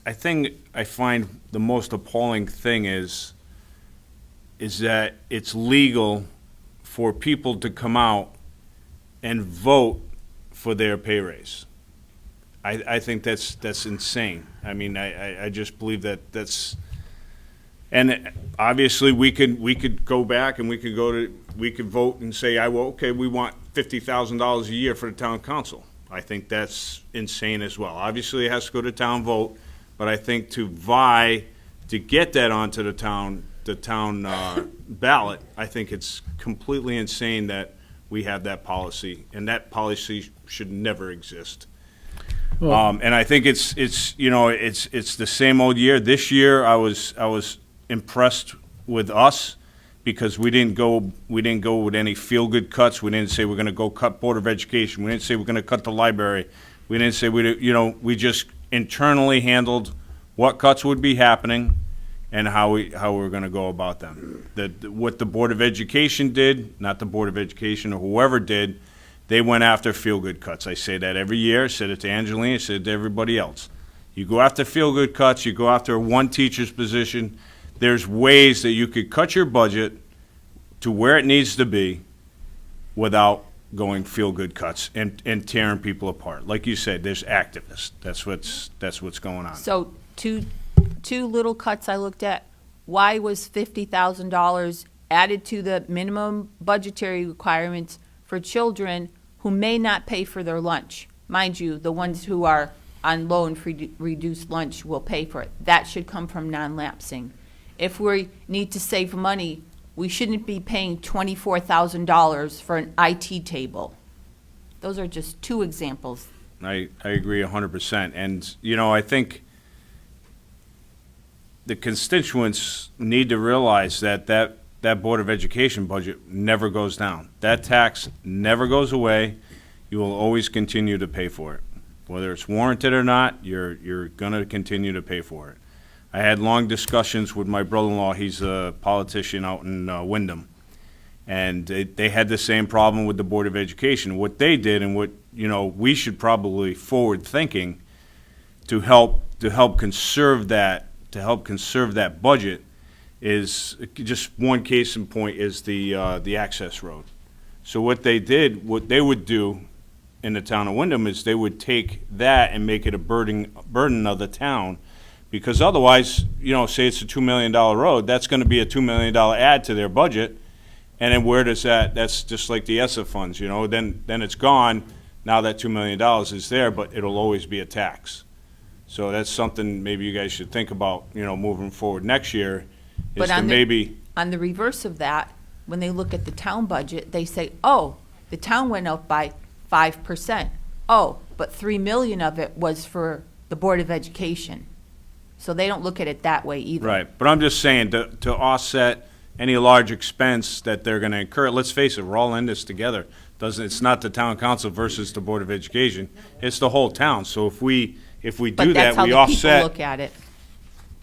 I find the most appalling thing is that it's legal for people to come out and vote for their pay raise. I think that's insane. I mean, I just believe that's, and obviously we could go back and we could vote and say, okay, we want $50,000 a year for the town council. I think that's insane as well. Obviously, it has to go to town vote, but I think to vie to get that onto the town ballot, I think it's completely insane that we have that policy, and that policy should never exist. And I think it's the same old year. This year, I was impressed with us because we didn't go with any feel-good cuts. We didn't say we're going to go cut Board of Education. We didn't say we're going to cut the library. We didn't say we just internally handled what cuts would be happening and how we were going to go about them. What the Board of Education did, not the Board of Education or whoever did, they went after feel-good cuts. I say that every year. I said it to Angelina. I said it to everybody else. You go after feel-good cuts. You go after one teacher's position. There's ways that you could cut your budget to where it needs to be without going feel-good cuts and tearing people apart. Like you said, there's activists. That's what's going on. So two little cuts I looked at. Why was $50,000 added to the minimum budgetary requirements for children who may not pay for their lunch? Mind you, the ones who are on loan for reduced lunch will pay for it. That should come from non-lapsing. If we need to save money, we shouldn't be paying $24,000 for an IT table. Those are just two examples. I agree 100%. And, I think the constituents need to realize that Board of Education budget never goes down. That tax never goes away. You will always continue to pay for it. Whether it's warranted or not, you're going to continue to pay for it. I had long discussions with my brother-in-law. He's a politician out in Wyndham. And they had the same problem with the Board of Education. What they did and what, we should probably forward thinking to help conserve that budget is just one case in point is the access road. So what they would do in the town of Wyndham is they would take that and make it a burden of the town. Because otherwise, say it's a $2 million road, that's going to be a $2 million add to their budget. And then where does that's just like the ESSA funds, then it's gone. Now that $2 million is there, but it'll always be a tax. So that's something maybe you guys should think about, moving forward next year. But on the reverse of that, when they look at the town budget, they say, oh, the town went up by 5%. Oh, but $3 million of it was for the Board of Education. So they don't look at it that way either. Right, but I'm just saying to offset any large expense that they're going to incur. Let's face it, we're all in this together. It's not the town council versus the Board of Education. It's the whole town. So if we do But that's that, how we the people offset. look at it.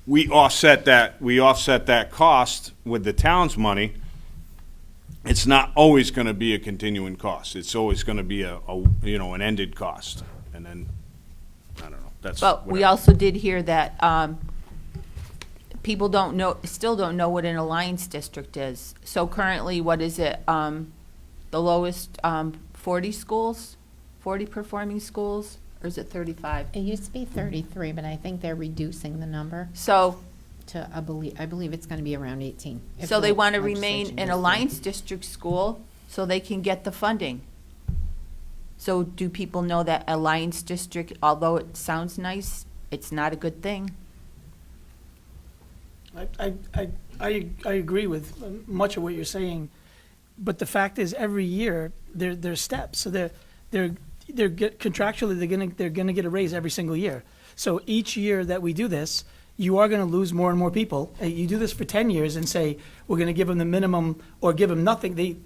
We offset that cost with the town's money. It's not always going to be a continuing cost. It's always going to be an ended cost, and then I don't know. That's. But we whatever. also did hear that people still don't know what an alliance district is. So currently, what is it? The lowest 40 schools, 40 performing schools, or is it 35? It used to be 33, but I think they're reducing the number So to, I believe it's going to be around 18. if So they the want to legislation remain an goes through. Alliance District school so they can get the funding. So do people know that Alliance District, although it sounds nice, it's not a good thing? I agree with much of what you're saying. but the fact is, every year there's steps. So contractually they're gonna get a raise every single year. So each year that we do this, you are gonna lose more and more people. You do this for 10 years and say we're gonna give them the minimum or give them nothing. The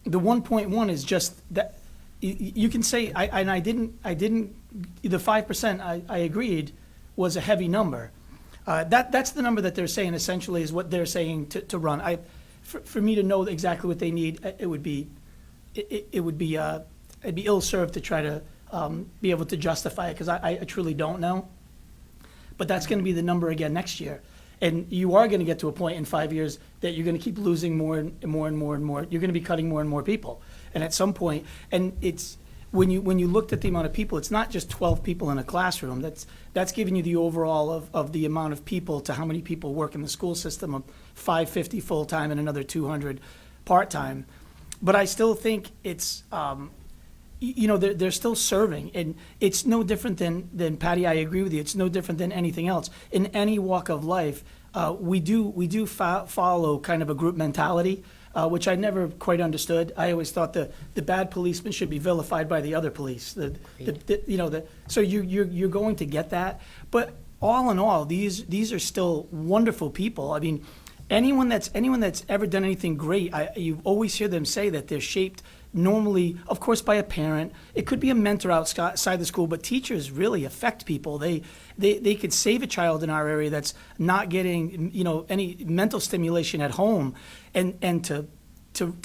1.1 is just that. You can say I didn't. The 5% I agreed was a heavy number. That's the number that they're saying essentially is what they're saying to run. For me to know exactly what they need, it'd be ill-served to try to be able to justify it, because I truly don't know. But that's going to be the number again next year. And you are going to get to a point in 5 years that you're going to keep losing more and more and more and more. You're going to be cutting more and more people. And at some point, and it's, when you looked at the amount of people, it's not just 12 people in a classroom. That's giving you the overall of the amount of people to how many people work in the school system, of 550 full-time and another 200 part-time. But I still think it's, they're still serving, and it's no different than Patty. I agree with you. It's no different than anything else in any walk of life. We do follow kind of a group mentality, which I never quite understood. I always thought the bad policeman should be vilified by the other police. So you're going to get that, but all in all, these are still wonderful people. I mean, anyone that's ever done anything great, you always hear them say that they're shaped normally, of course, by a parent. It could be a mentor outside the school, but teachers really affect people. They could save a child in our area that's not getting, any mental stimulation at home, and to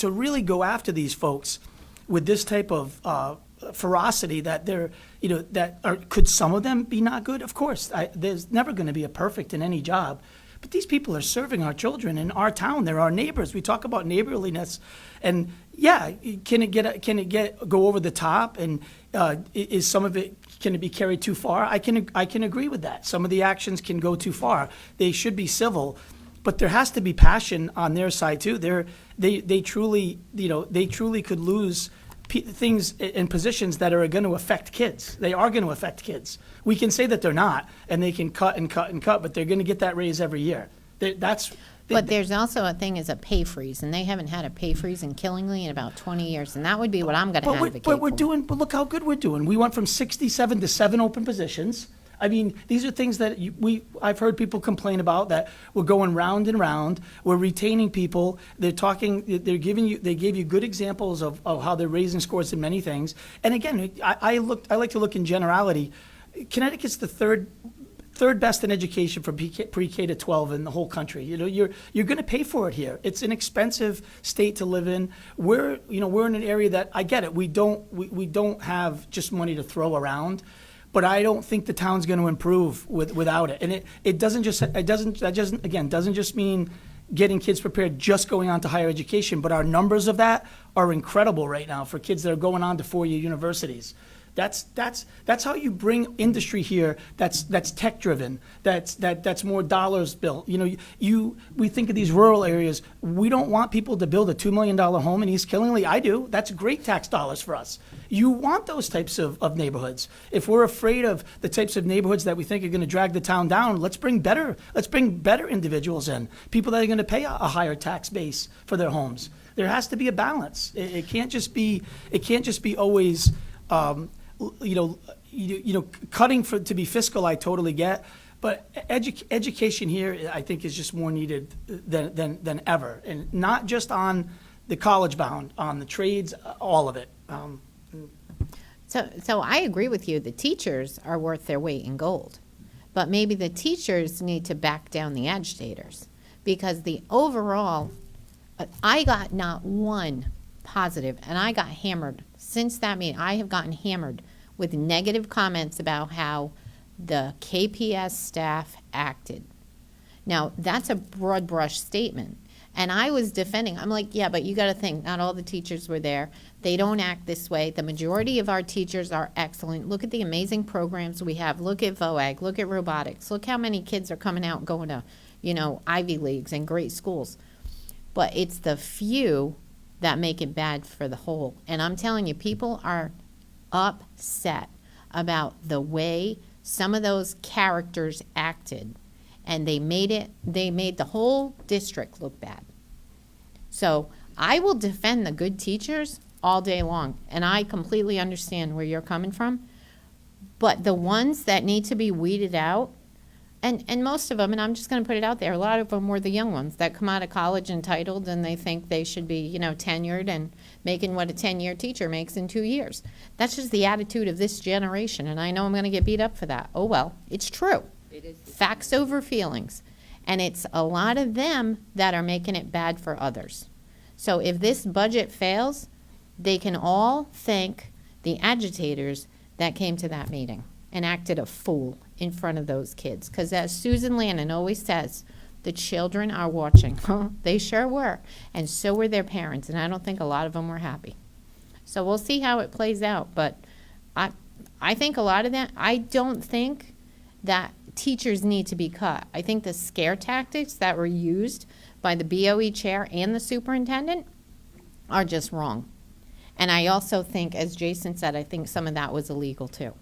really go after these folks with this type of ferocity that they're, could some of them be not good? Of course, there's never going to be a perfect in any job. But these people are serving our children in our town. They're our neighbors. We talk about neighborliness, and yeah, can it go over the top? And is some of it, can it be carried too far? I can agree with that. Some of the actions can go too far. They should be civil, but there has to be passion on their side too. They truly could lose things in positions that are going to affect kids. They are going to affect kids. We can say that they're not, and they can cut and cut and cut, but they're going to get that raise every year. But there's also a thing as a pay freeze, and they haven't had a pay freeze in Killingly in about 20 years, and that would be what I'm going to advocate for. But look how good we're doing. We went from 67 to 7 open positions. I mean, these are things that I've heard people complain about, that we're going round and round. We're retaining people. They gave you good examples of how they're raising scores in many things. And again, I like to look in generality. Connecticut's the third best in education from pre-K to 12 in the whole country. You're going to pay for it here. It's an expensive state to live in. We're in an area that, I get it. We don't have just money to throw around. But I don't think the town's going to improve without it. And it doesn't just mean getting kids prepared, just going on to higher education. But our numbers of that are incredible right now for kids that are going on to 4-year universities. That's how you bring industry here. That's tech driven. That's more dollars built. We think of these rural areas. We don't want people to build a $2 million home in East Killingly. I do. That's great tax dollars for us. You want those types of neighborhoods. If we're afraid of the types of neighborhoods that we think are going to drag the town down, let's bring better individuals in. People that are going to pay a higher tax base for their homes. There has to be a balance. It can't just be always. Cutting to be fiscal, I totally get, but education here, I think, is just more needed than ever, and not just on the college bound, on the trades, all of it. So I agree with you. The teachers are worth their weight in gold, but maybe the teachers need to back down the agitators, because the overall, I got not one positive, and I got hammered. Since that meeting, I have gotten hammered with negative comments about how the KPS staff acted. Now, that's a broad brush statement. And I was defending. I'm like, yeah, but you got to think, not all the teachers were there. They don't act this way. The majority of our teachers are excellent. Look at the amazing programs we have. Look at VOAG. Look at robotics. Look how many kids are coming out and going to, Ivy Leagues and great schools. But it's the few that make it bad for the whole. And I'm telling you, people are upset about the way some of those characters acted, and they made the whole district look bad. So I will defend the good teachers all day long, and I completely understand where you're coming from. But the ones that need to be weeded out, and most of them, and I'm just going to put it out there, a lot of them were the young ones that come out of college entitled and they think they should be, tenured and making what a 10-year teacher makes in 2 years. That's just the attitude of this generation, and I know I'm going to get beat up for that. Oh, well, it's true. It is. Facts over feelings. And it's a lot of them that are making it bad for others. So if this budget fails, they can all thank the agitators that came to that meeting and acted a fool in front of those kids. Because as Susan Lannon always says, the children are watching. They sure were. And so were their parents. And I don't think a lot of them were happy. So we'll see how it plays out. But I think a lot of that, I don't think that teachers need to be cut. I think the scare tactics that were used by the BOE chair and the superintendent are just wrong. And I also think, as Jason said, I think some of that was illegal too.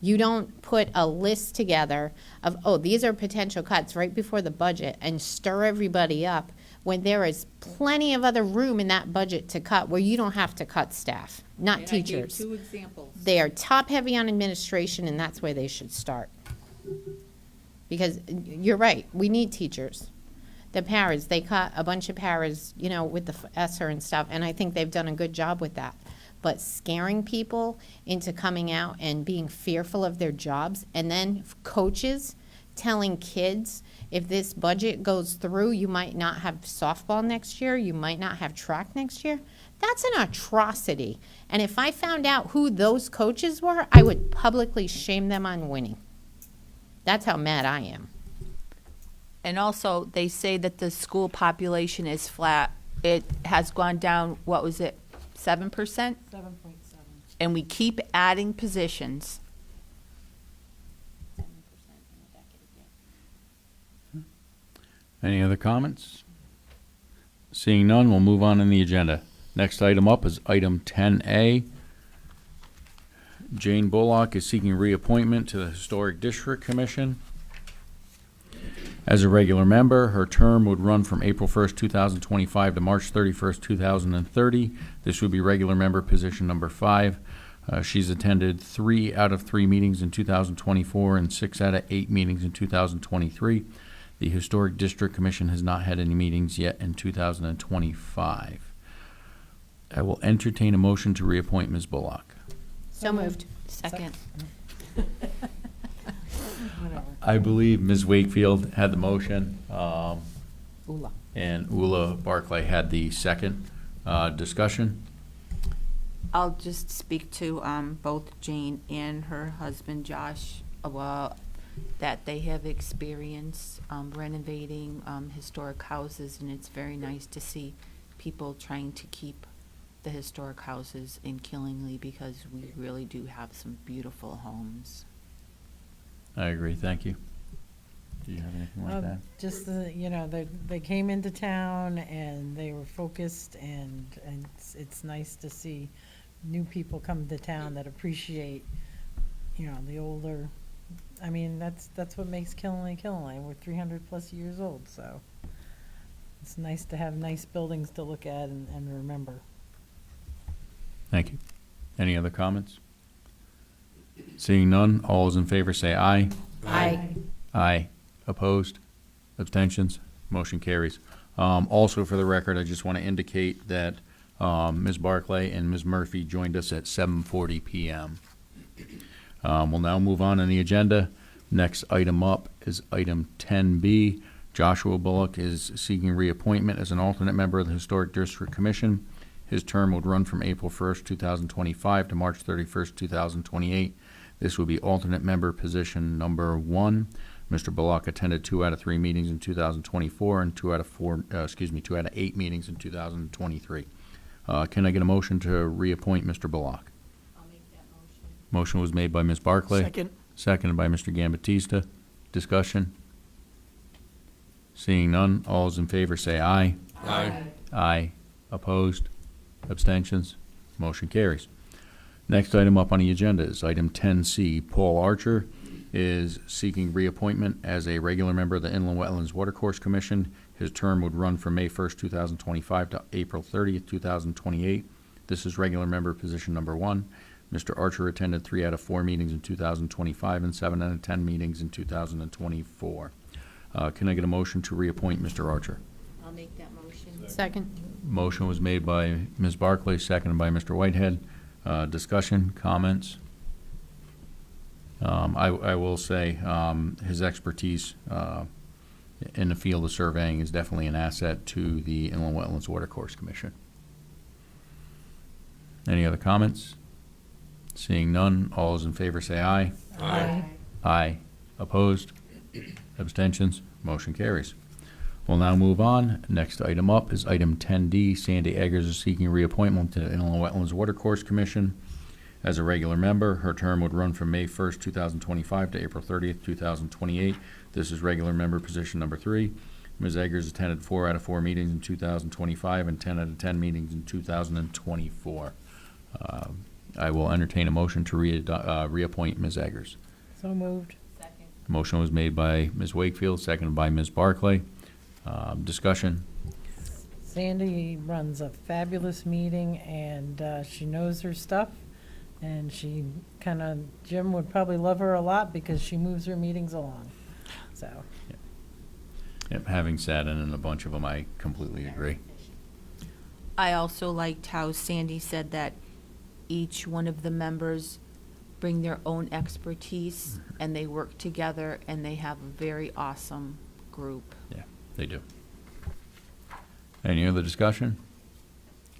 You don't put a list together of, oh, these are potential cuts right before the budget and stir everybody up when there is plenty of other room in that budget to cut where you don't have to cut staff, not teachers. I gave 2 examples. They are top heavy on administration, and that's where they should start. Because you're right, we need teachers. The paras, they cut a bunch of paras, with the ESSER and stuff, and I think they've done a good job with that. But scaring people into coming out and being fearful of their jobs, and then coaches telling kids, if this budget goes through, you might not have softball next year, you might not have track next year. That's an atrocity. And if I found out who those coaches were, I would publicly shame them on winning. That's how mad I am. And also, they say that the school population is flat. It has gone down, what was it, 7%? 7.7. And we keep adding positions. Any other comments? Seeing none, we'll move on in the agenda. Next item up is item 10A. Jane Bullock is seeking reappointment to the Historic District Commission. As a regular member, her term would run from April 1st, 2025 to March 31st, 2030. This would be regular member position number 5. She's attended 3 out of 3 meetings in 2024 and 6 out of 8 meetings in 2023. The Historic District Commission has not had any meetings yet in 2025. I will entertain a motion to reappoint Ms. Bullock. So moved. Second. Whatever. I believe Ms. Wakefield had the motion, Ula. and Ula Barclay had the second. Discussion? I'll just speak to both Jane and her husband Josh about that they have experience renovating historic houses, and it's very nice to see people trying to keep the historic houses in Killingly because we really do have some beautiful homes. I agree, thank you. Do you have anything like that? Just they came into town and they were focused, and it's nice to see new people come to town that appreciate, the older. I mean, that's what makes Killingly Killingly. We're 300+ years old, so it's nice to have nice buildings to look at and remember. Thank you. Any other comments? Seeing none, all those in favor say aye. Aye. Aye. Opposed? Abstentions? Motion carries. Also, for the record, I just want to indicate that Ms. Barclay and Ms. Murphy joined us at 7:40 p.m. We'll now move on the agenda. Next item up is item 10B. Joshua Bullock is seeking reappointment as an alternate member of the Historic District Commission. His term would run from April 1st, 2025 to March 31st, 2028. This would be alternate member position number 1. Mr. Bullock attended 2 out of 3 meetings in 2024 and 2 out of 8 meetings in 2023. Can I get a motion to reappoint Mr. Bullock? I'll make that motion. Motion was made by Ms. Barclay. Second. Seconded by Mr. Gambatista. Discussion? Seeing none, all those in favor say aye. Aye. Aye. Opposed? Abstentions? Motion carries. Next item up on the agenda is item 10C. Paul Archer is seeking reappointment as a regular member of the Inland Wetlands Watercourse Commission. His term would run from May 1st, 2025 to April 30th, 2028. This is regular member position number 1. Mr. Archer attended 3 out of 4 meetings in 2025 and 7 out of 10 meetings in 2024. Can I get a motion to reappoint Mr. Archer? I'll make that motion. Second. Motion was made by Ms. Barclay, seconded by Mr. Whitehead. Discussion, comments? I will say his expertise in the field of surveying is definitely an asset to the Inland Wetlands Watercourse Commission. Any other comments? Seeing none, all those in favor say aye. Aye. Aye. Opposed? Abstentions? Motion carries. We'll now move on. Next item up is item 10D. Sandy Eggers is seeking reappointment to the Inland Wetlands Watercourse Commission as a regular member. Her term would run from May 1st, 2025 to April 30th, 2028. This is regular member position number 3. Ms. Eggers attended 4 out of 4 meetings in 2025 and 10 out of 10 meetings in 2024. I will entertain a motion to reappoint Ms. Eggers. So moved. Motion was made by Ms. Wakefield, seconded by Ms. Barclay. Discussion. Sandy runs a fabulous meeting, and she knows her stuff. And she Jim would probably love her a lot because she moves her meetings along. So, Yep, having sat in a bunch of them, I completely agree. I also liked how Sandy said that each one of the members bring their own expertise and they work together and they have a very awesome group. Yeah, they do. Any other discussion?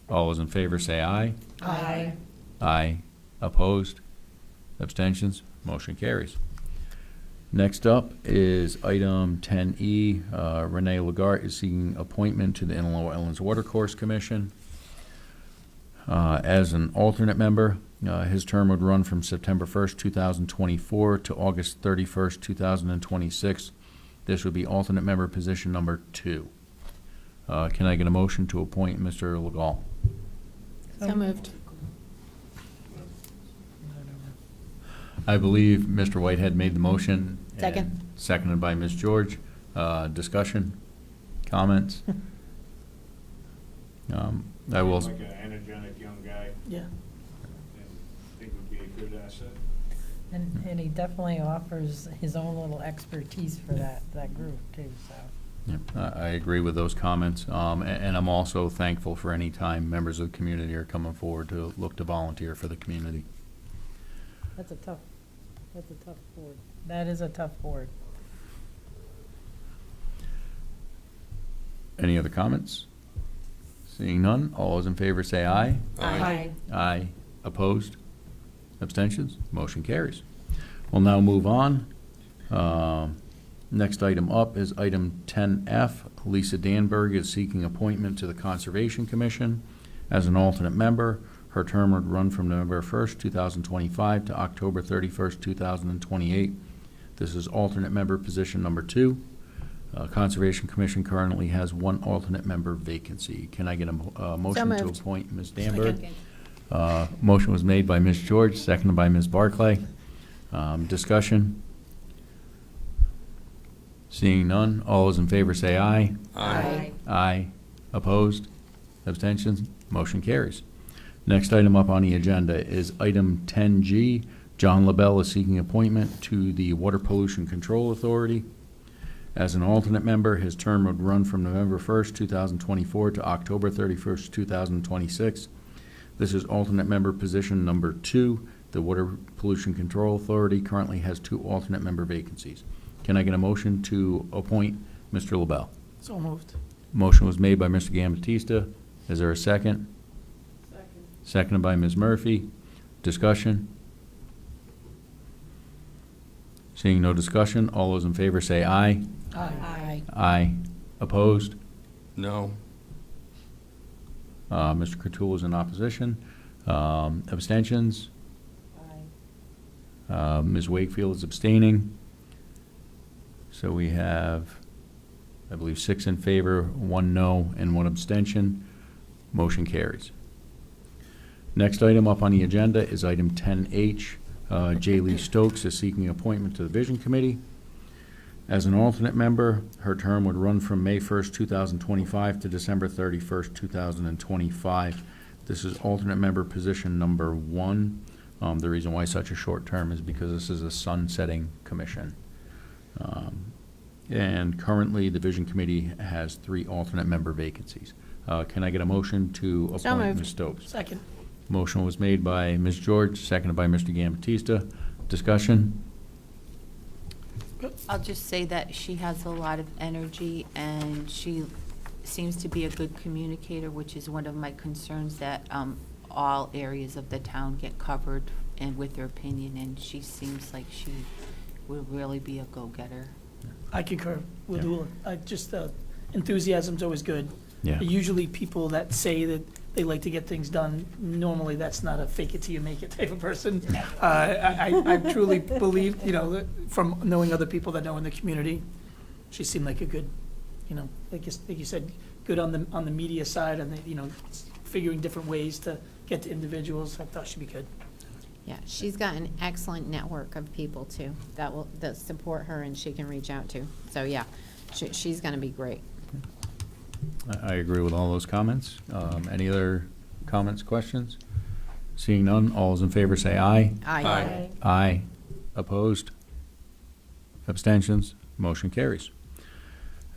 All those in favor say aye. aye. Aye. Opposed? Abstentions? Motion carries. Next up is item 10E. Renee Lagarde is seeking appointment to the Inland Wetlands Watercourse Commission as an alternate member. His term would run from September 1st, 2024 to August 31st, 2026. This would be alternate member position number 2. Can I get a motion to appoint Mr. Legal? So moved. I believe Mr. Whitehead made the motion. Second. and Seconded by Ms. George. Discussion? Comments? I will. Like an energetic young guy, Yeah. and I think would be a good asset. And he definitely offers his own little expertise for that group too, so. Yeah, I agree with those comments, and I'm also thankful for any time members of the community are coming forward to look to volunteer for the community. That's a tough board. That is a tough board. Any other comments? Seeing none, all those in favor say aye. Aye. Aye. Opposed? Abstentions? Motion carries. We'll now move on. Next item up is item 10F. Lisa Danberg is seeking appointment to the Conservation Commission as an alternate member. Her term would run from November 1st, 2025 to October 31st, 2028. This is alternate member position number 2. Conservation Commission currently has 1 alternate member vacancy. Can I get a motion to moved. appoint Ms. Danberg? Motion was made by Ms. George, seconded by Ms. Barclay. Discussion? Seeing none, all those in favor say aye. Aye. Aye. Opposed? Abstentions? Motion carries. Next item up on the agenda is item 10G. John LaBelle is seeking appointment to the Water Pollution Control Authority. As an alternate member, his term would run from November 1st, 2024 to October 31st, 2026. This is alternate member position number 2. The Water Pollution Control Authority currently has 2 alternate member vacancies. Can I get a motion to appoint Mr. LaBelle? So moved. Motion was made by Mr. Gambatista. Is there a second? Seconded by Ms. Murphy. Discussion? Seeing no discussion, all those in favor say aye. Aye. Aye. Opposed? No. Mr. Cottula is in opposition. Abstentions? Ms. Wakefield is abstaining. So we have, I believe, 6 in favor, 1 no, and 1 abstention. Motion carries. Next item up on the agenda is item 10H. J. Lee Stokes is seeking appointment to the Vision Committee. As an alternate member, her term would run from May 1st, 2025 to December 31st, 2025. This is alternate member position number 1. The reason why such a short term is because this is a sunsetting commission. And currently, the Vision Committee has 3 alternate member vacancies. Can I get a motion to So appoint moved. Ms. Stokes? Second. Motion was made by Ms. George, seconded by Mr. Gambatista. Discussion? I'll just say that she has a lot of energy and she seems to be a good communicator, which is one of my concerns, that all areas of the town get covered and with her opinion, and she seems like she will really be a go-getter. I concur with Yeah. Ula. Just enthusiasm's always good. Yeah. Usually people that say that they like to get things done, normally that's not a fake it till you make it type of person. I truly believe, that from knowing other people that know in the community, she seemed like a good, like you said, good on the media side and figuring different ways to get to individuals. I thought she'd be good. Yeah, she's got an excellent network of people too that support her and she can reach out to. So yeah, she's going to be great. I agree with all those comments. Any other comments, questions? Seeing none, all those in favor say aye. Aye. Aye. Opposed? Abstentions? Motion carries.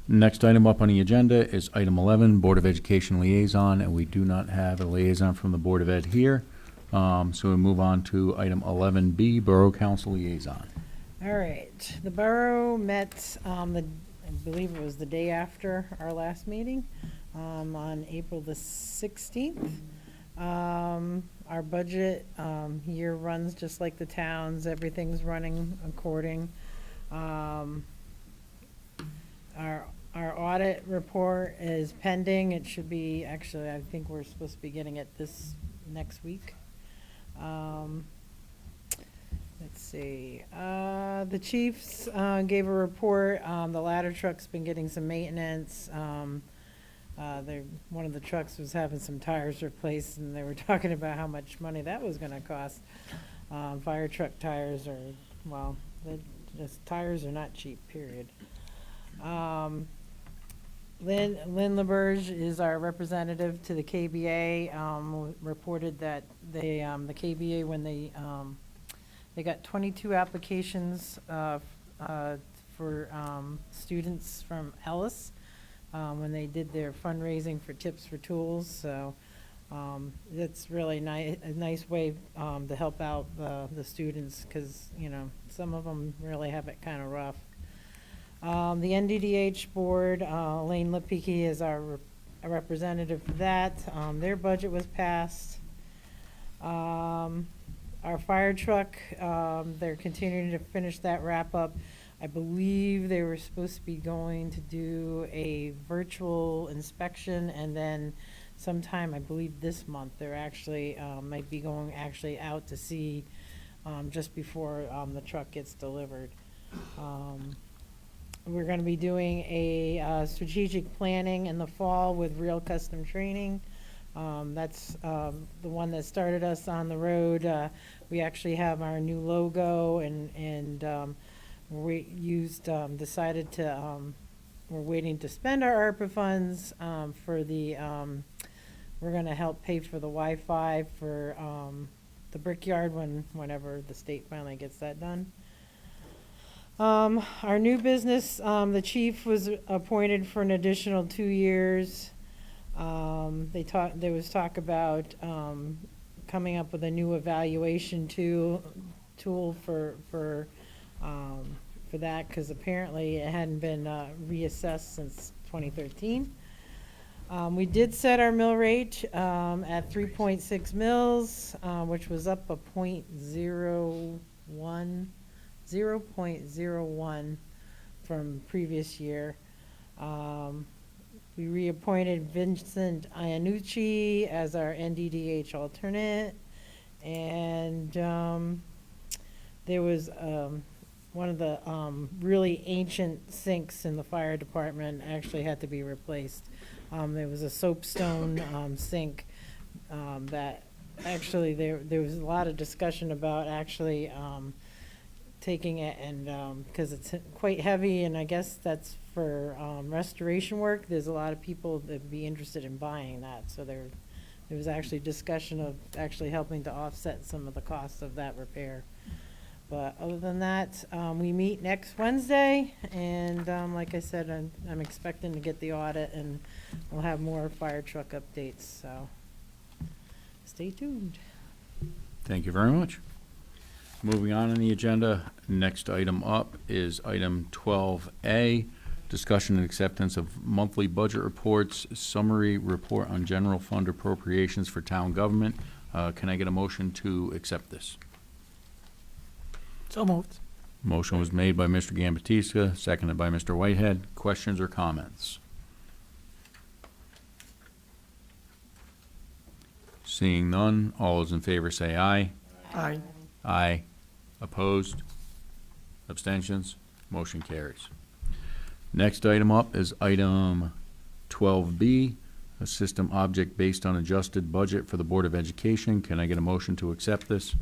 Next item up on the agenda is item 11, Board of Education Liaison, and we do not have a liaison from the Board of Ed here. So we move on to item 11B, Borough Council Liaison. All right, the borough met, I believe it was the day after our last meeting, on April the 16th. Our budget, year runs just like the towns, everything's running according. Our audit report is pending. It should be, actually, I think we're supposed to be getting it this next week. Let's see, the chiefs, gave a report. The ladder truck's been getting some maintenance. One of the trucks was having some tires replaced, and they were talking about how much money that was gonna cost. Fire truck tires are, well, tires are not cheap, period. Lynn LaBerge is our representative to the KBA, reported that the KBA, when they got 22 applications for students from Ellis when they did their fundraising for Tips for Tools. So that's really a nice way to help out the students, because some of them really have it kind of rough. The NDDH board, Elaine Lipke is our representative for that. Their budget was passed. Our fire truck, they're continuing to finish that wrap up. I believe they were supposed to be going to do a virtual inspection, and then sometime, I believe this month, they're actually, might be going actually out to see just before the truck gets delivered. We're going to be doing a strategic planning in the fall with Real Custom Training. That's the one that started us on the road. We actually have our new logo, and we decided to, we're waiting to spend our ARPA funds for the, we're going to help pay for the Wi-Fi for the Brickyard whenever the state finally gets that done. Our new business, the chief was appointed for an additional 2 years. There was talk about coming up with a new evaluation tool for that, because apparently it hadn't been reassessed since 2013. We did set our mill rate at 3.6 mils, which was up a 0.01 from previous year. We reappointed Vincent Iannucci as our NDDH alternate, and there was one of the really ancient sinks in the fire department actually had to be replaced. There was a soapstone sink that actually there was a lot of discussion about actually taking it and, because it's quite heavy, and I guess that's for restoration work. There's a lot of people that'd be interested in buying that, so there was actually discussion of actually helping to offset some of the costs of that repair. But other than that, we meet next Wednesday, and like I said, I'm expecting to get the audit, and we'll have more fire truck updates, so stay tuned. Thank you very much. Moving on in the agenda, next item up is item 12A, discussion and acceptance of monthly budget reports, summary report on general fund appropriations for town government. Can I get a motion to accept this? So moved. Motion was made by Mr. Gambatista, seconded by Mr. Whitehead. Questions or comments? Seeing none, all those in favor say aye. Aye. Aye. Opposed? Abstentions? Motion carries. Next item up is item 12B, a system object based on adjusted budget for the Board of Education. Can I get a motion to accept this?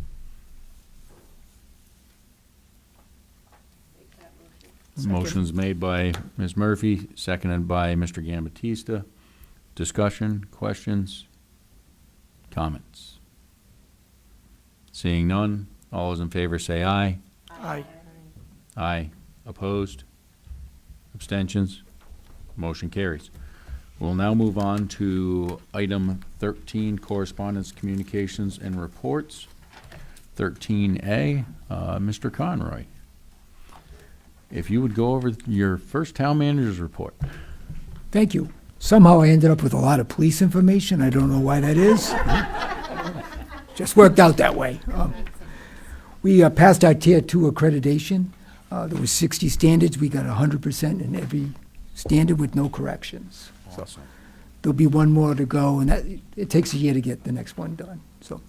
Motion's made by Ms. Murphy, seconded by Mr. Gambatista. Discussion, questions, comments? Seeing none, all those in favor say aye. Aye. Aye. Opposed? Abstentions? Motion carries. We'll now move on to item 13, correspondence, communications, and reports. 13A, Mr. Conroy. If you would go over your first town manager's report. Thank you. Somehow I ended up with a lot of police information. I don't know why that is. Just worked out that way. We passed our Tier 2 accreditation. There was 60 standards. We got 100% in every standard with no corrections. Awesome. There'll be one more to go, and it takes a year to get the next one done. So,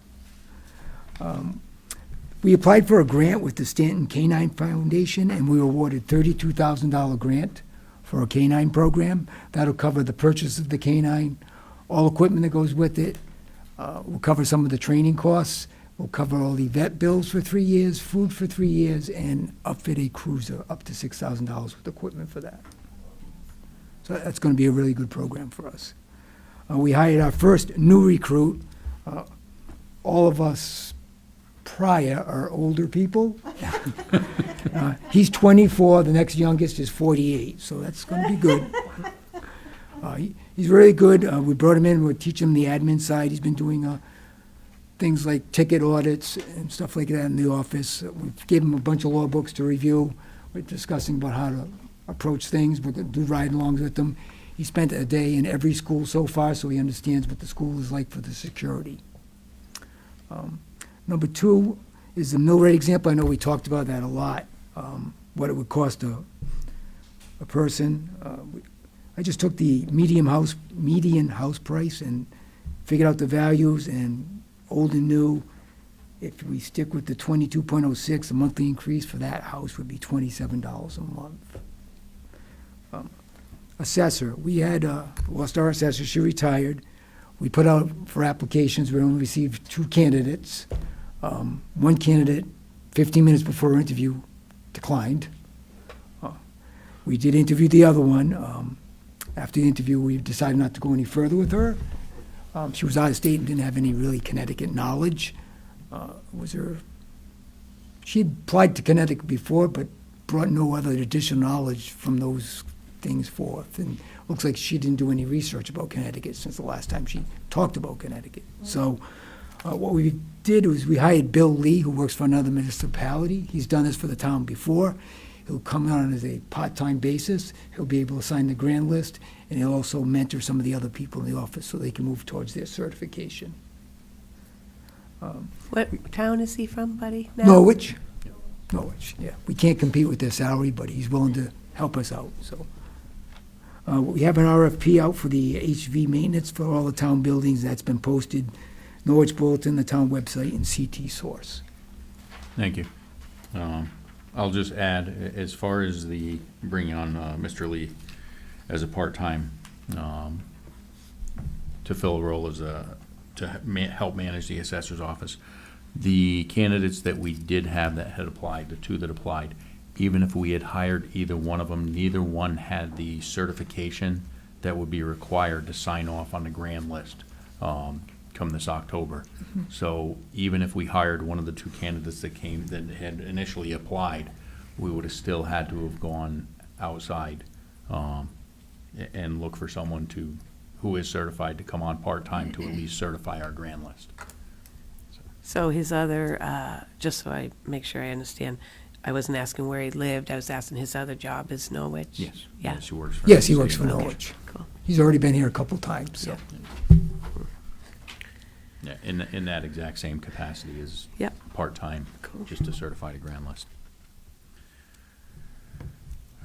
we applied for a grant with the Stanton Canine Foundation, and we were awarded $32,000 grant for a canine program. That'll cover the purchase of the canine, all equipment that goes with it. We'll cover some of the training costs. We'll cover all the vet bills for 3 years, food for 3 years, and upfit a cruiser up to $6,000 with equipment for that. So that's going to be a really good program for us. We hired our first new recruit. All of us prior are older people. He's 24, the next youngest is 48, so that's going to be good. He's really good. We brought him in, we're teaching him the admin side. He's been doing things like ticket audits and stuff like that in the office. We gave him a bunch of law books to review. We're discussing about how to approach things. We're going to do ride-alongs with him. He spent a day in every school so far, so he understands what the school is like for the security. Number 2 is the mill rate example. I know we talked about that a lot, what it would cost a person. I just took the median house price and figured out the values, and old and new, if we stick with the 22.06, the monthly increase for that house would be $27 a month. Assessor, we had lost our assessor. She retired. We put out for applications. We only received 2 candidates. One candidate, 15 minutes before our interview, declined. We did interview the other one. After the interview, we decided not to go any further with her. She was out of state and didn't have any really Connecticut knowledge. She had applied to Connecticut before, but brought no other additional knowledge from those things forth. And looks like she didn't do any research about Connecticut since the last time she talked about Connecticut. So what we did was we hired Bill Lee, who works for another municipality. He's done this for the town before. He'll come on as a part-time basis. He'll be able to sign the grant list, and he'll also mentor some of the other people in the office so they can move towards their certification. What town is he from, buddy? now? Norwich. Norwich, yeah. We can't compete with their salary, but he's willing to help us out, so. We have an RFP out for the HV maintenance for all the town buildings. That's been posted. Norwich Bulletin, the town website, and CT Source. Thank you. I'll just add, as far as the bringing on Mr. Lee as a part-time to fill a role as to help manage the assessor's office, The candidates that we did have that had applied, the two that applied, even if we had hired either one of them, neither one had the certification that would be required to sign off on the grand list come this October. So even if we hired one of the two candidates that had initially applied, we would have still had to have gone outside and look for someone who is certified to come on part-time to at least certify our grand list. So his other, just so I make sure I understand, I wasn't asking where he lived, I was asking his other job is Norwich? Yes. Yeah. Yes, he works for. Yes, he works for Okay. Norwich. Cool. He's already been here a couple times, so. Yeah, in that exact same capacity as Yep. part-time, Cool. just to certify the grand list.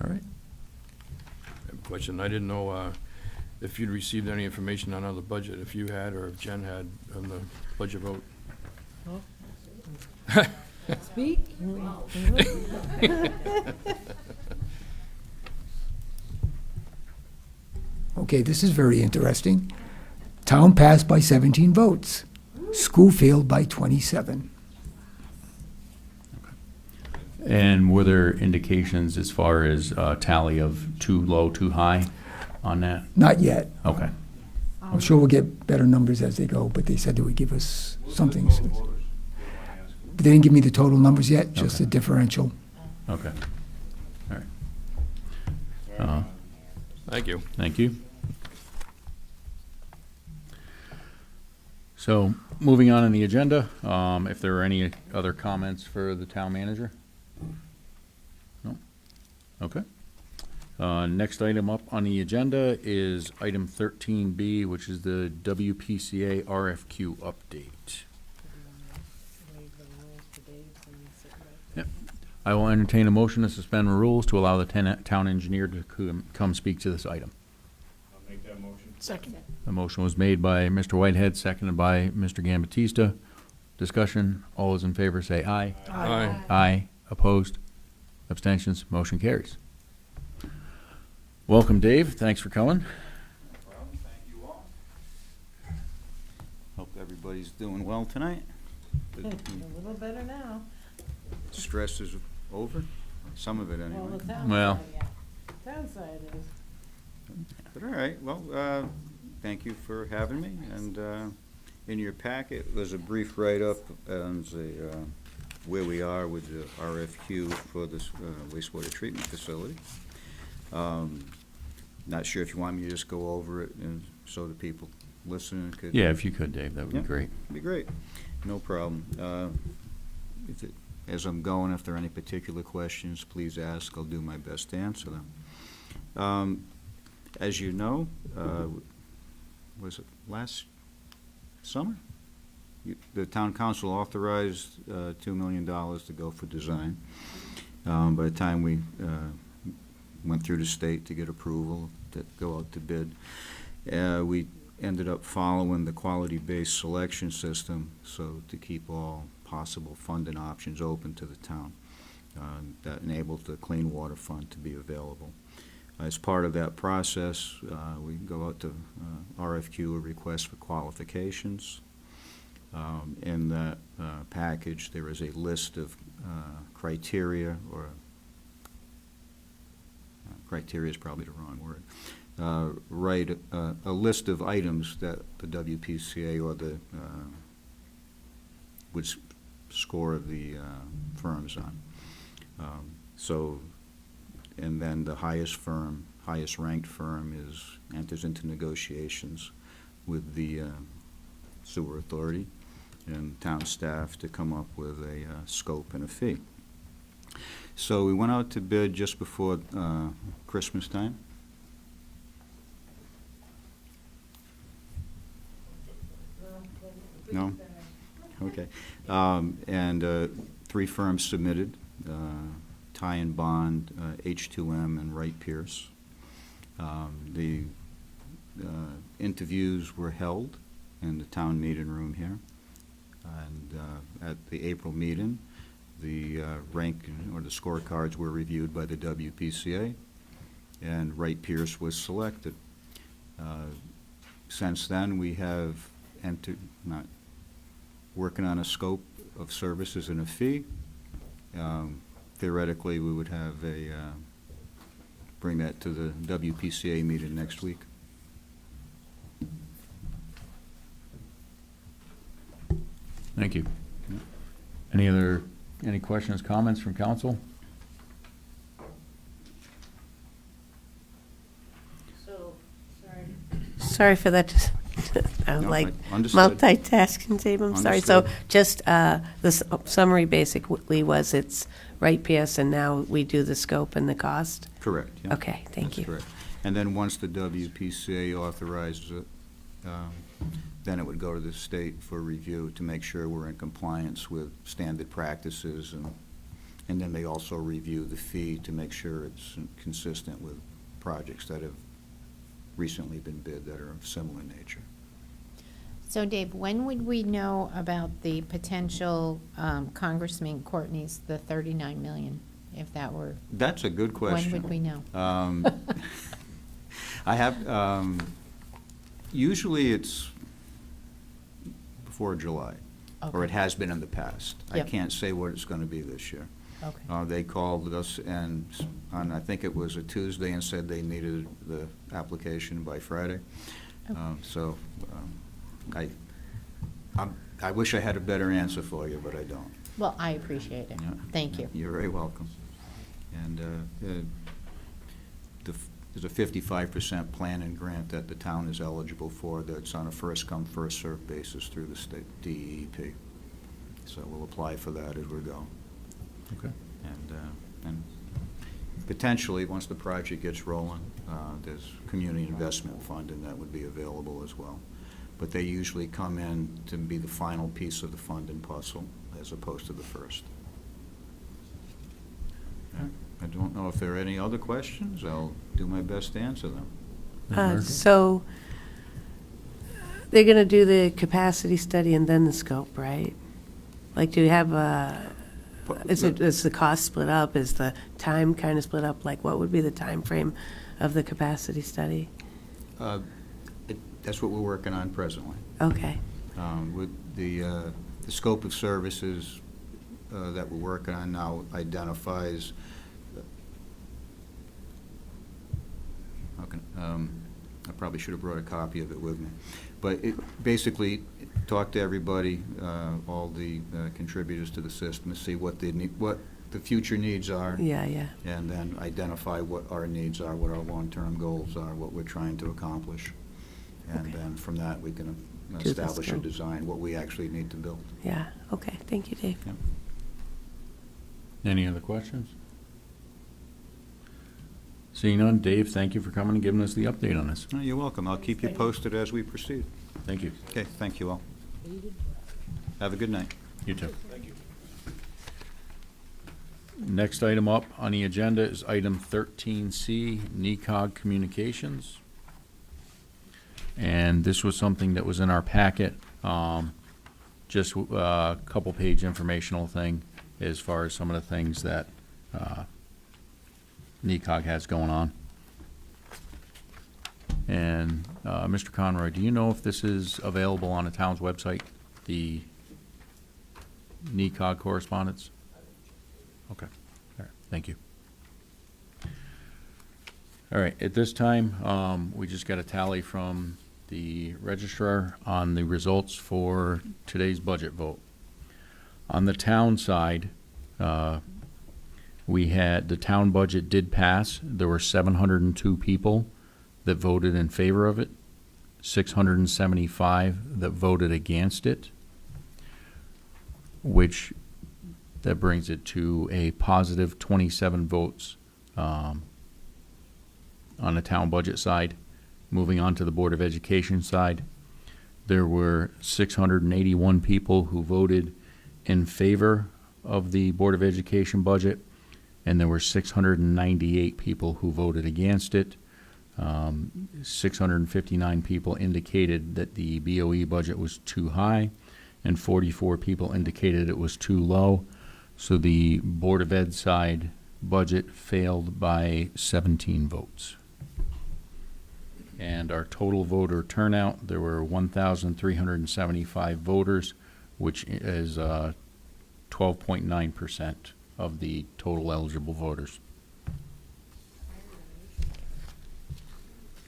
All right. I have a question. I didn't know if you'd received any information on the budget, if you had or if Jen had on the budget vote. Speak. Okay, this is very interesting. Town passed by 17 votes. School failed by 27. And were there indications as far as tally of too low, too high on that? Not yet. Okay. I'm sure we'll get better numbers as they go, but they said they would give us something. But they didn't give me the total numbers yet, just Okay. the differential. Okay. All right. Thank you. Thank you. So, moving on in the agenda, if there are any other comments for the town manager? No? Okay. Next item up on the agenda is item 13B, which is the WPCA RFQ update. Yep. I will entertain a motion to suspend rules to allow the town engineer to come speak to this item. I'll make that motion. Second. The motion was made by Mr. Whitehead, seconded by Mr. Gambatista. Discussion, all those in favor say aye. Aye. Aye. Opposed? Abstentions? Motion carries. Welcome, Dave. Thanks for coming. Thank you all. Hope everybody's doing well tonight. A little better now. Stress is over, some of it Well, anyway. the town Well. side, yeah. Town side is. But all right, well, thank you for having me. And in your packet was a brief write-up on where we are with the RFQ for this wastewater treatment facility. Not sure if you want me to just go over it and so the people listening could. Yeah, if you could, Dave, that would be Yeah. great. Be great, no problem. As I'm going, if there are any particular questions, please ask. I'll do my best to answer them. As you know, was it last summer? The town council authorized $2 million to go for design. By the time we went through the state to get approval to go out to bid, we ended up following the quality-based selection system, so to keep all possible funding options open to the town. That enabled the Clean Water Fund to be available. As part of that process, we go out to RFQ, a request for qualifications. In that package, there is a list of criteria, or criteria is probably the wrong word, a list of items that the WPCA or the would score the firms on. And then the highest ranked firm enters into negotiations with the sewer authority and town staff to come up with a scope and a fee. So we went out to bid just before Christmas time. No? Okay. And 3 firms submitted, Ty and Bond, H2M, and Wright Pierce. The interviews were held in the town meeting room here. And at the April meeting, the rank or the scorecards were reviewed by the WPCA, and Wright Pierce was selected. Since then, we have working on a scope of services and a fee. Theoretically, we would have bring that to the WPCA meeting next week. Thank you. Any questions, comments from council? Sorry for that. I'm No, like understood. multitasking, Dave, I'm sorry. So Understood. just, the summary basically was it's right, PS, and now we do the scope and the cost? Correct, yeah. Okay, thank That's you. correct. And then once the WPCA authorizes it, then it would go to the state for review to make sure we're in compliance with standard practices, and then they also review the fee to make sure it's consistent with projects that have recently been bid that are of similar nature. So Dave, when would we know about the potential Congressman Courtney's, the 39 million, if that were, That's a good question. when would we know? I have, usually it's before July, or it Okay. has been in the past. I Yep. can't say what it's going to be this year. Okay. They called us and on, I think it was a Tuesday, and said they needed the application by Friday. So I wish I had a better answer for you, but I don't. Well, I appreciate it. Yeah. Thank you. You're very welcome. And there's a 55% plan and grant that the town is eligible for that's on a first-come, first-served basis through the state DEP. So we'll apply for that as we go. Okay. And potentially, once the project gets rolling, there's community investment fund, and that would be available as well. But they usually come in to be the final piece of the funding puzzle, as opposed to the first. I don't know if there are any other questions. I'll do my best to answer them. So they're going to do the capacity study and then the scope, right? Like, do you have is the cost split up? Is the time kind of split up? Like, what would be the time frame of the capacity study? That's what we're working on presently. Okay. With the scope of services that we're working on now identifies, I probably should have brought a copy of it with me, but it basically talk to everybody, all the contributors to the system, to see what the future needs are. Yeah, yeah. And then identify what our needs are, what our long-term goals are, what we're trying to accomplish. And Okay. then from that, we can Do the establish a scope. design, what we actually need to build. Yeah. Okay. Thank you, Dave. Any other questions? Seeing none, Dave, thank you for coming and giving us the update on this. No, you're welcome. I'll keep you posted as we proceed. Thank you. Okay, thank you all. Have a good night. You too. Next item up on the agenda is item 13C, NECOG Communications. And this was something that was in our packet, just a couple page informational thing as far as some of the things that NECOG has going on. And Mr. Conroy, do you know if this is available on the town's website, the NECOG correspondence? Okay, all right, thank you. All right, at this time, we just got a tally from the registrar on the results for today's budget vote. On the town side, we had, the town budget did pass. There were 702 people that voted in favor of it, 675 that voted against it, which that brings it to a positive 27 votes on the town budget side. Moving on to the Board of Education side, there were 681 people who voted in favor of the Board of Education budget, and there were 698 people who voted against it. 659 people indicated that the BOE budget was too high, and 44 people indicated it was too low. So the Board of Ed side budget failed by 17 votes. And our total voter turnout, there were 1,375 voters, which is 12.9% of the total eligible voters.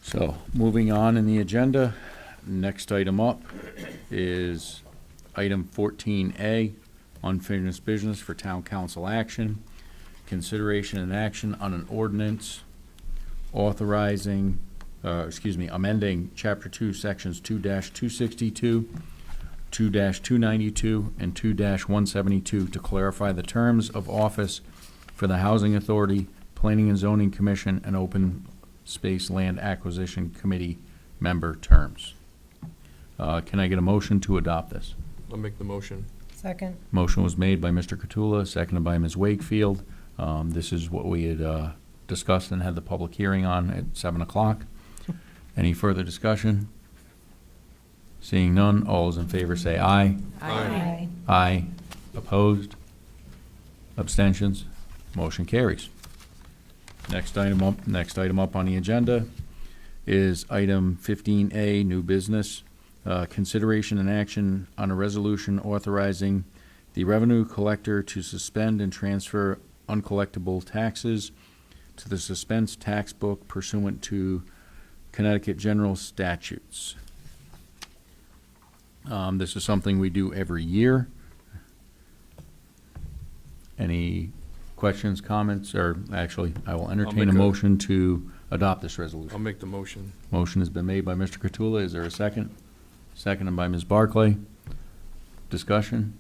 So, moving on in the agenda, next item up is item 14A, unfinished business for town council action. Consideration and action on an ordinance authorizing, amending Chapter 2, Sections 2-262, 2-292, and 2-172 to clarify the terms of office for the Housing Authority, Planning and Zoning Commission, and Open Space Land Acquisition Committee member terms. Can I get a motion to adopt this? I'll make the motion. Second. Motion was made by Mr. Catula, seconded by Ms. Wakefield. This is what we had discussed and had the public hearing on at 7 o'clock. Any further discussion? Seeing none, all those in favor say aye. Aye. Aye. Opposed? Abstentions? Motion carries. Next item up on the agenda is item 15A, new business. Consideration and action on a resolution authorizing the revenue collector to suspend and transfer uncollectible taxes to the suspense tax book pursuant to Connecticut general statutes. This is something we do every year. Any questions, comments, or actually, I will entertain a make a- motion to adopt this I'll resolution. make the motion. Motion has been made by Mr. Catula. Is there a second? Seconded by Ms. Barclay. Discussion?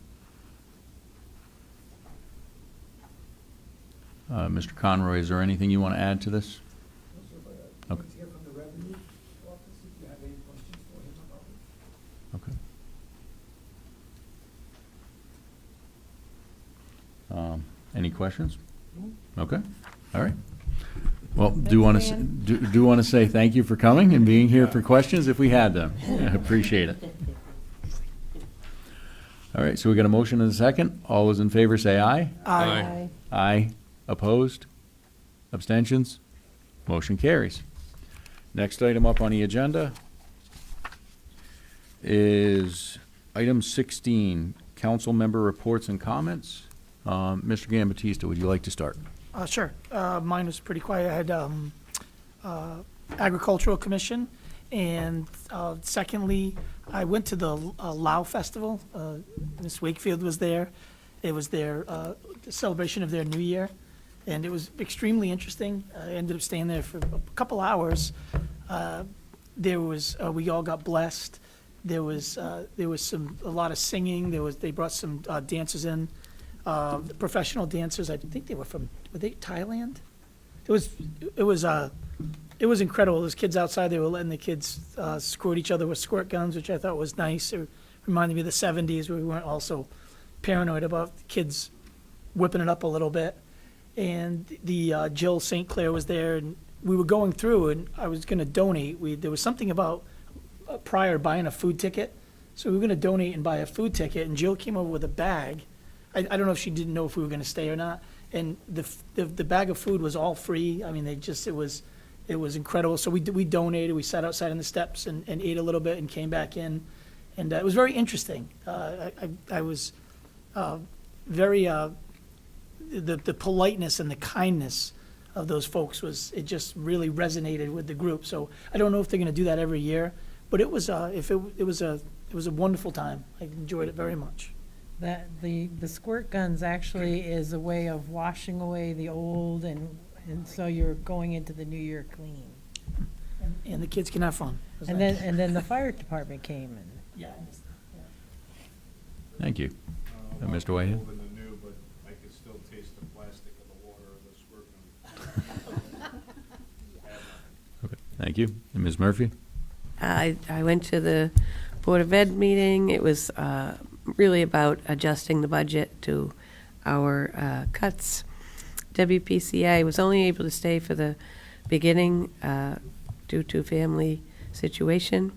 Mr. Conroy, is there anything you want to add to this? Okay. Okay. Any questions? Okay, all right. Well, do want to say thank you for coming and being here for questions if we had them. I appreciate it. All right, so we got a motion and a second. All those in favor say aye. Aye. Aye. Opposed? Abstentions? Motion carries. Next item up on the agenda is item 16, council member reports and comments. Mr. Gambatista, would you like to start? Sure. Mine was pretty quiet. I had Agricultural Commission, and secondly, I went to the Lao Festival. Miss Wakefield was there. It was their celebration of their New Year, and it was extremely interesting. I ended up staying there for a couple hours. There was we all got blessed. There was a lot of singing. They brought some dancers in. Professional dancers. I think were they Thailand? It was incredible. Those kids outside, they were letting the kids squirt each other with squirt guns, which I thought was nice. It reminded me of the 70s where we weren't also paranoid about kids whipping it up a little bit. And the Jill St. Clair was there, and we were going through, and I was going to donate. There was something about prior buying a food ticket, so we were going to donate and buy a food ticket, and Jill came over with a bag. I don't know if she didn't know if we were going to stay or not. And the bag of food was all free. I mean, it was incredible. So we donated. We sat outside on the steps and ate a little bit and came back in, and it was very interesting. I was very the politeness and the kindness of those folks it just really resonated with the group. So I don't know if they're going to do that every year, but it was it was a wonderful time. I enjoyed it very much. That the squirt guns actually is a way of washing away the old, and so you're going into the new year clean. And the kids can have fun. It was And nice. then the fire department came and. Yeah. Thank you. Mr. Whitehead? Old and the new, but I could still taste the plastic of the water of the squirt gun. Okay, thank you. And Ms. Murphy? I went to the Board of Ed meeting. It was really about adjusting the budget to our cuts. WPCA was only able to stay for the beginning due to family situation.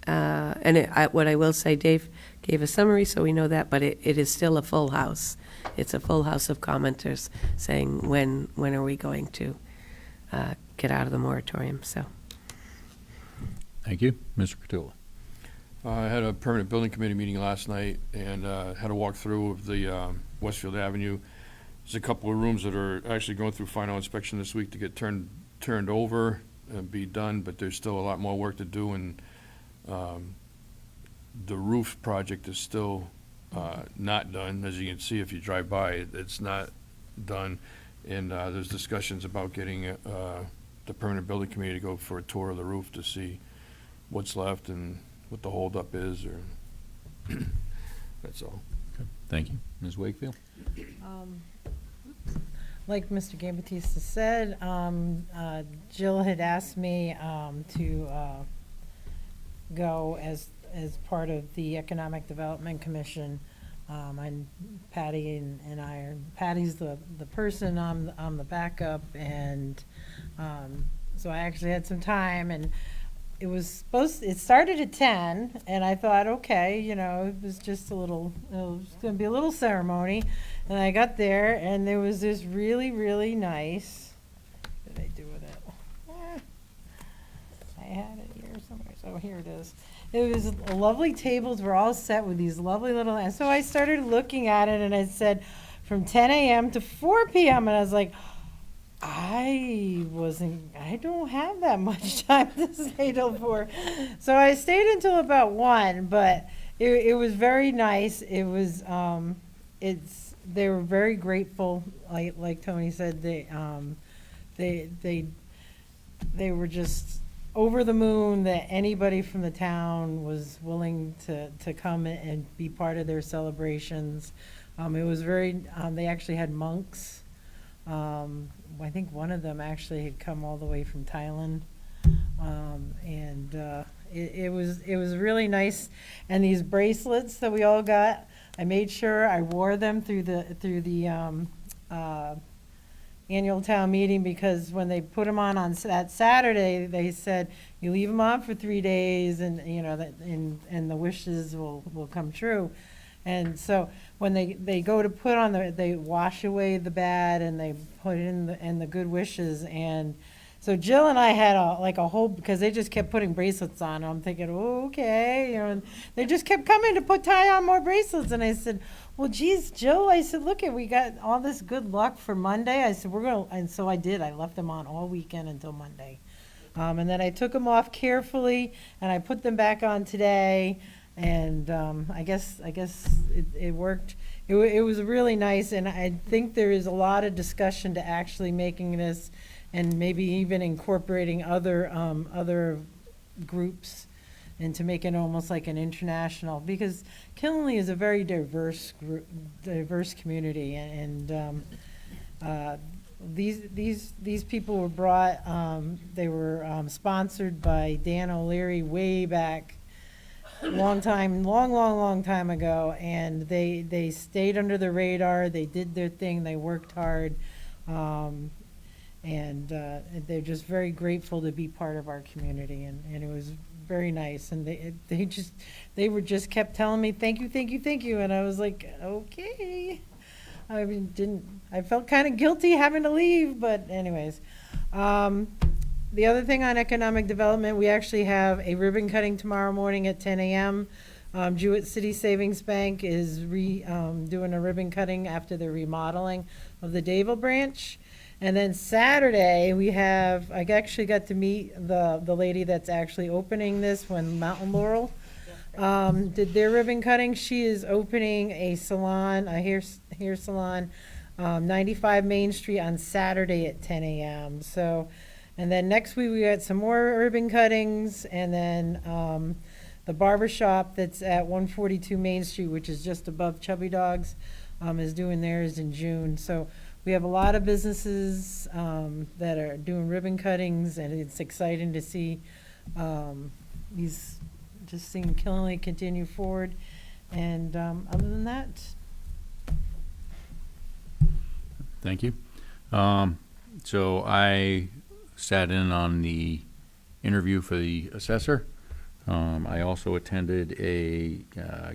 What I will say, Dave gave a summary, so we know that, but it is still a full house. It's a full house of commenters saying, when are we going to get out of the moratorium, so. Thank you. Mr. Catula? I had a permanent building committee meeting last night and had a walkthrough of the Westfield Avenue. There's a couple of rooms that are actually going through final inspection this week to get turned over and be done, but there's still a lot more work to do, and the roof project is still not done. As you can see, if you drive by, it's not done. And there's discussions about getting the permanent building committee to go for a tour of the roof to see what's left and what the holdup is, or that's all. Thank you. Ms. Wakefield? Like Mr. Gambatista said, Jill had asked me to go as part of the Economic Development Commission. And Patty and I are, Patty's the person, I'm the backup, and so I actually had some time, and it started at 10, and I thought, okay, you know, it was just it was gonna be a little ceremony, and I got there, and there was this really, really nice, what did I do with it? I had it here somewhere, so here it is. It was lovely tables were all set with these lovely little, and so I started looking at it, and it said from 10 a.m. to 4 p.m., and I was like, I don't have that much time to stay till 4. So I stayed until about 1, but it was very nice. It was, they were very grateful, like Tony said, they were just over the moon that anybody from the town was willing to come and be part of their celebrations. It was very, they actually had monks. I think one of them actually had come all the way from Thailand. It was really nice. And these bracelets that we all got, I made sure I wore them through the annual town meeting, because when they put them on that Saturday, they said you leave them on for 3 days, and you know that, and the wishes will come true. And so when they go to put on they wash away the bad and they put in the good wishes. And so Jill and I had a whole, because they just kept putting bracelets on. I'm thinking, oh, okay, you know, and they just kept coming to tie on more bracelets. And I said, well, geez, Jill, I said, look, we got all this good luck for Monday. I said, and so I did. I left them on all weekend until Monday. And then I took them off carefully and I put them back on today. And I guess it worked. It was really nice, and I think there is a lot of discussion to actually making this, and maybe even incorporating other groups, and to make it almost like an international, because Killenly is a very diverse community, and these people were brought. They were sponsored by Dan O'Leary way back. Long time ago, and they stayed under the radar. They did their thing. They worked hard, and they're just very grateful to be part of our community. And it was very nice. And they were just kept telling me thank you, and I was like, okay. I felt kind of guilty having to leave, but anyways. The other thing on economic development, we actually have a ribbon cutting tomorrow morning at 10 a.m. Jewett City Savings Bank is doing a ribbon cutting after the remodeling of the Dayville branch. And then Saturday, I actually got to meet the lady that's actually opening this when Mountain Laurel did their ribbon cutting. She is opening a salon, a hair salon, 95 Main Street on Saturday at 10 a.m. So. And then next week, we got some more ribbon cuttings, and then the barber shop that's at 142 Main Street, which is just above Chubby Dogs, is doing theirs in June. So we have a lot of businesses that are doing ribbon cuttings, and it's exciting to see seeing Killenly continue forward. And other than that, Thank you. So I sat in on the interview for the assessor. I also attended a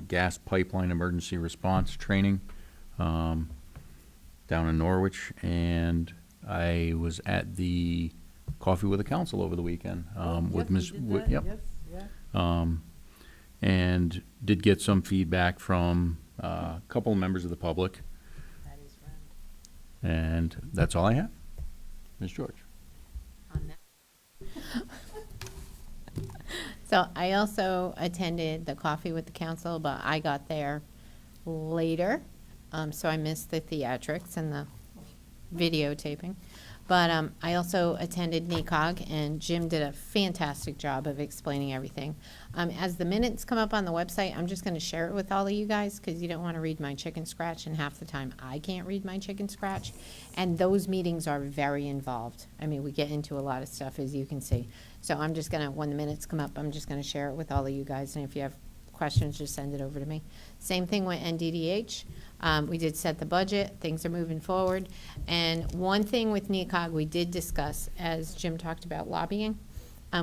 gas pipeline emergency response training down in Norwich, and I was at the Coffee with the Council over the weekend with Ms. Yep. and did get some feedback from a couple of members of the public. And that's all I have. Ms. George. So I also attended the Coffee with the Council, but I got there later, so I missed the theatrics and the videotaping. But I also attended NECOG, and Jim did a fantastic job of explaining everything. As the minutes come up on the website, I'm just going to share it with all of you guys, because you don't want to read my chicken scratch, and half the time I can't read my chicken scratch. And those meetings are very involved. I mean, we get into a lot of stuff, as you can see. So I'm just going to, when the minutes come up, I'm just going to share it with all of you guys, and if you have questions, just send it over to me. Same thing with NDDH. We did set the budget. Things are moving forward. And one thing with NECOG we did discuss, as Jim talked about lobbying,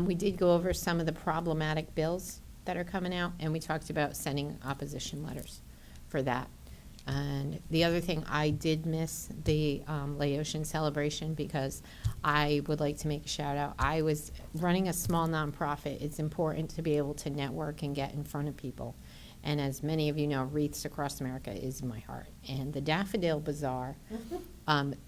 we did go over some of the problematic bills that are coming out, and we talked about sending opposition letters for that. And the other thing, I did miss the Laotian celebration, because I would like to make a shout out. I was running a small nonprofit. It's important to be able to network and get in front of people. And as many of you know, Wreaths Across America is my heart. And the Daffodil Bazaar,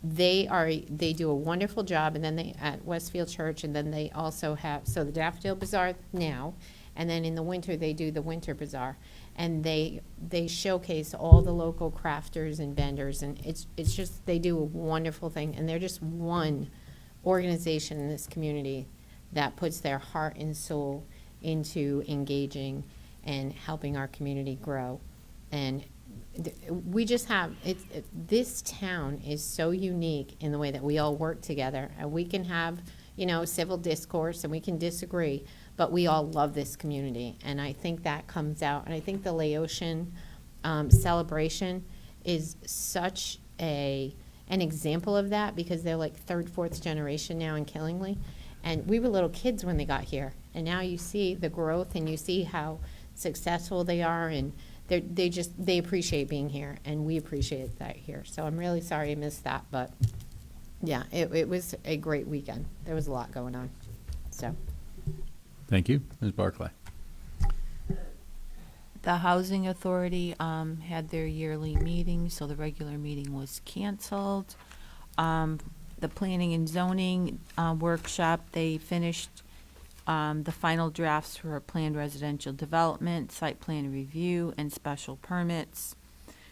they do a wonderful job, and then they at Westfield Church, and then they also have, so the Daffodil Bazaar now, and then in the winter they do the Winter Bazaar, and they showcase all the local crafters and vendors, and it's just, they do a wonderful thing, and they're just one organization in this community that puts their heart and soul into engaging and helping our community grow. And we just have, this town is so unique in the way that we all work together, and we can have, you know, civil discourse and we can disagree, but we all love this community. And I think that comes out, and I think the Laotian celebration is such an example of that, because they're like third, fourth generation now in Killingly. And we were little kids when they got here, and now you see the growth, and you see how successful they are, and they appreciate being here, and we appreciate that here. So I'm really sorry I missed that, but yeah, it was a great weekend. There was a lot going on, so. Thank you. Ms. Barclay. The Housing Authority had their yearly meeting, so the regular meeting was canceled. The Planning and Zoning workshop, they finished the final drafts for a planned residential development, site plan review, and special permits.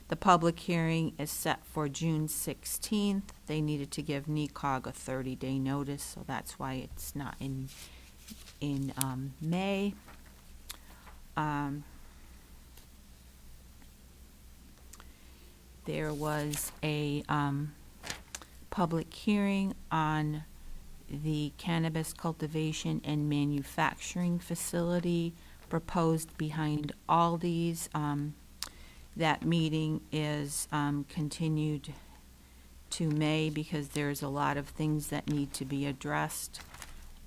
The public hearing is set for June 16th. They needed to give NECOG a 30-day notice, so that's why it's not in May. There was a public hearing on the cannabis cultivation and manufacturing facility proposed behind Aldi's. That meeting is continued to May, because there's a lot of things that need to be addressed.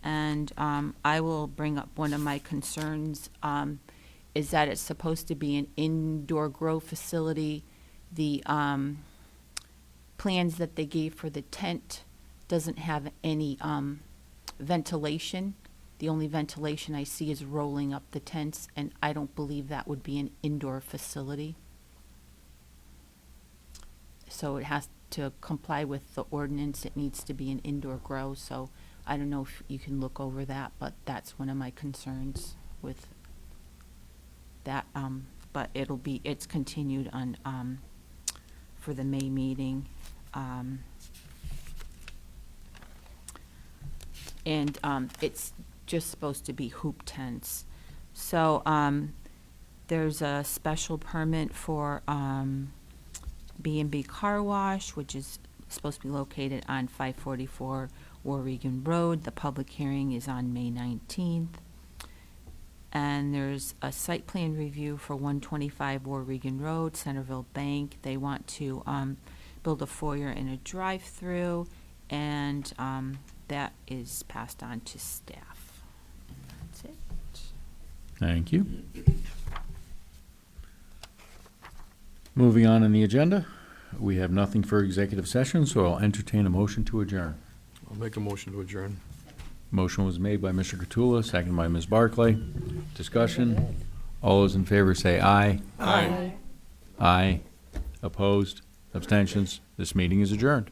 And I will bring up one of my concerns, is that it's supposed to be an indoor grow facility. The plans that they gave for the tent doesn't have any ventilation. The only ventilation I see is rolling up the tents, and I don't believe that would be an indoor facility. So it has to comply with the ordinance. It needs to be an indoor grow, so I don't know if you can look over that, but that's one of my concerns with that. But it's continued on for the May meeting. And it's just supposed to be hoop tents. So there's a special permit for B&B Car Wash, which is supposed to be located on 544 Warregan Road. The public hearing is on May 19th. And there's a site plan review for 125 Warregan Road, Centerville Bank. They want to build a foyer and a drive-through, and that is passed on to staff. And that's it. Thank you. Moving on in the agenda, we have nothing for executive session, so I'll entertain a motion to adjourn. I'll make a motion to adjourn. Motion was made by Mr. Catula, seconded by Ms. Barclay. Discussion. All those in favor say aye. Aye. Aye. Opposed? Abstentions? This meeting is adjourned.